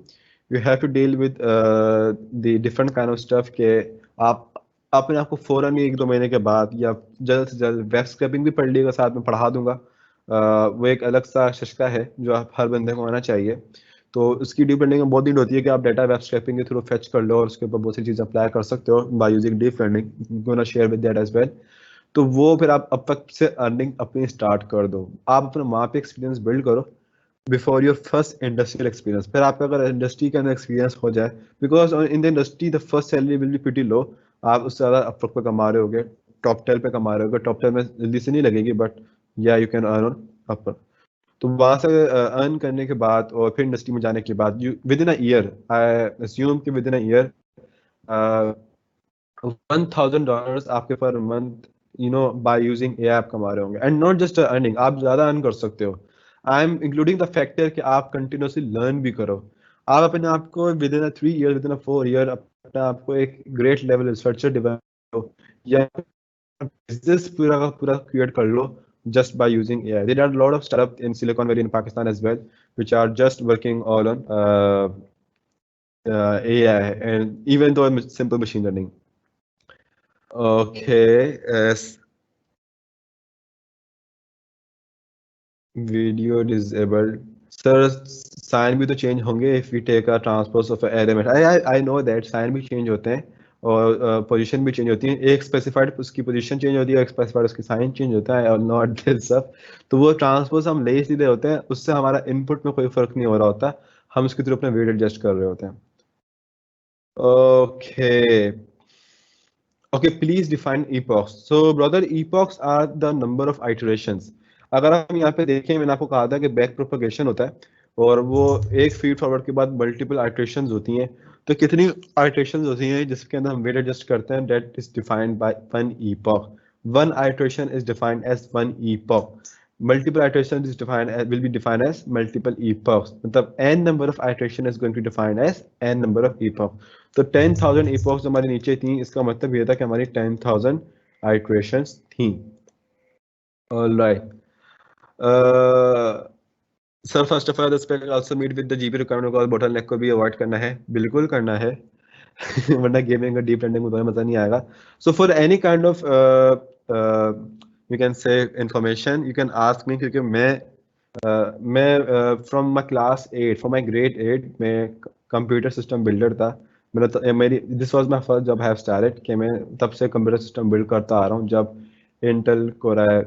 you have to deal with the different kind of stuff के आप अपने आप को फौरन ही 1-2 महीने के बाद या जल्द से जल्द वेब स्क्रैपिंग भी पढ़ लीजिएगा, साथ में पढ़ा दूंगा। वो एक अलग सा शस्का है जो आप हर बंदे को आना चाहिए। तो उसकी डीप लर्निंग में बहुत नीड होती है कि आप डाटा वेब स्क्रैपिंग के थ्रू फेच कर लो और उसके ऊपर बहुत सी चीज़ें अप्लाई कर सकते हो by using deep learning, gonna share with that as well. तो वो फिर आप अब तक से अर्निंग अपनी स्टार्ट कर दो, आप अपने वहाँ पे एक्सपीरियंस बिल्ड करो before your first industrial experience. फिर आपका अगर इंडस्ट्री के अंदर एक्सपीरियंस हो जाए, because in the industry the first salary will be pretty low, आप उससे ज़्यादा अपवर्क पे कमा रहे होगे, टॉप 10 पे कमा रहे होगे, टॉप 10 में जल्दी से नहीं लगेगी बट या you can earn on Upwork. तो वहां से अर्न करने के बाद और फिर इंडस्ट्री में जाने के बाद you with in a year, I assume कि विद इन अ ईयर $1,000 आपके पर मंथ बाय यूजिंग ए आप कमा रहे होंगे। एंड नॉट जस्ट अर्निंग, आप ज्यादा अर्न कर सकते हो। I am including the factor कि आप कंटिन्यूसली लर्न भी करो। आप अपने आप को with in 3 year, with in 4 year अपने आप को एक ग्रेट लेवल रिसर्चर डेवलप या बिजनेस पूरा का पूरा क्रिएट कर लो just by using AI. There are a lot of startups in Silicon Valley in Pakistan as well, which are just working all on AI and even though simple machine learning. Okay, video disabled. Sir, sign भी तो change होंगे if we take a transpose of a element. I know that sign भी change होते हैं और position भी change होती है। एक स्पेसिफाइड उसकी पोजीशन चेंज होती है, एक स्पेसिफाइड उसकी साइन चेंज होता है और नॉट दिस सब। तो वो ट्रांसपोज हम ले सीधे होते हैं, उससे हमारा इनपुट में कोई फर्क नहीं हो रहा होता, हम उसके थ्रू अपना वेट एडजस्ट कर रहे होते हैं। Okay okay, please define epochs. So brother, epochs are the number of iterations. अगर हम यहाँ पे देखें, मैंने आपको कहा था कि बैक प्रोपगेशन होता है और वो एक फीड फॉरवर्ड के बाद मल्टीपल आइट्रेशंस होती हैं। तो कितनी आइट्रेशंस होती हैं जिसके अंदर हम वेट एडजस्ट करते हैं, that is defined by one epoch. One iteration is defined as one epoch. Multiple iteration is defined as, will be defined as multiple epochs. मतलब n number of iteration is going to define as n number of epoch. तो 10,000 epochs हमारे नीचे थी, इसका मतलब ये था कि हमारी 10,000 iterations थी। Alright. Sir first of all this पे also meet with the GB requirement और बोटलनेक को भी अवॉइड करना है, बिल्कुल करना है वरना गेमिंग का डीप लर्निंग में मजा नहीं आएगा। So for any kind of you can से information you can ask me, क्योंकि मैं from my class 8, from my grade 8 मैं कंप्यूटर सिस्टम बिल्डर था। मेरी this was my first job have started कि मैं तब से कंप्यूटर सिस्टम बिल्ड करता आ रहा हूँ। जब इंटेल कोराई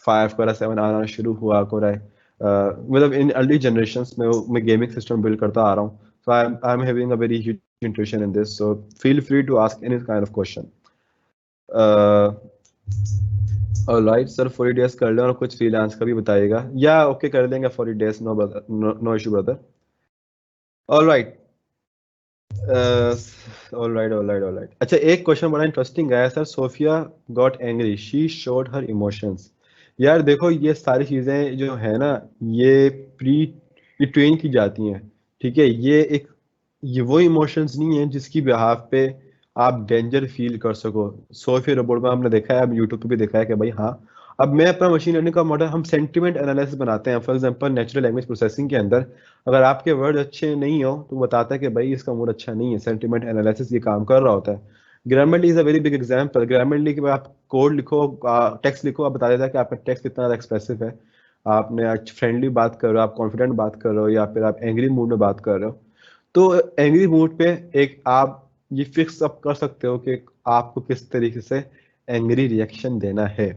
5 कोराई 7 आना शुरू हुआ, कोराई मतलब इन अर्ली जनरेशंस में मैं गेमिंग सिस्टम बिल्ड करता आ रहा हूँ। So I'm having a very huge interest in this. So feel free to ask any kind of question. Alright, sir 40 days कर लें और कुछ freelance का भी बताइएगा। या ओके कर लेंगे 40 days, no brother, no issue brother. Alright. Alright. अच्छा, एक क्वेश्चन बड़ा इंटरेस्टिंग आया sir. Sophia got angry, she showed her emotions. यार देखो, ये सारी चीजें जो है ना, ये ट्रेन की जाती हैं, ठीक है। ये वो इमोशंस नहीं है जिसकी बिहाफ पे आप डेंजर फील कर सको। सोफिया रोबोट में हमने देखा है, अब यूट्यूब पे भी देखा है कि भाई हाँ, अब मैं अपना मशीन लर्निंग का मॉडल, हम सेंटिमेंट एनालिसिस बनाते हैं। For example natural language processing के अंदर अगर आपके वर्ड अच्छे नहीं हो तो बताता है कि भाई इसका मूड अच्छा नहीं है। सेंटिमेंट एनालिसिस ये काम कर रहा होता है। Grammarly is a very big example. Grammarly के आप कोड लिखो, टेक्स्ट लिखो, आप बता देता है कि आपका टेक्स्ट कितना ज़्यादा एक्सप्रेसिव है। आपने आज फ्रेंडली बात कर रहे हो, आप कॉन्फिडेंट बात कर रहे हो, या फिर आप एंग्री मूड में बात कर रहे हो। तो एंग्री मूड पे एक आप ये फिक्स अप कर सकते हो कि आपको किस तरीके से एंग्री रिएक्शन देना है।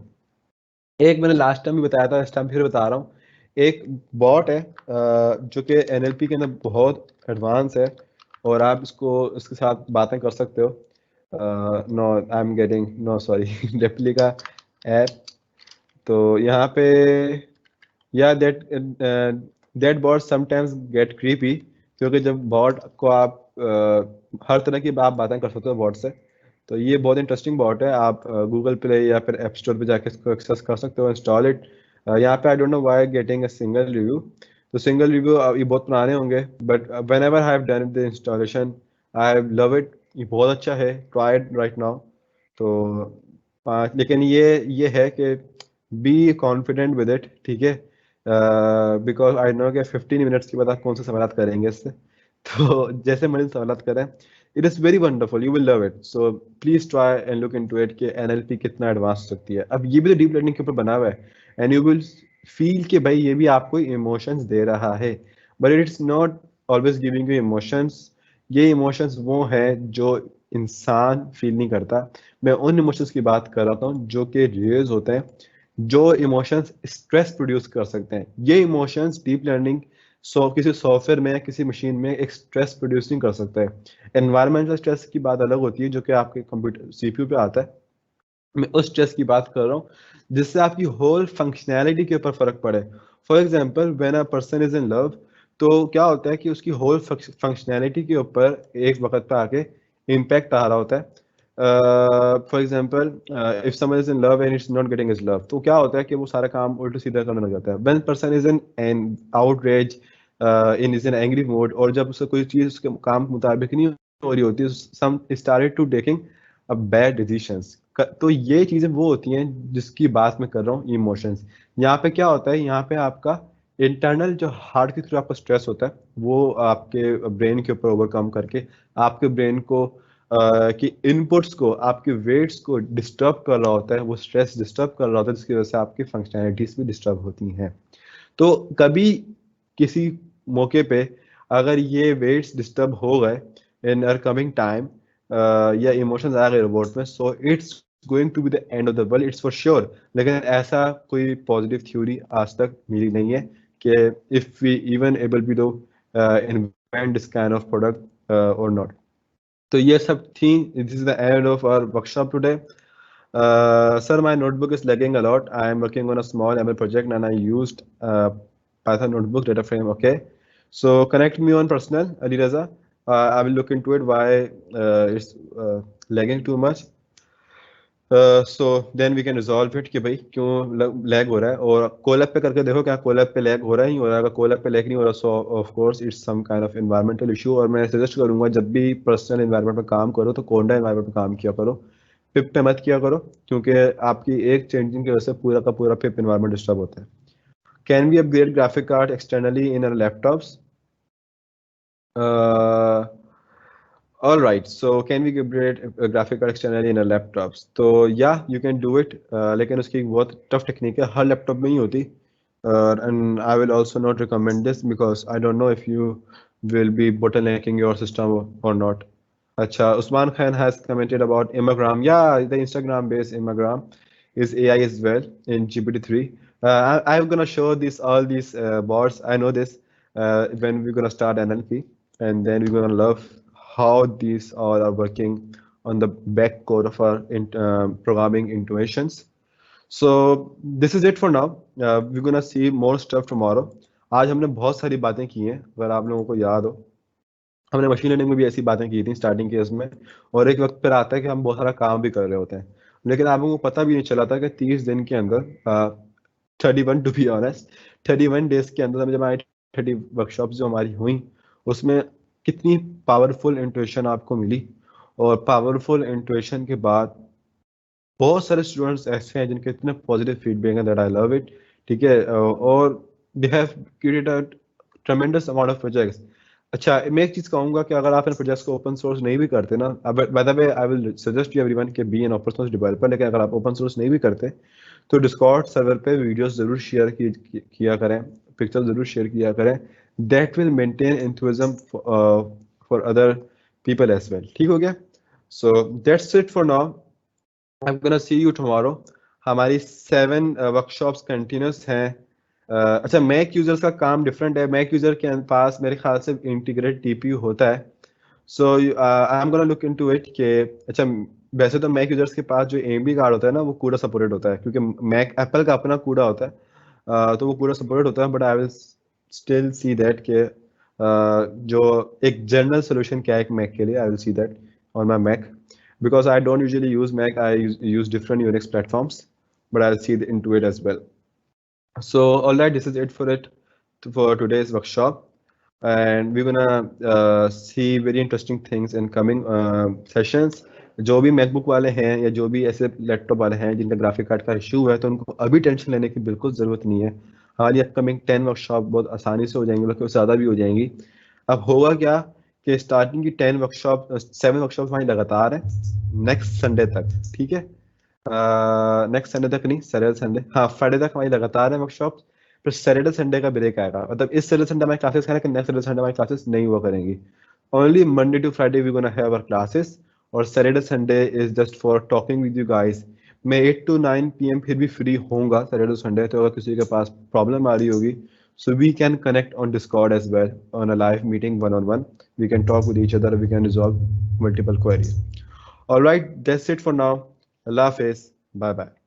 एक मैंने लास्ट टाइम भी बताया था, इस टाइम फिर बता रहा हूँ। एक बॉट है जो कि एनएलपी के अंदर बहुत एडवांस है और आप इसके साथ बातें कर सकते हो। No I am getting no sorry Replika app. तो यहाँ पे या that bot sometimes get creepy, क्योंकि जब बॉट को आप हर तरह की आप बातें कर सकते हो बॉट से। तो ये बहुत इंटरेस्टिंग बॉट है। आप गूगल प्ले या फिर ऐप स्टोर पे जाके इसको एक्सेस कर सकते हो, इंस्टॉल इट। यहाँ पे आई don't know why getting a single review. तो सिंगल रिव्यू ये बहुत पुराने होंगे, but when ever I have done the installation I love it. ये बहुत अच्छा है, ट्राई इट राइट नाउ। तो लेकिन ये है कि बी कॉन्फिडेंट विद इट, ठीक है, बिकॉज आई नो कि 15 मिनट्स के बाद आप कौन से सवाल करेंगे इससे। तो जैसे मर्जी सवाल करें, it is very wonderful, you will love it. So please try and look into it कि एनएलपी कितना एडवांस हो सकती है। अब ये भी तो डीप लर्निंग के ऊपर बना हुआ है, एंड यू विल फील कि भाई ये भी आपको इमोशंस दे रहा है। But it's not always giving you emotions. ये इमोशंस वो है जो इंसान फील नहीं करता। मैं उन इमोशंस की बात कर रहा हूँ जो कि रेयर्स होते हैं, जो इमोशंस स्ट्रेस प्रोड्यूस कर सकते हैं। ये इमोशंस डीप लर्निंग किसी सॉफ्टवेयर में या किसी मशीन में एक स्ट्रेस प्रोड्यूस नहीं कर सकता है। एनवायरमेंटल स्ट्रेस की बात अलग होती है जो कि आपके कंप्यूटर सीपीयू पे आता है। मैं उस स्ट्रेस की बात कर रहा हूँ जिससे आपकी होल फंक्शनैलिटी के ऊपर फर्क पड़े। For example when a person is in love, तो क्या होता है कि उसकी होल फंक्शनैलिटी के ऊपर एक वक्त पे आके इम्पैक्ट आ रहा होता है। For example if someone is in love and it's not getting his love, तो क्या होता है कि वो सारा काम उल्टा सीधा करने लग जाता है। When person is in an outrage, in is in angry mode, और जब उससे कोई चीज उसके काम के मुताबिक नहीं हो रही होती, some started to taking a bad decisions. तो ये चीजें वो होती हैं जिसकी बात मैं कर रहा हूँ, इमोशंस। यहाँ पे क्या होता है, यहाँ पे आपका इंटरनल जो हार्ट के थ्रू आपका स्ट्रेस होता है वो आपके ब्रेन के ऊपर ओवरकम करके आपके ब्रेन को कि इनपुट्स को, आपके वेट्स को डिस्टर्ब कर रहा होता है, वो स्ट्रेस डिस्टर्ब कर रहा होता है, जिसकी वजह से आपकी फंक्शनैलिटीज भी डिस्टर्ब होती हैं। तो कभी किसी मौके पे अगर ये वेट्स डिस्टर्ब हो गए इन अर कमिंग टाइम, या इमोशंस आ गए रोबोट में, so it's going to be the end of the world, it's for sure. लेकिन ऐसा कोई पॉजिटिव थ्योरी आज तक मिली नहीं है कि if we even able be do invent this kind of product और नॉट। तो ये सब थी, this is the end of our workshop today. Sir, my notebook is lagging a lot. I am working on a small ML project and I used Python notebook data frame. Okay, so connect me on personal, Ali Raza. I will look into it why it's lagging too much. So then we can resolve it कि भाई क्यों lag हो रहा है, और collab पे करके देखो क्या कोलैब पे लैग हो रहा है, नहीं हो रहा। अगर कोलैब पे लैग नहीं हो रहा, so of course it's some kind of environmental issue. और मैं सजेस्ट करूंगा जब भी पर्सनल एनवायरनमेंट पे काम करो तो कोंडा एनवायरनमेंट पे काम किया करो, पिप पे मत किया करो, क्योंकि आपकी एक चेंजिंग की वजह से पूरा का पूरा पिप एनवायरनमेंट डिस्टर्ब होता है। Can we upgrade graphic card externally in our laptops? All right, so can we upgrade a graphic card externally in our laptops? तो yeah, you can do it, लेकिन उसकी एक बहुत tough टेक्निक है, हर laptop में नहीं होती। And I will also not recommend this because I don't know if you will be bottlenecking your system or not. अच्छा, Usman Khan has commented about Imagram. Yeah, the Instagram-based Imagram is AI as well in GPT-3. I'm gonna show this all these bots. I know this when we're gonna start NLP, and then we're gonna love how these all are working on the back code of our programming intuitions. So this is it for now. We're gonna see more stuff tomorrow. आज हमने बहुत सारी बातें की हैं, अगर आप लोगों को याद हो। हमने मशीन लर्निंग में भी ऐसी बातें की थी स्टार्टिंग केस में, और एक वक्त पर आता है कि हम बहुत सारा काम भी कर रहे होते हैं, लेकिन आप लोगों को पता भी नहीं चला था कि 30 दिन के अंदर 31 टू बी ऑनेस्ट 31 डेज के अंदर जब हमारी 30 वर्कशॉप जो हमारी हुई उसमें कितनी पावरफुल इंट्यूशन आपको मिली। और पावरफुल इंट्यूशन के बाद बहुत सारे स्टूडेंट्स ऐसे हैं जिनके इतने पॉजिटिव फीडबैक हैं दैट आई लव इट। ठीक है, और they have created a tremendous amount of projects. अच्छा, मैं एक चीज कहूंगा कि अगर आप इन प्रोजेक्ट्स को ओपन सोर्स नहीं भी करते ना, by the way I will suggest you everyone के be an open source developer, लेकिन अगर आप ओपन सोर्स नहीं भी करते तो डिस्कॉर्ड सर्वर पे वीडियोस जरूर शेयर किया करें, पिक्चर जरूर शेयर किया करें। That will maintain enthusiasm for other people as well. ठीक हो गया? So that's it for now. I'm gonna see you tomorrow. हमारी 7 वर्कशॉप्स कंटिन्यूस हैं। अच्छा, मैक यूजर्स का काम डिफरेंट है। मैक यूजर के पास मेरे ख्याल से इंटीग्रेटेड टीपीयू होता है। So I am gonna look into it कि अच्छा, वैसे तो मैक यूजर्स के पास जो एएमडी कार्ड होता है ना वो कूडा सपोर्टेड होता है, क्योंकि मैक एप्पल का अपना कूडा होता है, तो वो कूडा सपोर्टेड होता है। But I will still see that के जो एक जनरल सोल्यूशन क्या है एक मैक के लिए, I will see that on my Mac, because I don't usually use Mac. I use different Unix platforms, but I'll see into it as well. So all right, this is it for today's workshop, and we're gonna see very interesting things in coming sessions. जो भी MacBook वाले हैं या जो भी ऐसे laptop वाले हैं जिनका ग्राफिक कार्ड का इशू है, तो उनको अभी टेंशन लेने की बिल्कुल ज़रूरत नहीं है। हमारी अपकमिंग 10 वर्कशॉप बहुत आसानी से हो जाएंगी, बल्कि ज़्यादा भी हो जाएंगी। अब होगा क्या कि स्टार्टिंग की 10 वर्कशॉप 7 वर्कशॉप हमारी लगातार है नेक्स्ट संडे तक। ठीक है, नेक्स्ट संडे तक नहीं, सैटरडे संडे, हाँ फ्राइडे तक हमारी लगातार है वर्कशॉप। फिर सैटरडे संडे का ब्रेक आएगा, मतलब इस सैटरडे संडे हमारी क्लासेस करेंगे, नेक्स्ट सैटरडे संडे हमारी क्लासेस नहीं हुआ करेंगी। Only Monday to Friday we gonna have our classes, और Saturday Sunday is just for talking with you guys. मैं 8 to 9 PM फिर भी फ्री होऊंगा सैटरडे संडे, तो अगर किसी के पास प्रॉब्लम आ रही होगी, so we can connect on Discord as well on a live meeting one-on-one. We can talk with each other, we can resolve multiple queries. All right, that's it for now. Allah Hafiz. Bye bye.